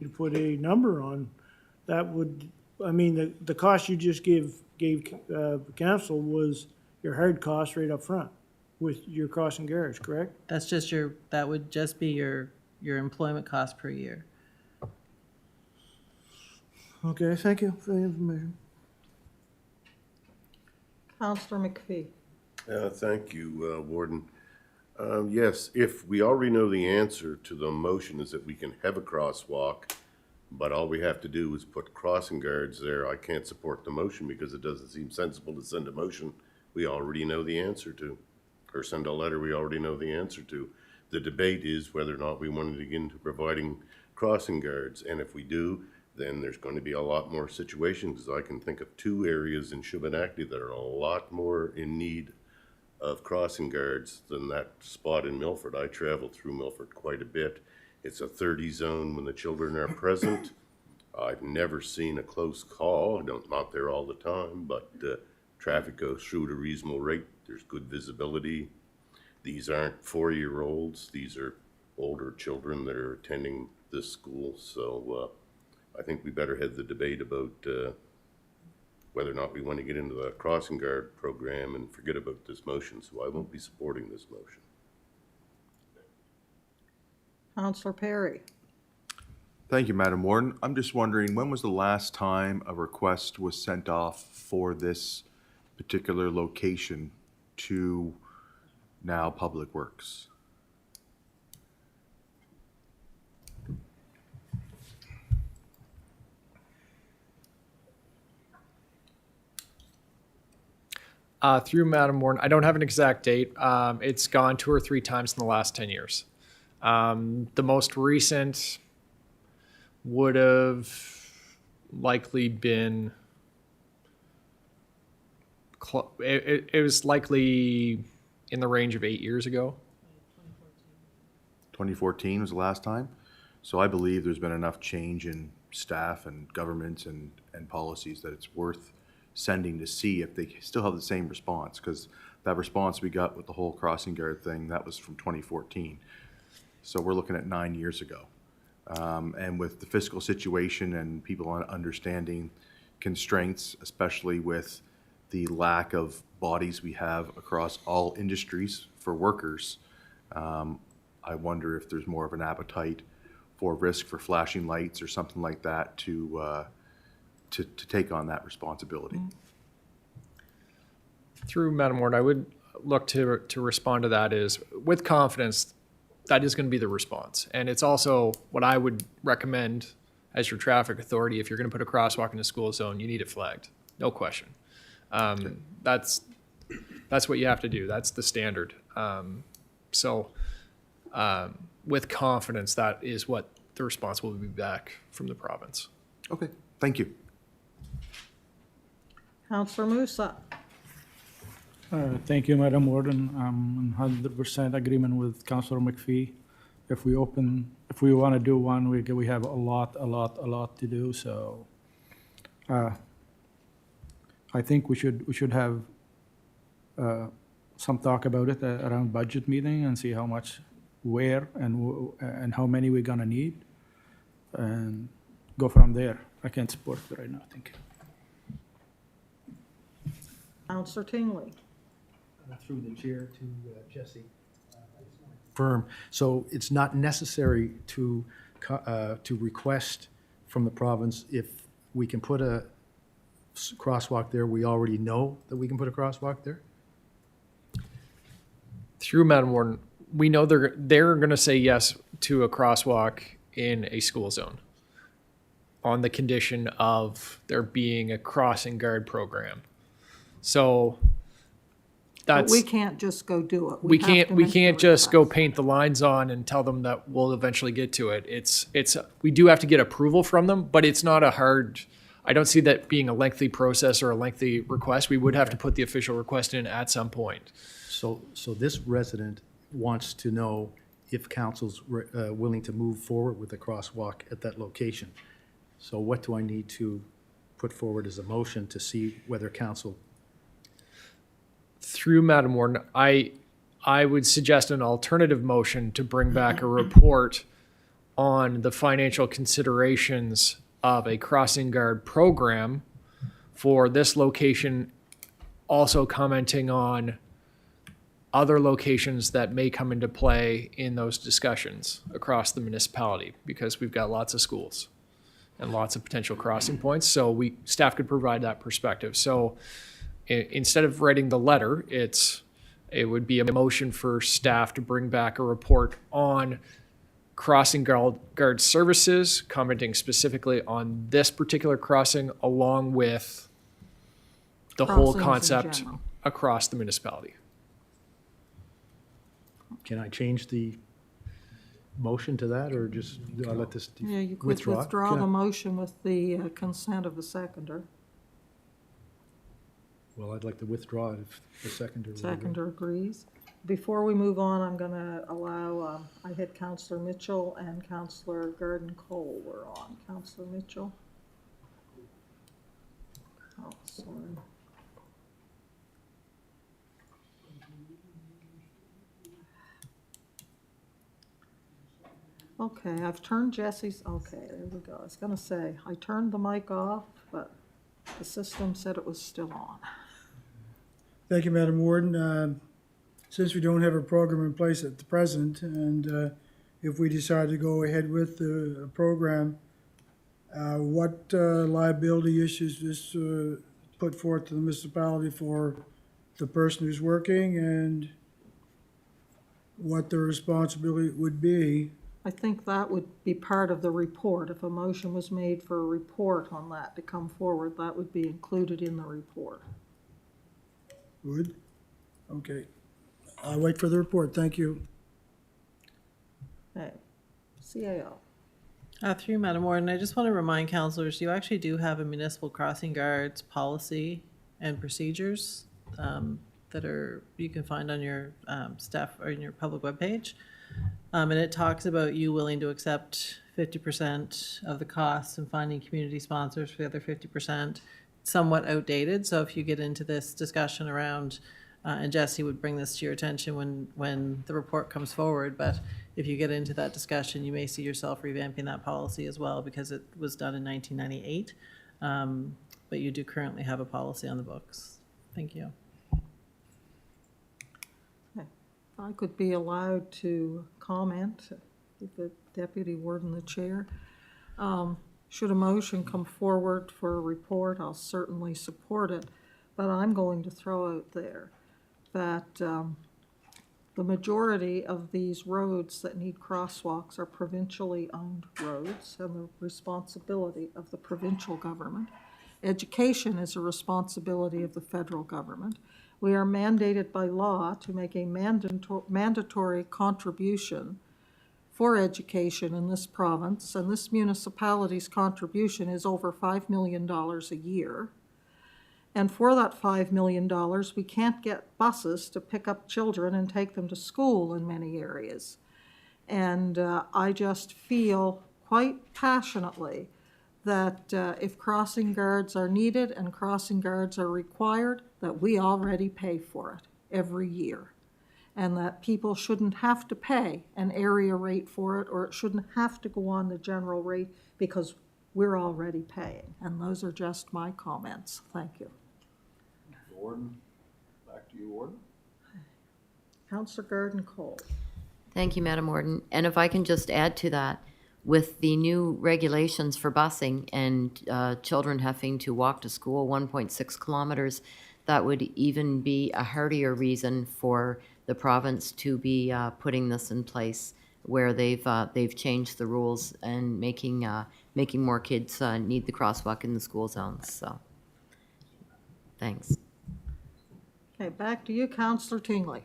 to put a number on. that would, I mean, the cost you just gave council was your hard cost right up front with your crossing guards, correct? That's just that would just be your employment cost per year. Okay, thank you for the information. Counselor McPhee. Thank you, Warden. Yes, if we already know the answer to the motion is that we can have a crosswalk, but all we have to do is put crossing guards there, I can't support the motion because it doesn't seem sensible to send a motion we already know the answer to, or send a letter we already know the answer to. The debate is whether or not we want to get into providing crossing guards, and if we do, then there's going to be a lot more situations. I can think of 2 areas in Shubenacadie that are a lot more in need of crossing guards than that spot in Milford. I travel through Milford quite a bit. It's a 30 zone when the children are present. I've never seen a close call. Not there all the time, but traffic goes through at a reasonable rate. There's good visibility. These aren't 4-year-olds. These are older children that are attending this school. So I think we better have the debate about whether or not we want to get into the crossing guard program and forget about this motion. So I won't be supporting this motion. Counselor Perry. Thank you, Madam Warden. I'm just wondering, when was the last time a request was sent off for this particular location to now Public Works? Through Madam Warden, I don't have an exact date. It's gone 2 or 3 times in the last 10 years. The most recent would have likely been, it was likely in the range of 8 years ago. 2014 was the last time. So I believe there's been enough change in staff and government and policies that it's worth sending to see if they still have the same response, because that response we got with the whole crossing guard thing, that was from 2014. So we're looking at 9 years ago. And with the fiscal situation and people understanding constraints, especially with the lack of bodies we have across all industries for workers, I wonder if there's more of an appetite for risk for flashing lights or something like that to take on that responsibility. Through Madam Warden, I would look to respond to that is with confidence. That is going to be the response. And it's also what I would recommend as your traffic authority. If you're going to put a crosswalk in a school zone, you need it flagged. No question. That's what you have to do. That's the standard. With confidence, that is what the response will be back from the province. Okay, thank you. Counselor Musa. Thank you, Madam Warden. I'm in 100% agreement with Councilor McPhee. If we want to do one, we have a lot to do. So, I think we should have some talk about it around budget meeting and see how much, where, and how many we're gonna need, and go from there. I can't support it right now. Thank you. Counselor Tingley. Through the chair to Jesse. Firm. So it's not necessary to request from the province if we can put a crosswalk there. We already know that we can put a crosswalk there. Through Madam Warden, we know they're going to say yes to a crosswalk in a school zone on the condition of there being a crossing guard program. So But we can't just go do it. We have to can't make the just go request. paint the lines on and tell them that we'll eventually get to it. We do have to get approval from them, but it's not a hard, I don't see that being a lengthy process or a lengthy request. We would have to put the official request in at some point. So this resident wants to know if council's willing to move forward with a crosswalk at that location. So what do I need to put forward as a motion to see whether council? Through Madam Warden, I would suggest an alternative motion to bring back a report on the financial considerations of a crossing guard program for this location, also commenting on other locations that may come into play in those discussions across the municipality, because we've got lots of schools and lots of potential crossing points. So staff could provide that perspective. So instead of writing the letter, it would be a motion for staff to bring back a report on crossing guard services, commenting specifically on this particular crossing, along with the whole Crossings in concept general. across the municipality. Can I change the motion to that, or just, do I let this Yeah, you could withdraw? withdraw Can I- the motion with the consent of the seconder. Well, I'd like to withdraw it if the seconder. would agree. Seconder agrees. Before we move on, I'm going to allow, I had Counselor Mitchell and Counselor Garden Cole were on. Counselor Mitchell? Oh, sorry. Okay, I've turned Jesse's, okay, there we go. I was going to say, I turned the mic off, but the system said it was still on. Thank you, Madam Warden. Since we don't have a program in place at the present, and if we decide to go ahead with the program, what liability issues this put forth to the municipality for the person who's working, and what the responsibility would be? I think that would be part of the report. If a motion was made for a report on that to come forward, that would be included in the report. Would? Okay. I'll wait for the report. Thank you. Okay, CAO. Through you, Madam Warden, I just want to remind councillors, you actually do have a municipal crossing guards policy and procedures that you can find on your staff or in your public webpage. And it talks about you willing to accept 50% of the costs and finding community sponsors for the other 50%. Somewhat outdated, so if you get into this discussion around, and Jesse would bring this to your attention when the report comes forward, but if you get into that discussion, you may see yourself revamping that policy as well, because it was done in 1998. But you do currently have a policy on the books. Thank you. If I could be allowed to comment, with the deputy warden, the chair. Should a motion come forward for a report, I'll certainly support it, but I'm going to throw out there that the majority of these roads that need crosswalks are provincially owned roads and the responsibility of the provincial government. Education is a responsibility of the federal government. We are mandated by law to make a mandatory contribution for education in this province, and this municipality's contribution is over $5 million a year. And for that $5 million, we can't get buses to pick up children and take them to school in many areas. And I just feel quite passionately that if crossing guards are needed and crossing guards are required, that we already pay for it every year. And that people shouldn't have to pay an area rate for it, or it shouldn't have to go on the general rate, because we're already paying. And those are just my comments. Thank you. Warden, back to you, Warden. Councillor Garden Cole. Thank you, Madam Warden. And if I can just add to that, with the new regulations for busing and children having to walk to school 1.6 kilometers, that would even be a heartier reason for the province to be putting this in place, where they've changed the rules and making more kids need the crosswalk in the school zones. So, thanks. Okay, back to you, Councillor Tingley.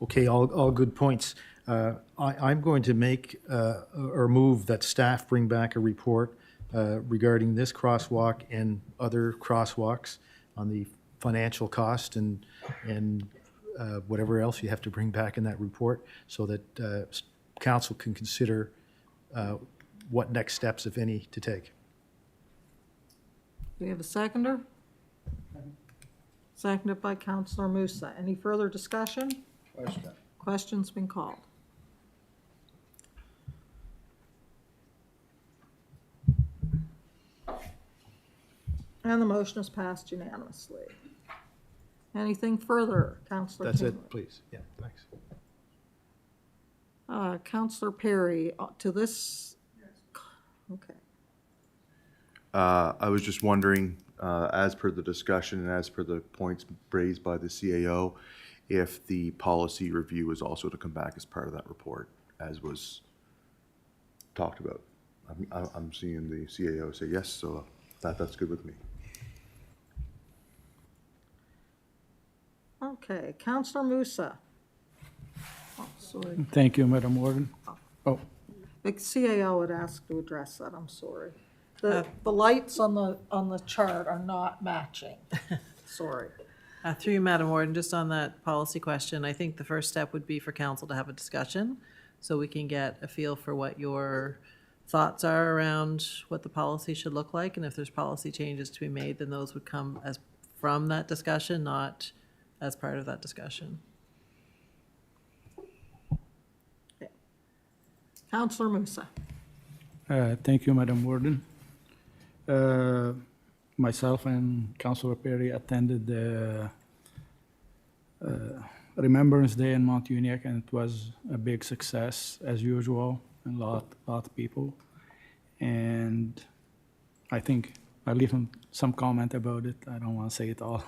Okay, all good points. I'm going to make or move that staff bring back a report regarding this crosswalk and other crosswalks on the financial cost and whatever else you have to bring back in that report, so that council can consider what next steps, if any, to take. Do we have a seconder? Seconded by Councillor Musa. Any further discussion? Question. Question's been called. And the motion is passed unanimously. Anything further, Councillor That's Kinley? it, please. Yeah, thanks. Councillor Perry, to this? Okay. I was just wondering, as per the discussion and as per the points raised by the CAO, if the policy review is also to come back as part of that report, as was talked about. I'm seeing the CAO say yes, so that's good with me. Okay, Councillor Musa. Oh, sorry. Thank you, Madam Warden. Oh, The CAO had asked to address that, I'm sorry. The lights on the chart are not matching. Sorry. Through you, Madam Warden, just on that policy question, I think the first step would be for council to have a discussion so we can get a feel for what your thoughts are around what the policy should look like. And if there's policy changes to be made, then those would come as from that discussion, not as part of that discussion. Okay. Councillor Musa. thank you, Madam Warden. Myself and Councillor Perry attended the Remembrance Day in Mount Uniac, and it was a big success as usual, and a lot of people. And I think I'll leave some comment about it. I don't want to say it all.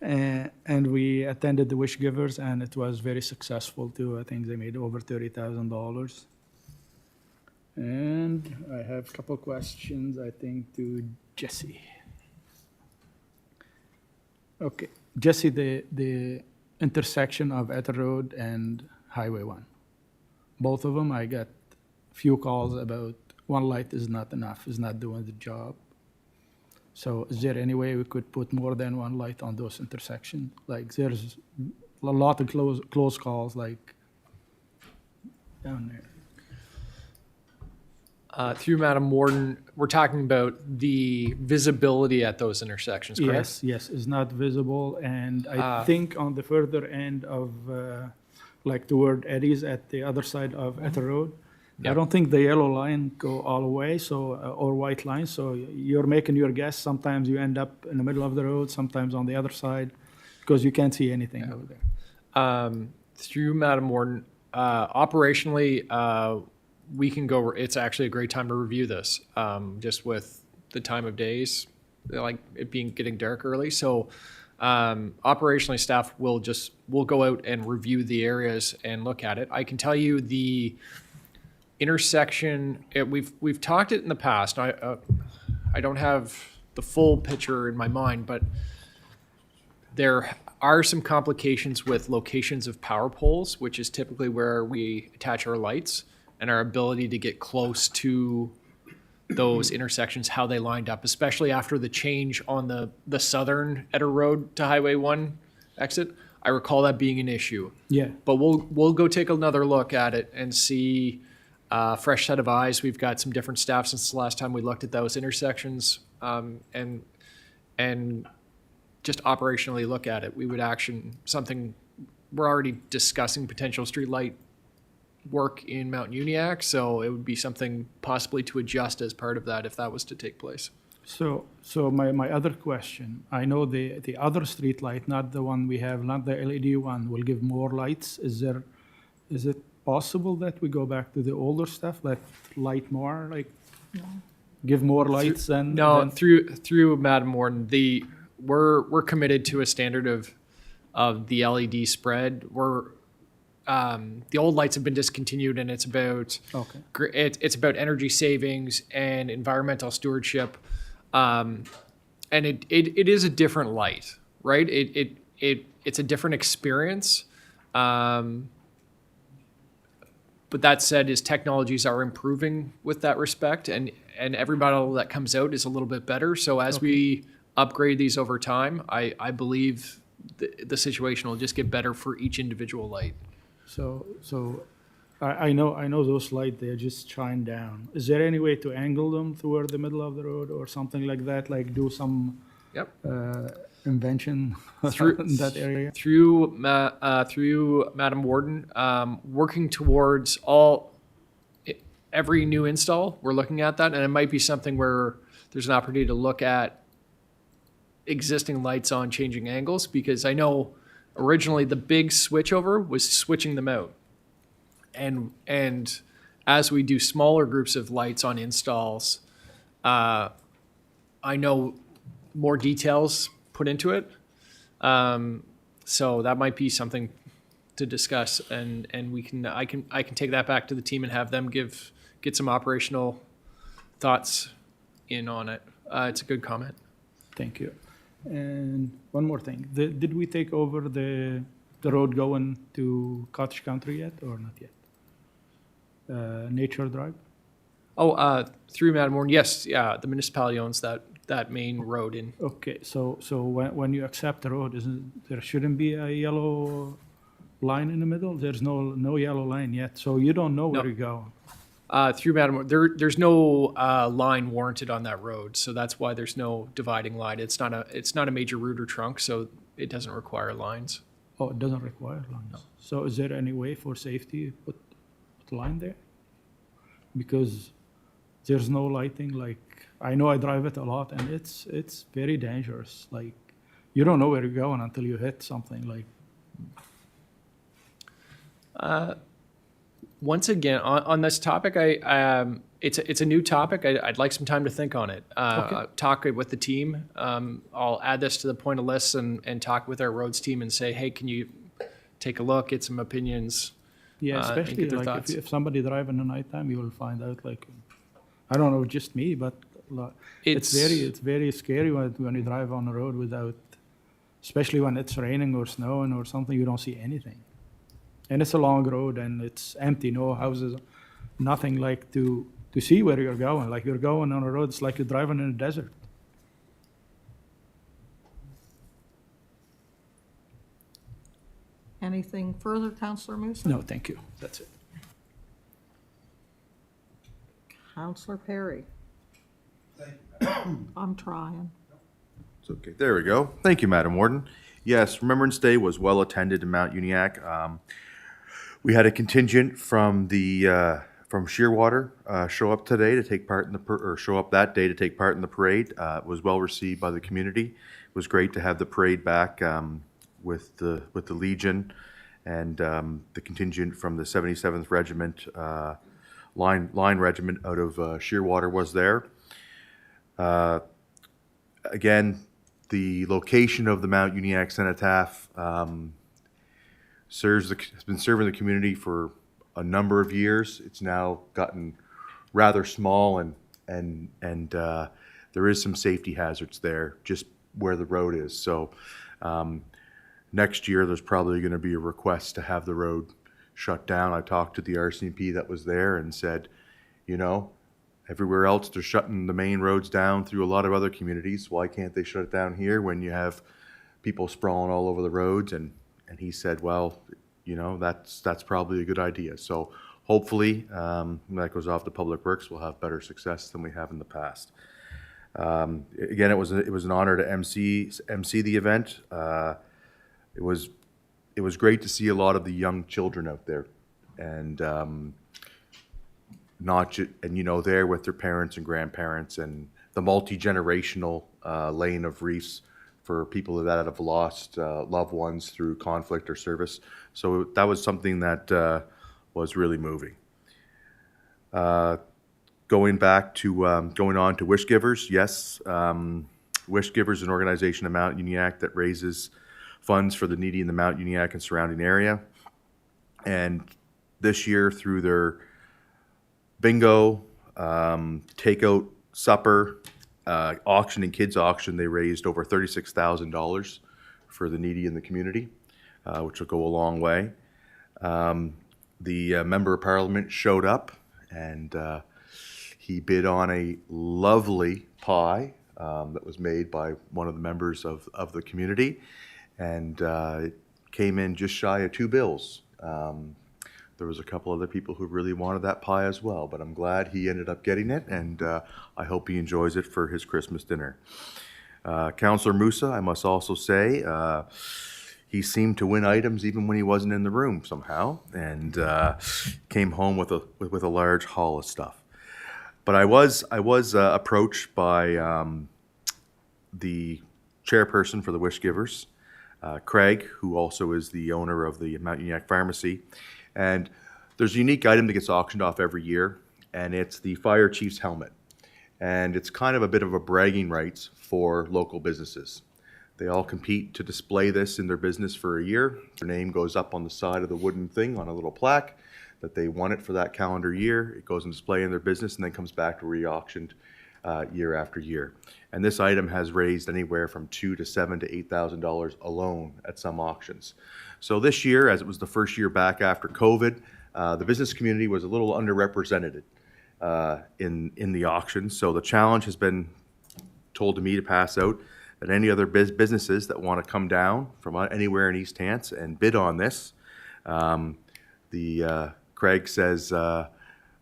And we attended the Wish Givers, and it was very successful too. I think they made over $30,000. And I have a couple questions, I think, to Jesse. Okay, Jesse, the intersection of Etta Road and Highway 1. Both of them, I got a few calls about one light is not enough, is not doing the job. So is there any way we could put more than one light on those intersections? Like there's a lot of close calls like down there. Through Madam Warden, we're talking about the visibility at those intersections, correct? Yes, it's not visible, and I think on the further end of, like toward Eddie's at the other side of Etta Road, I Yep. don't think the yellow line go all the way, so, or white line, so you're making your guess. Sometimes you end up in the middle of the road, sometimes on the other side, because you can't see anything over there. Through Madam Warden, operationally, we can go, it's actually a great time to review this, just with the time of days, like it getting dark early. So operationally, staff will go out and review the areas and look at it. I can tell you the intersection, we've talked it in the past. I don't have the full picture in my mind, but there are some complications with locations of power poles, which is typically where we attach our lights, and our ability to get close to those intersections, how they lined up, especially after the change on the southern Etta Road to Highway 1 exit. I recall that being an issue. Yeah. But we'll go take another look at it and see fresh set of eyes. We've got some different staff since the last time we looked at those intersections, and just operationally look at it. We would action something. We're already discussing potential streetlight work in Mount Uniac, so it would be something possibly to adjust as part of that if that was to take place. So my other question, I know the other street light, not the one we have, not the LED one, will give more lights. Is it possible that we go back to the older stuff, that light more, like give more lights than? No, through Madam Warden, we're committed to a standard of the LED spread. The old lights have been discontinued, and it's about it's about energy savings and environmental stewardship, and it is a different light, right? It's a different experience. But that said, as technologies are improving with that respect, and every model that comes out is a little bit better. So as we upgrade these over time, I believe the situation will just get better for each individual light. So I know those lights, they just shine down. Is there any way to angle them toward the middle of the road or something like that, like do some invention in that area? Through Madam Warden, working towards every new install, we're looking at that, and it might be something where there's an opportunity to look at existing lights on changing angles, because I know originally the big switchover was switching them out. And as we do smaller groups of lights on installs, I know more details put into it. So that might be something to discuss, and I can take that back to the team and have them get some operational thoughts in on it. It's a good comment. Thank you. And one more thing, did we take over the road going to Cottage Country yet, or not yet? Nature Drive? Oh, through Madam Warren, yes, yeah, the municipality owns that main road in. Okay, so when you accept the road, there shouldn't be a yellow line in the middle? There's no yellow line yet, so you don't know where No. you're going. Through Madam Warren, there's no line warranted on that road, so that's why there's no dividing line. It's not a major route or trunk, so it doesn't require lines. Oh, it doesn't require lines. So is there any way for safety to put a line there? Because there's no lighting, like, I know I drive it a lot, and it's very dangerous. Like, you don't know where you're going until you hit something, like, Once again, on this topic, it's a new topic. I'd like some time to think on it. Talk with the team. I'll add this to the point of lists and talk with our roads team and say, hey, can you take a look, get some opinions? yeah, and especially get their like thoughts. if somebody driving at nighttime, you will find out, like, I don't know, just me, but it's very scary when you drive on the road without, especially when it's raining or snowing or something, you don't see anything. And it's a long road and it's empty, no houses, nothing, like to see where you're going. Like you're going on a road, it's like you're driving in a desert. Anything further, Councillor Musa? No, thank you. That's it. Councillor Perry? I'm trying. It's okay. There we go. Thank you, Madam Warden. Yes, Remembrance Day was well attended in Mount Uniacke. We had a contingent from from Shearwater show up today to take part in show up that day to take part in the parade. It was well received by the community. It was great to have the parade back with the Legion and the contingent from the 77th Regiment line regiment out of Shearwater was there. Again, the location of the Mount Uniacke Cenotaph has been serving the community for a number of years. It's now gotten rather small, and there is some safety hazards there just where the road is. So next year, there's probably going to be a request to have the road shut down. I talked to the RCMP that was there and said, you know, everywhere else they're shutting the main roads down through a lot of other communities. Why can't they shut it down here when you have people sprawling all over the roads? And he said, well, you know, that's probably a good idea. So hopefully, when that goes off to Public Works, we'll have better success than we have in the past. Again, it was an honor to MC the event. It was great to see a lot of the young children out there, and you know, there with their parents and grandparents, and the multi-generational laying of wreaths for people that have lost loved ones through conflict or service. So that was something that was really moving. Going on to Wish Givers, yes, Wish Givers is an organization in Mount Uniacke that raises funds for the needy in the Mount Uniacke and surrounding area. And this year, through their bingo, takeout supper, auction and kids auction, they raised over $36,000 for the needy in the community, which will go a long way. The Member of Parliament showed up, and he bid on a lovely pie that was made by one of the members of the community, and it came in just shy of $2 bills. There was a couple other people who really wanted that pie as well, but I'm glad he ended up getting it, and I hope he enjoys it for his Christmas dinner. Councillor Musa, I must also say, he seemed to win items even when he wasn't in the room somehow, and came home with a large haul of stuff. But I was approached by the chairperson for the Wish Givers, Craig, who also is the owner of the Mount Uniacke Pharmacy. And there's a unique item that gets auctioned off every year, and it's the fire chief's helmet. And it's kind of a bit of a bragging rights for local businesses. They all compete to display this in their business for a year. Their name goes up on the side of the wooden thing on a little plaque that they won it for that calendar year. It goes on display in their business and then comes back to re-auctioned year after year. And this item has raised anywhere from $2,000 to $7,000 to $8,000 alone at some auctions. So this year, as it was the first year back after COVID, the business community was a little underrepresented in the auction. So the challenge has been told to me to pass out that any other businesses that want to come down from anywhere in East Hants and bid on this, Craig says,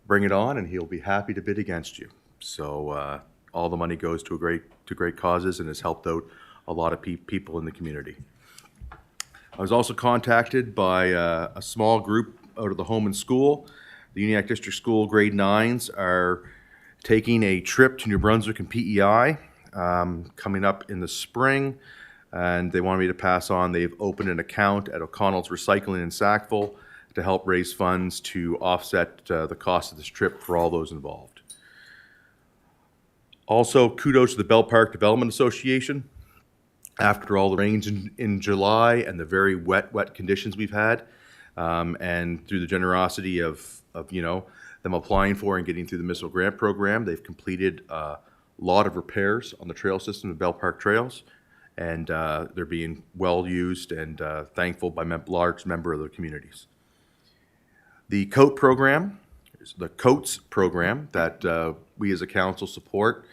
bring it on, and he'll be happy to bid against you. So all the money goes to great causes and has helped out a lot of people in the community. I was also contacted by a small group out of the home and school. The Uniacke District School grade 9s are taking a trip to New Brunswick and PEI coming up in the spring, and they wanted me to pass on. They've opened an account at O'Connell's Recycling in Sackville to help raise funds to offset the cost of this trip for all those involved. Also, kudos to the Bell Park Development Association. After all the rains in July and the very wet conditions we've had, and through the generosity of them applying for and getting through the Missile Grant Program, they've completed a lot of repairs on the trail system of Bell Park Trails, and they're being well used and thankful by large member of the communities. The COAT program, the COATS program that we as a council support.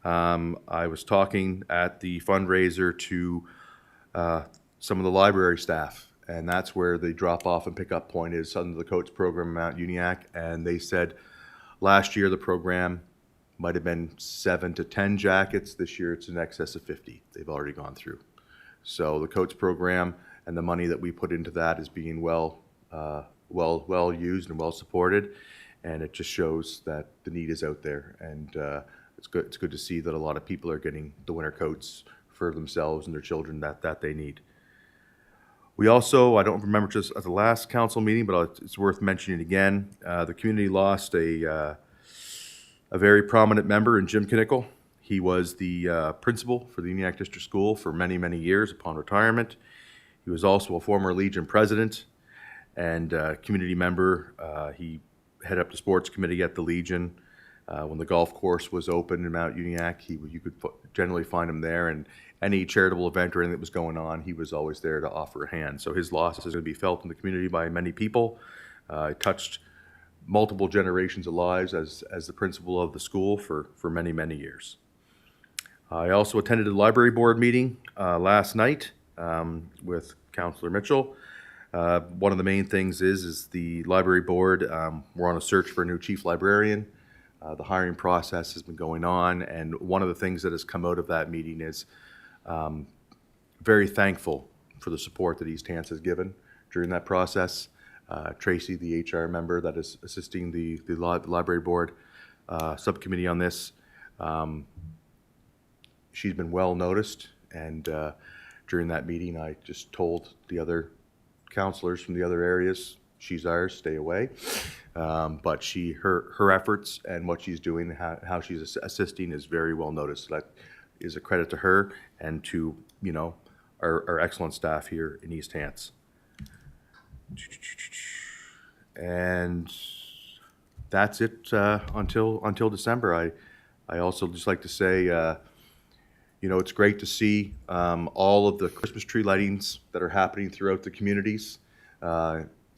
I was talking at the fundraiser to some of the library staff, and that's where the drop-off and pickup point is under the COATS program at Mount Uniacke, and they said last year the program might have been 7 to 10 jackets. This year it's in excess of 50 they've already gone through. So the COATS program and the money that we put into that is being well used and well supported, and it just shows that the need is out there, and it's good to see that a lot of people are getting the winter coats for themselves and their children that they need. We also, I don't remember just at the last council meeting, but it's worth mentioning again, the community lost a very prominent member in Jim Knickel. He was the principal for the Uniacke District School for many, many years upon retirement. He was also a former Legion president and community member. He headed up the sports committee at the Legion. When the golf course was open in Mount Uniacke, you could generally find him there, and any charitable event or anything that was going on, he was always there to offer a hand. So his loss is going to be felt in the community by many people. It touched multiple generations of lives as the principal of the school for many, many years. I also attended a library board meeting last night with Councillor Mitchell. One of the main things is the library board, we're on a search for a new chief librarian. The hiring process has been going on, and one of the things that has come out of that meeting is very thankful for the support that East Hants has given during that process. Tracy, the HR member that is assisting the library board subcommittee on this, she's been well noticed, and during that meeting I just told the other councillors from the other areas, she's ours, stay away. But her efforts and what she's doing, how she's assisting is very well noticed. That is a credit to her and to our excellent staff here in East Hants. And that's it until December. I also just like to say, it's great to see all of the Christmas tree lightings that are happening throughout the communities.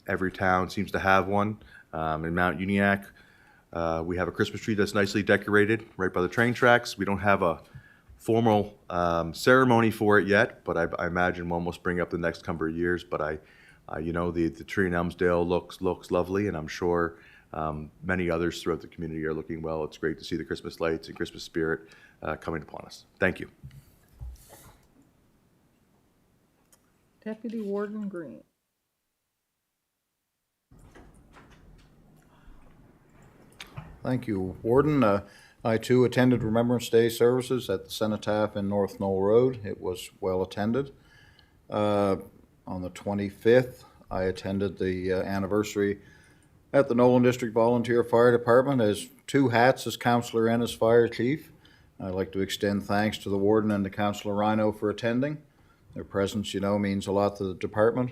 Every town seems to have one. In Mount Uniacke, we have a Christmas tree that's nicely decorated right by the train tracks. We don't have a formal ceremony for it yet, but I imagine one will spring up the next couple of years. But the tree in Elmsdale looks lovely, and I'm sure many others throughout the community are looking well. It's great to see the Christmas lights and Christmas spirit coming upon us. Thank you. Deputy Warden Green. Thank you, Warden. I too attended Remembrance Day services at the Cenotaph in North Knoll Road. It was well attended. On the 25th, I attended the anniversary at the Nolan District Volunteer Fire Department as two hats as counselor and as fire chief. I'd like to extend thanks to the warden and to Councillor Rhino for attending. Their presence, you know, means a lot to the department.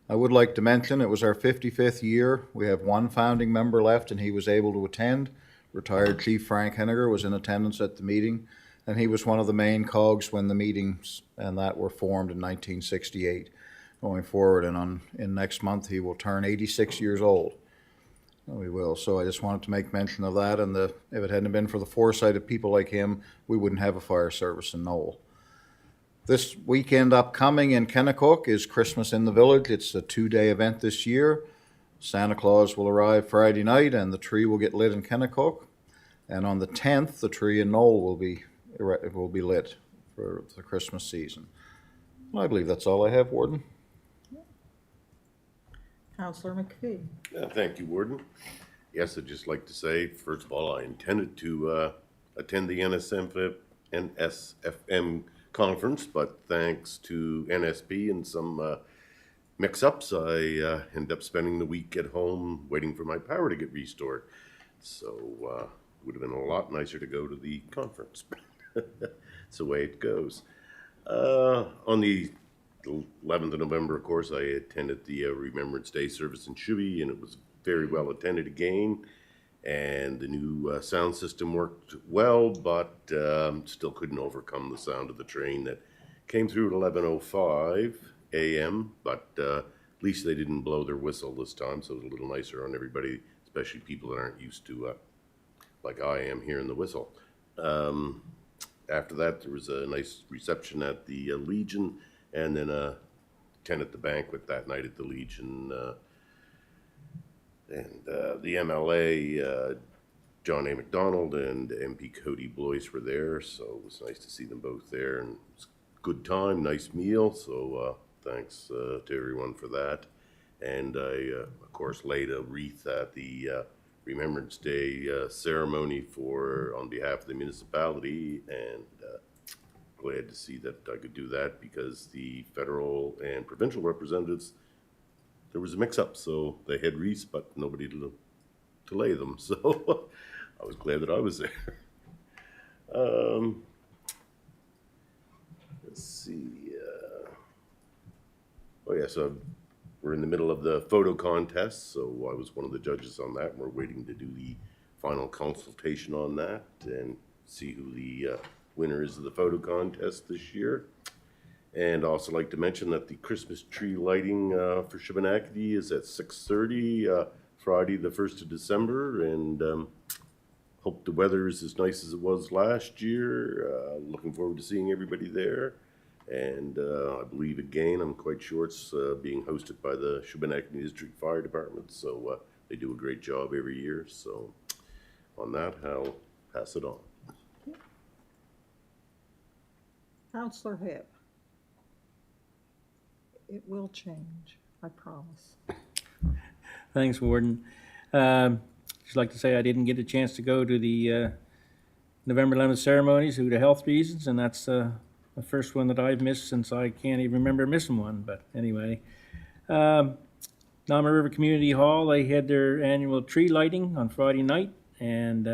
I would like to mention it was our 55th year. We have one founding member left and he was able to attend. Retired Chief Frank Henniger was in attendance at the meeting, and he was one of the main cogs when the meetings and that were formed in 1968 going forward. And in next month, he will turn 86 years old. We will. So I just wanted to make mention of that. And if it hadn't been for the foresight of people like him, we wouldn't have a fire service in Knoll. This weekend upcoming in Kennecott is Christmas in the Village. It's a 2-day event this year. Santa Claus will arrive Friday night and the tree will get lit in Kennecott. And on the 10th, the tree in Knoll will be lit for the Christmas season. I believe that's all I have, Warden. Councillor McPhee. Thank you, Warden. Yes, I'd just like to say, first of all, I intended to attend the NSFM conference, but thanks to NSP and some mix-ups, I ended up spending the week at home waiting for my power to get restored. So it would have been a lot nicer to go to the conference. It's the way it goes. On the 11th of November, of course, I attended the Remembrance Day service in Shubie, and it was very well attended again. And the new sound system worked well, but still couldn't overcome the sound of the train that came through at 11:05 a.m. But at least they didn't blow their whistle this time, so it was a little nicer on everybody, especially people that aren't used to, like I am, hearing the whistle. After that, there was a nice reception at the Legion, and then attended the banquet that night at the Legion. And the MLA, John A. McDonald, and MP Cody Blois were there, so it was nice to see them both there. And it was a good time, nice meal, so thanks to everyone for that. And I, of course, laid a wreath at the Remembrance Day ceremony on behalf of the municipality, and glad to see that I could do that because the federal and provincial representatives, there was a mix-up, so they had wreaths, but nobody to lay them. So I was glad that I was there. Let's see. Oh yeah, so we're in the middle of the photo contest, so I was one of the judges on that. We're waiting to do the final consultation on that and see who the winner is of the photo contest this year. And also like to mention that the Christmas tree lighting for Shubenacadie is at 6:30 Friday the 1st of December, and hope the weather is as nice as it was last year. Looking forward to seeing everybody there. And I believe again, I'm quite sure it's being hosted by the Shubenacadie District Fire Department, so they do a great job every year. So on that, I'll pass it on. Councillor Hebb. It will change, I promise. Thanks, Warden. Just like to say I didn't get a chance to go to the November 11th ceremonies due to health reasons, and that's the first one that I've missed since I can't even remember missing one. But anyway, Nama River Community Hall, they had their annual tree lighting on Friday night, and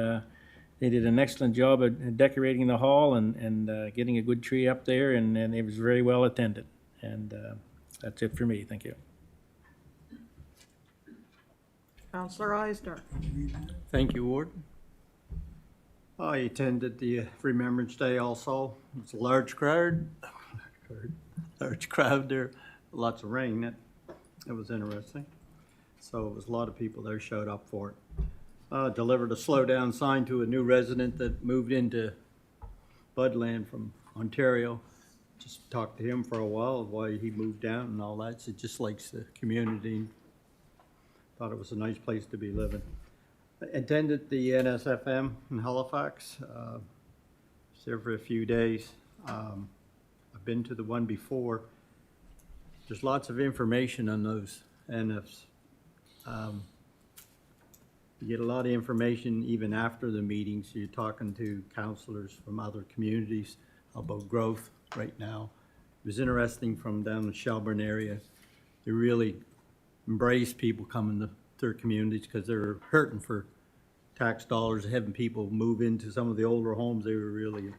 they did an excellent job of decorating the hall and getting a good tree up there, and it was very well attended. And that's it for me. Thank you. Councillor Eisner. Thank you, Warden. I attended the Remembrance Day also. It was a large crowd. There. Lots of rain. It was interesting. So it was a lot of people there showed up for it. Delivered a slow down sign to a new resident that moved into Budland from Ontario. Just talked to him for a while, why he moved down and all that. So just likes the community. Thought it was a nice place to be living. Attended the NSFM in Halifax. Was there for a few days. I've been to the one before. There's lots of information on those NFs. You get a lot of information even after the meetings. You're talking to counselors from other communities about growth right now. It was interesting from down the Shelburne area. They really embrace people coming to their communities because they're hurting for tax dollars, having people move into some of the older homes. They were really,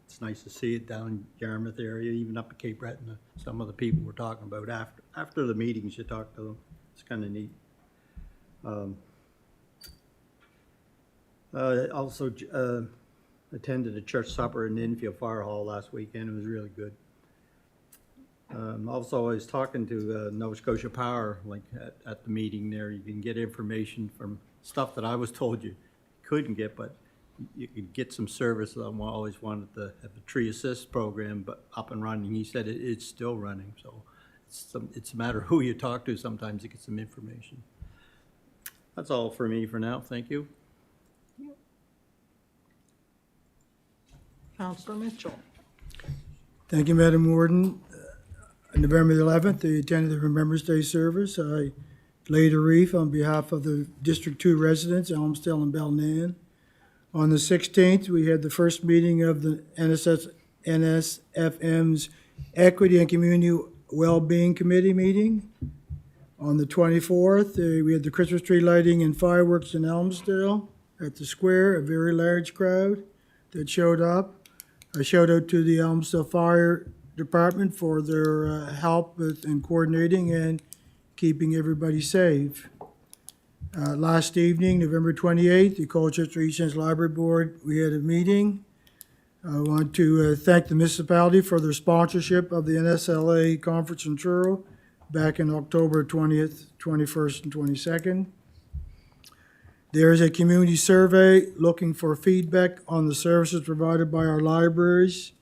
it's nice to see it down in Yarmouth area, even up at Cape Breton. Some of the people we're talking about after the meetings, you talk to them. It's kind of neat. Also attended a church supper in the Enfield Fire Hall last weekend. It was really good. Also, I was talking to Nova Scotia Power, like at the meeting there. You can get information from stuff that I was told you couldn't get, but you could get some service. I always wanted to have a tree assist program, but up and running. He said it's still running, so it's a matter of who you talk to sometimes to get some information. That's all for me for now. Thank you. Counselor Mitchell. Thank you, Madam Warden. On November the 11th, I attended the Remembrance Day service. I laid a wreath on behalf of the District 2 residents, Elmsdale and Belknap. On the 16th, we had the first meeting of the NSFM's Equity and Community Wellbeing Committee meeting. On the 24th, we had the Christmas tree lighting and fireworks in Elmsdale at the square, a very large crowd that showed up. A shout out to the Elmsdale Fire Department for their help with in coordinating and keeping everybody safe. Last evening, November 28th, the Colchester East End Library Board, we had a meeting. I want to thank the municipality for their sponsorship of the NSLA Conference in Truro back in October 20th, 21st, and 22nd. There is a community survey looking for feedback on the services provided by our libraries.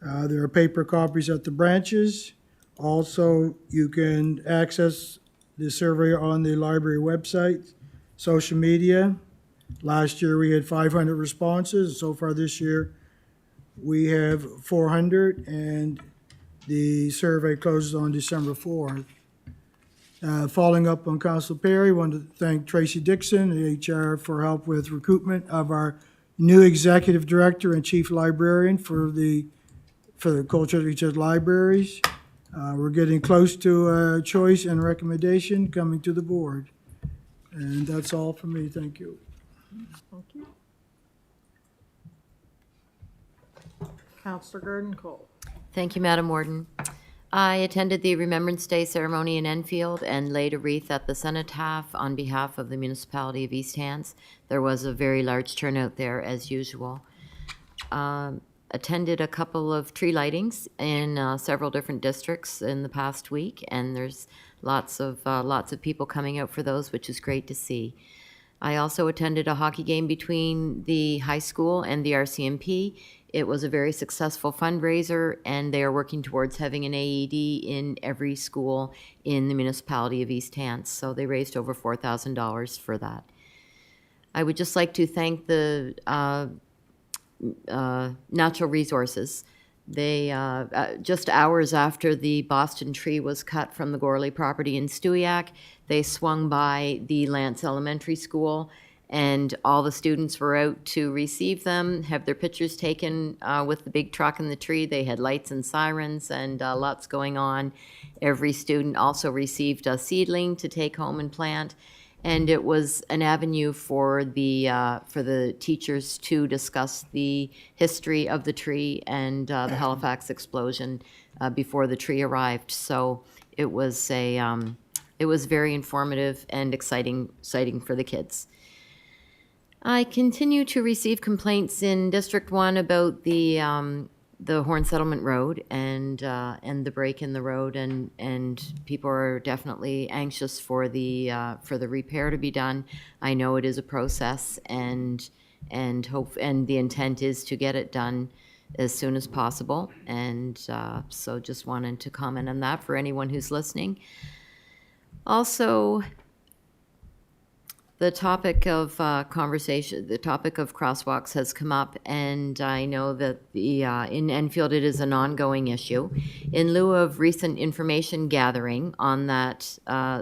There are paper copies at the branches. Also, you can access the survey on the library website, social media. Last year, we had 500 responses. So far this year, we have 400, and the survey closes on December 4th. Following up on Council Perry, I want to thank Tracy Dixon, the HR, for help with recruitment of our new Executive Director and Chief Librarian for the Colchester East End Libraries. We're getting close to a choice and recommendation coming to the board. And that's all from me. Thank you. Thank you. Counselor Garden-Cole. Thank you, Madam Warden. I attended the Remembrance Day ceremony in Enfield and laid a wreath at the cenotaph on behalf of the municipality of East Hants. There was a very large turnout there, as usual. Attended a couple of tree lightings in several different districts in the past week, and there's lots of people coming out for those, which is great to see. I also attended a hockey game between the high school and the RCMP. It was a very successful fundraiser, and they are working towards having an AED in every school in the municipality of East Hants. So they raised over $4,000 for that. I would just like to thank the Natural Resources. They, just hours after the Boston tree was cut from the Gorley property in Stewiacke, they swung by the Lance Elementary School, and all the students were out to receive them, have their pictures taken with the big truck and the tree. They had lights and sirens and lots going on. Every student also received a seedling to take home and plant. And it was an avenue for the teachers to discuss the history of the tree and the Halifax explosion before the tree arrived. So it was very informative and exciting for the kids. I continue to receive complaints in District 1 about the Horn Settlement Road and the break in the road, and people are definitely anxious for the repair to be done. I know it is a process, and the intent is to get it done as soon as possible. And so just wanted to comment on that for anyone who's listening. Also, The topic of conversation, the topic of crosswalks has come up, and I know that in Enfield it is an ongoing issue. In lieu of recent information gathering on that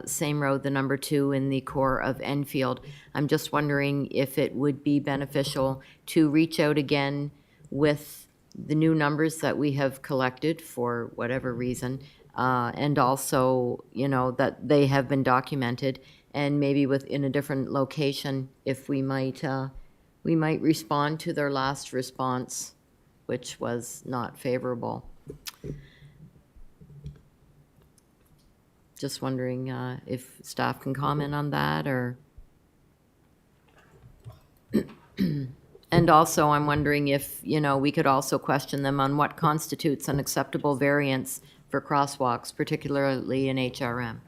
same road, the number 2 in the core of Enfield, I'm just wondering if it would be beneficial to reach out again with the new numbers that we have collected for whatever reason, and also, that they have been documented, and maybe within a different location, if we might respond to their last response, which was not favorable. Just wondering if staff can comment on that, or... And also, I'm wondering if, we could also question them on what constitutes an acceptable variance for crosswalks, particularly in HRM.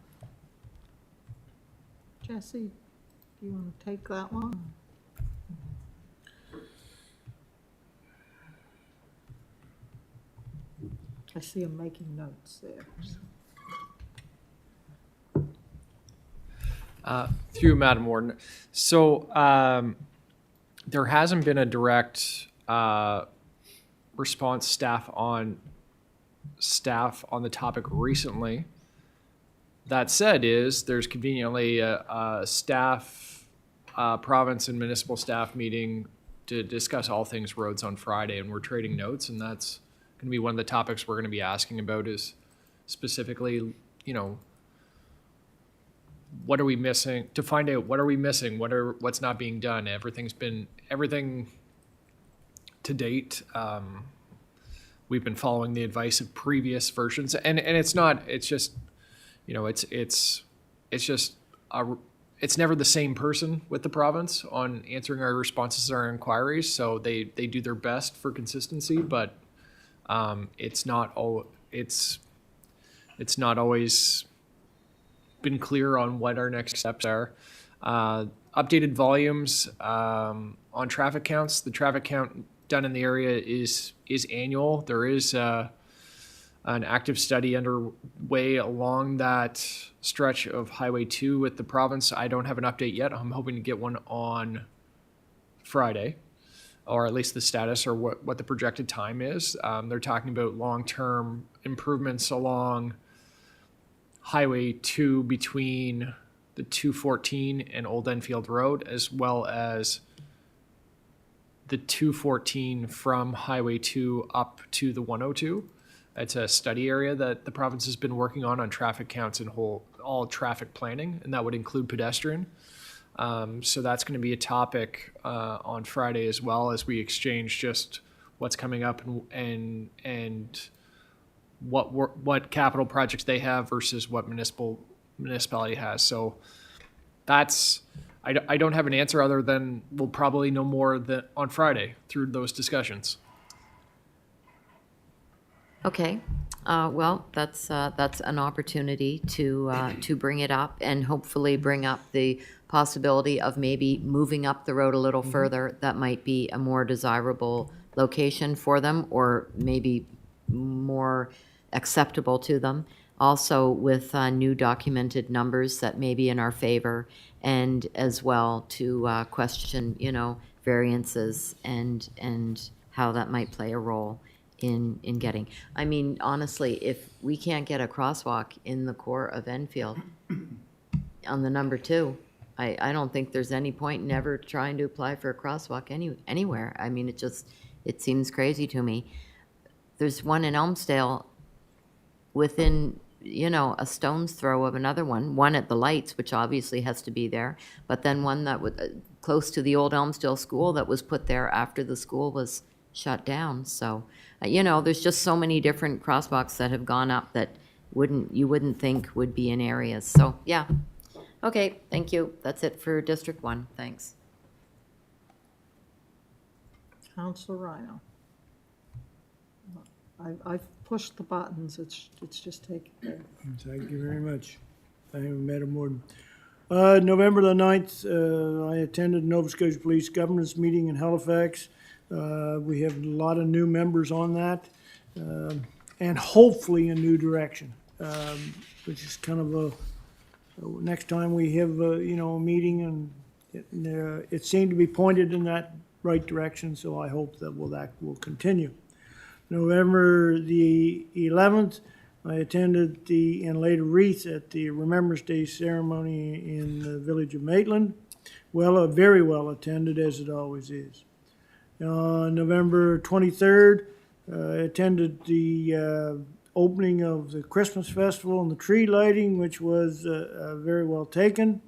Jesse, do you want to take that one? I see him making notes there. Through Madam Warden. So there hasn't been a direct response staff on the topic recently. That said, there's conveniently a staff, province and municipal staff meeting to discuss all things roads on Friday, and we're trading notes, and that's going to be one of the topics we're going to be asking about is specifically, what are we missing, to find out what are we missing, what's not being done. Everything to date, we've been following the advice of previous versions, and it's just it's never the same person with the province on answering our responses to our inquiries, so they do their best for consistency, but it's not always been clear on what our next steps are. Updated volumes on traffic counts. The traffic count done in the area is annual. There is an active study underway along that stretch of Highway 2 with the province. I don't have an update yet. I'm hoping to get one on Friday, or at least the status or what the projected time is. They're talking about long-term improvements along Highway 2 between the 214 and Old Enfield Road, as well as the 214 from Highway 2 up to the 102. It's a study area that the province has been working on traffic counts and all traffic planning, and that would include pedestrian. So that's going to be a topic on Friday, as well as we exchange just what's coming up and what capital projects they have versus what municipality has. So that's, I don't have an answer other than we'll probably know more on Friday through those discussions. Okay, well, that's an opportunity to bring it up and hopefully bring up the possibility of maybe moving up the road a little further. That might be a more desirable location for them, or maybe more acceptable to them. Also with new documented numbers that may be in our favor, and as well to question, variances and how that might play a role in getting. I mean, honestly, if we can't get a crosswalk in the core of Enfield on the number 2, I don't think there's any point in ever trying to apply for a crosswalk anywhere. I mean, it seems crazy to me. There's one in Elmsdale within, a stone's throw of another one at the lights, which obviously has to be there, but then one that was close to the old Elmsdale school that was put there after the school was shut down. So, there's just so many different crosswalks that have gone up that you wouldn't think would be in areas. So, yeah. Okay, thank you. That's it for District 1. Thanks. Councillor Rhino. I've pushed the buttons. It's just taking there. Thank you very much. Thank you, Madam Warden. November the 9th, I attended Nova Scotia Police Governance Meeting in Halifax. We have a lot of new members on that, and hopefully a new direction, which is kind of next time we have, a meeting and It seemed to be pointed in that right direction, so I hope that will continue. November the 11th, I attended and laid a wreath at the Remembrance Day ceremony in the village of Maitland. Very well attended, as it always is. On November 23rd, I attended the opening of the Christmas festival and the tree lighting, which was very well taken.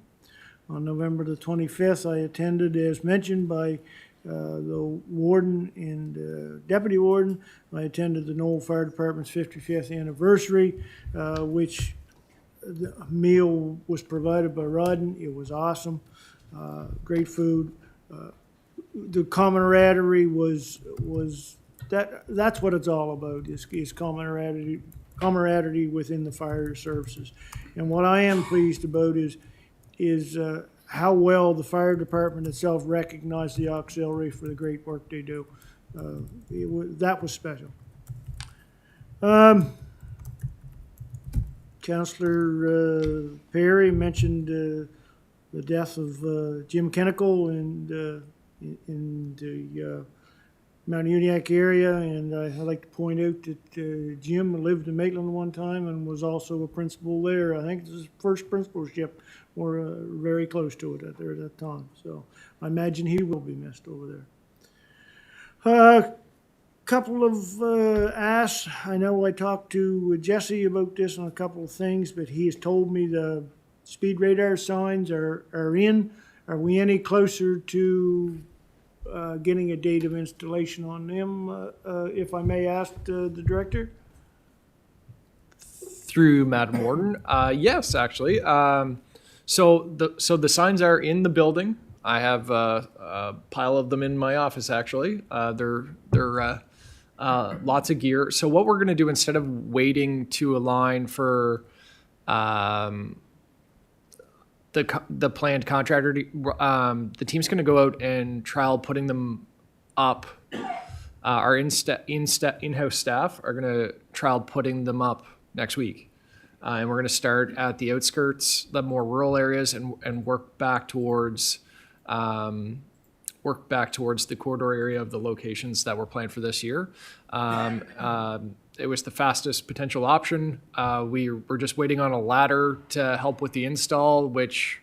On November the 25th, I attended, as mentioned by the warden and deputy warden, I attended the Knoll Fire Department's 55th anniversary, which the meal was provided by Rodden. It was awesome. Great food. The camaraderie was that's what it's all about, is camaraderie within the fire services. And what I am pleased about is how well the fire department itself recognized the auxiliary for the great work they do. That was special. Councillor Perry mentioned the death of Jim Kennicle in the Mount Uniacke area, and I'd like to point out that Jim lived in Maitland one time and was also a principal there. I think it's his first principalship. We're very close to it there at that time, so I imagine he will be missed over there. Couple of asks. I know I talked to Jesse about this on a couple of things, but he has told me the speed radar signs are in. Are we any closer to getting a date of installation on them, if I may ask the director? Through Madam Warden, yes, actually. So the signs are in the building. I have a pile of them in my office, actually. They're lots of gear. So what we're going to do, instead of waiting to align for the planned contractor, the team's going to go out and trial putting them up. Our in-house staff are going to trial putting them up next week. And we're going to start at the outskirts, the more rural areas, and work back towards the corridor area of the locations that were planned for this year. It was the fastest potential option. We were just waiting on a ladder to help with the install, which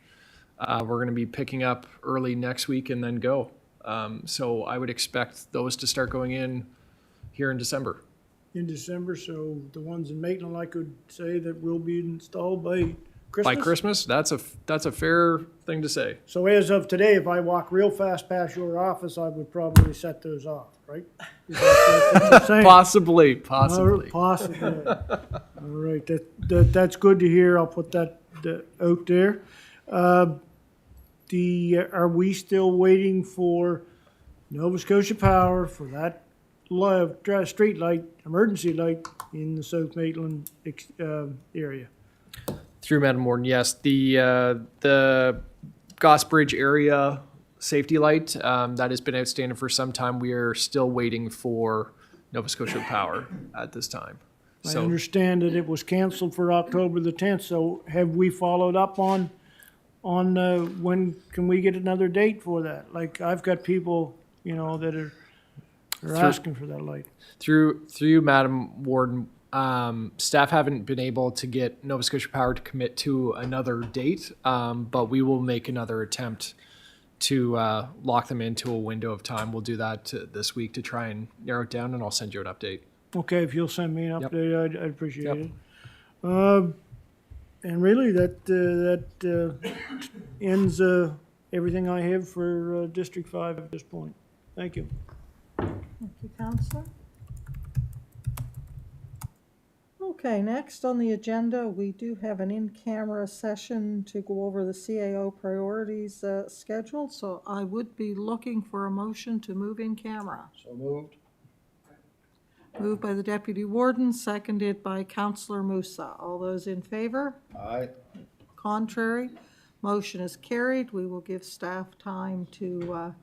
we're going to be picking up early next week and then go. So I would expect those to start going in here in December. In December, so the ones in Maitland, I could say that will be installed by Christmas? By Christmas, that's a fair thing to say. So as of today, if I walk real fast past your office, I would probably set those off, right? Is that what you're saying? Possibly. Possibly. All right, that's good to hear. I'll put that out there. Are we still waiting for Nova Scotia Power for that street light, emergency light in the South Maitland area? Through Madam Warden, yes. The Goss Bridge area safety light, that has been outstanding for some time. We are still waiting for Nova Scotia Power at this time. I understand that it was canceled for October the 10th, so have we followed up on when can we get another date for that? Like, I've got people, that are asking for that light. Through you, Madam Warden, staff haven't been able to get Nova Scotia Power to commit to another date, but we will make another attempt to lock them into a window of time. We'll do that this week to try and narrow it down, and I'll send you an update. Okay, if you'll send me an update, I'd appreciate Yep. it. And really, that ends everything I have for District 5 at this point. Thank you. Thank you, Councillor. Okay, next on the agenda, we do have an in-camera session to go over the CAO priorities schedule, so I would be looking for a motion to move in camera. So moved. Moved by the Deputy Warden, seconded by Councillor Musa. All those in favor? Aye. Contrary? Motion is carried. We will give staff time to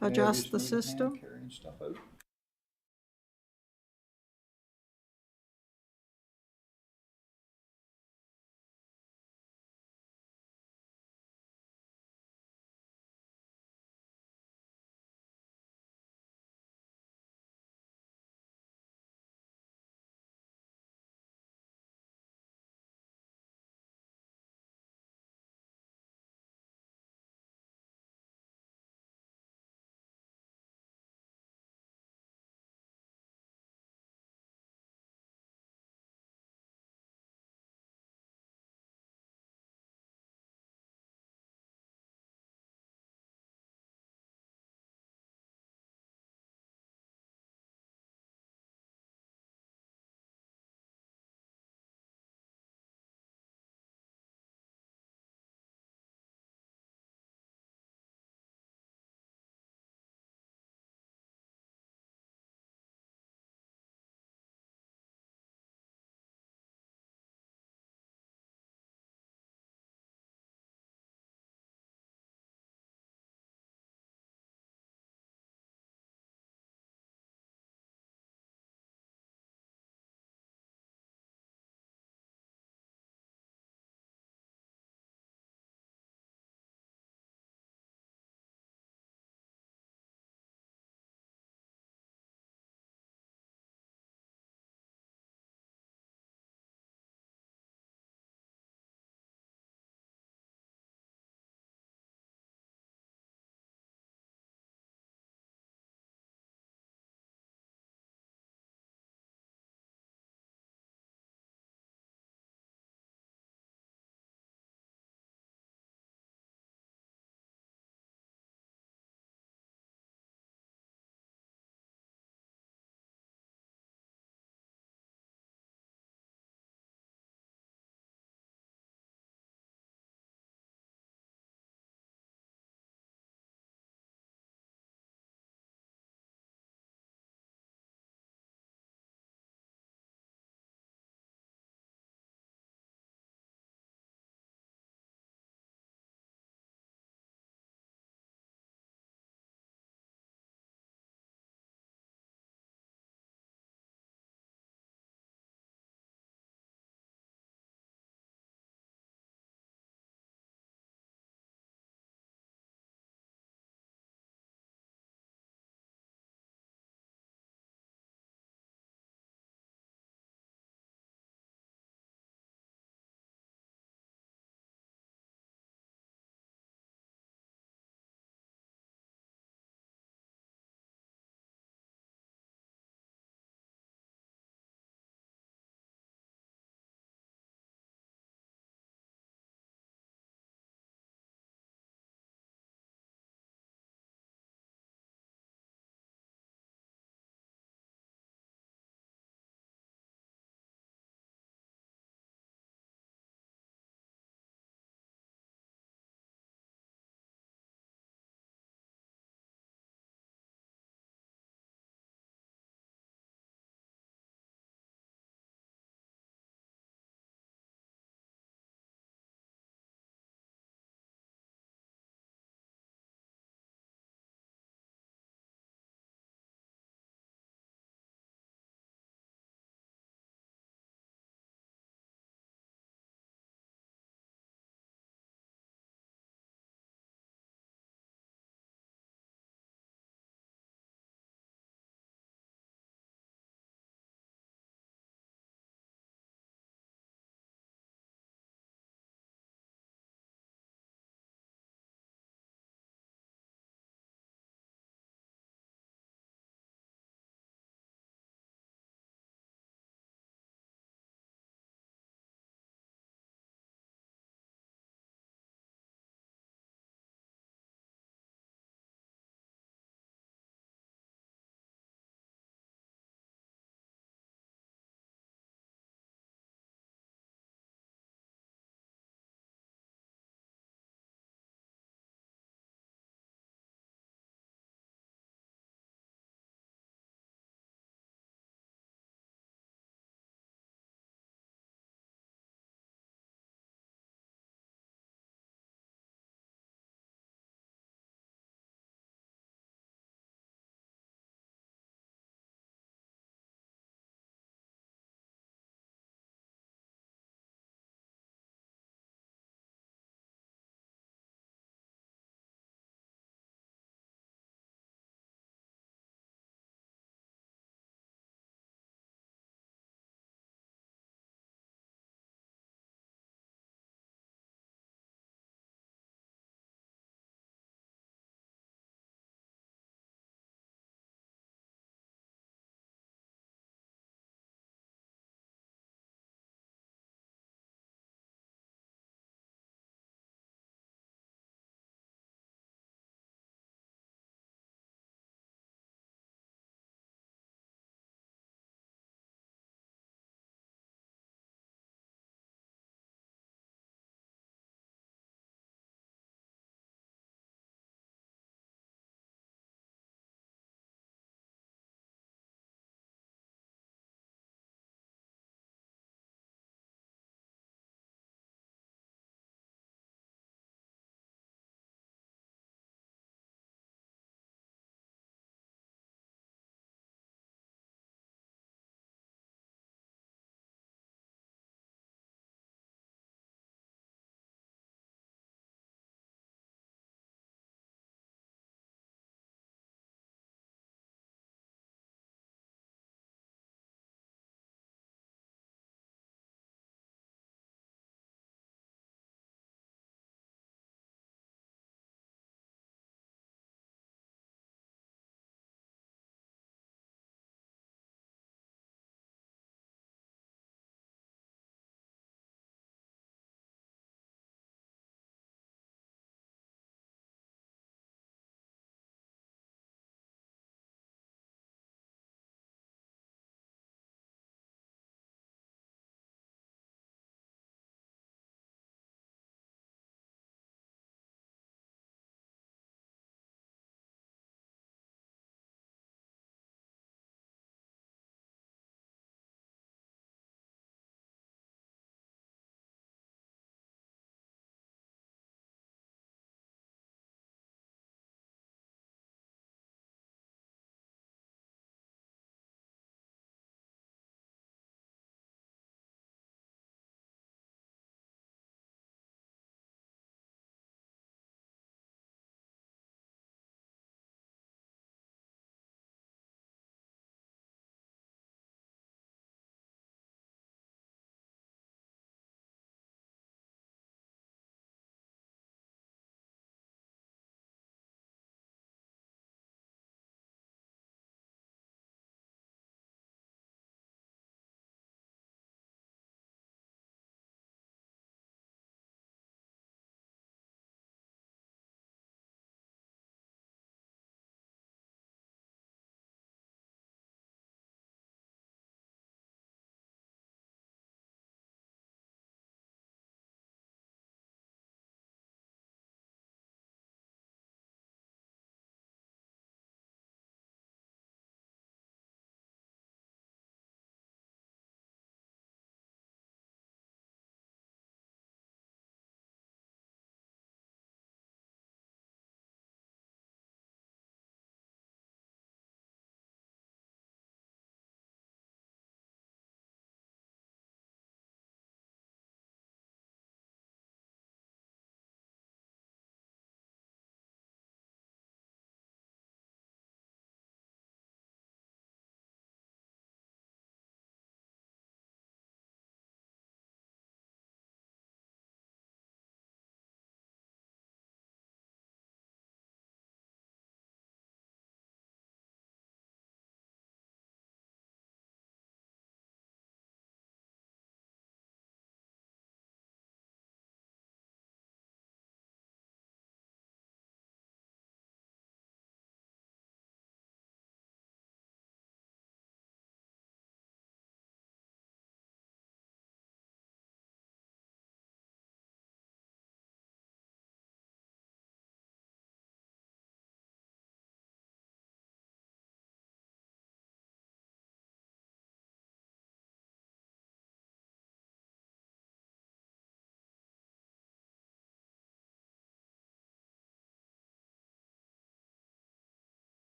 adjust the system. Carrying stuff out.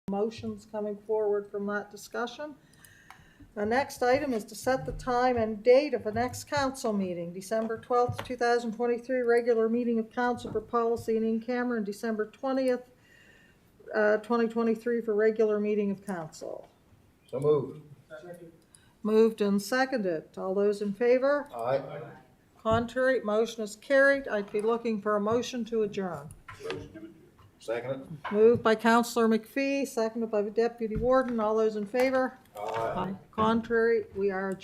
motions coming forward from that discussion. The next item is to set the time and date of the next council meeting, December 12th, 2023, regular meeting of council for policy and in camera, and December 20th, 2023 for regular meeting of council. So moved. Moved and seconded. All those in favor? Aye. Contrary, motion is carried. I'd be looking for a motion to adjourn. Second it? Moved by Councillor McPhee, seconded by the Deputy Warden. All those in favor? Aye. Contrary, we are adjourned.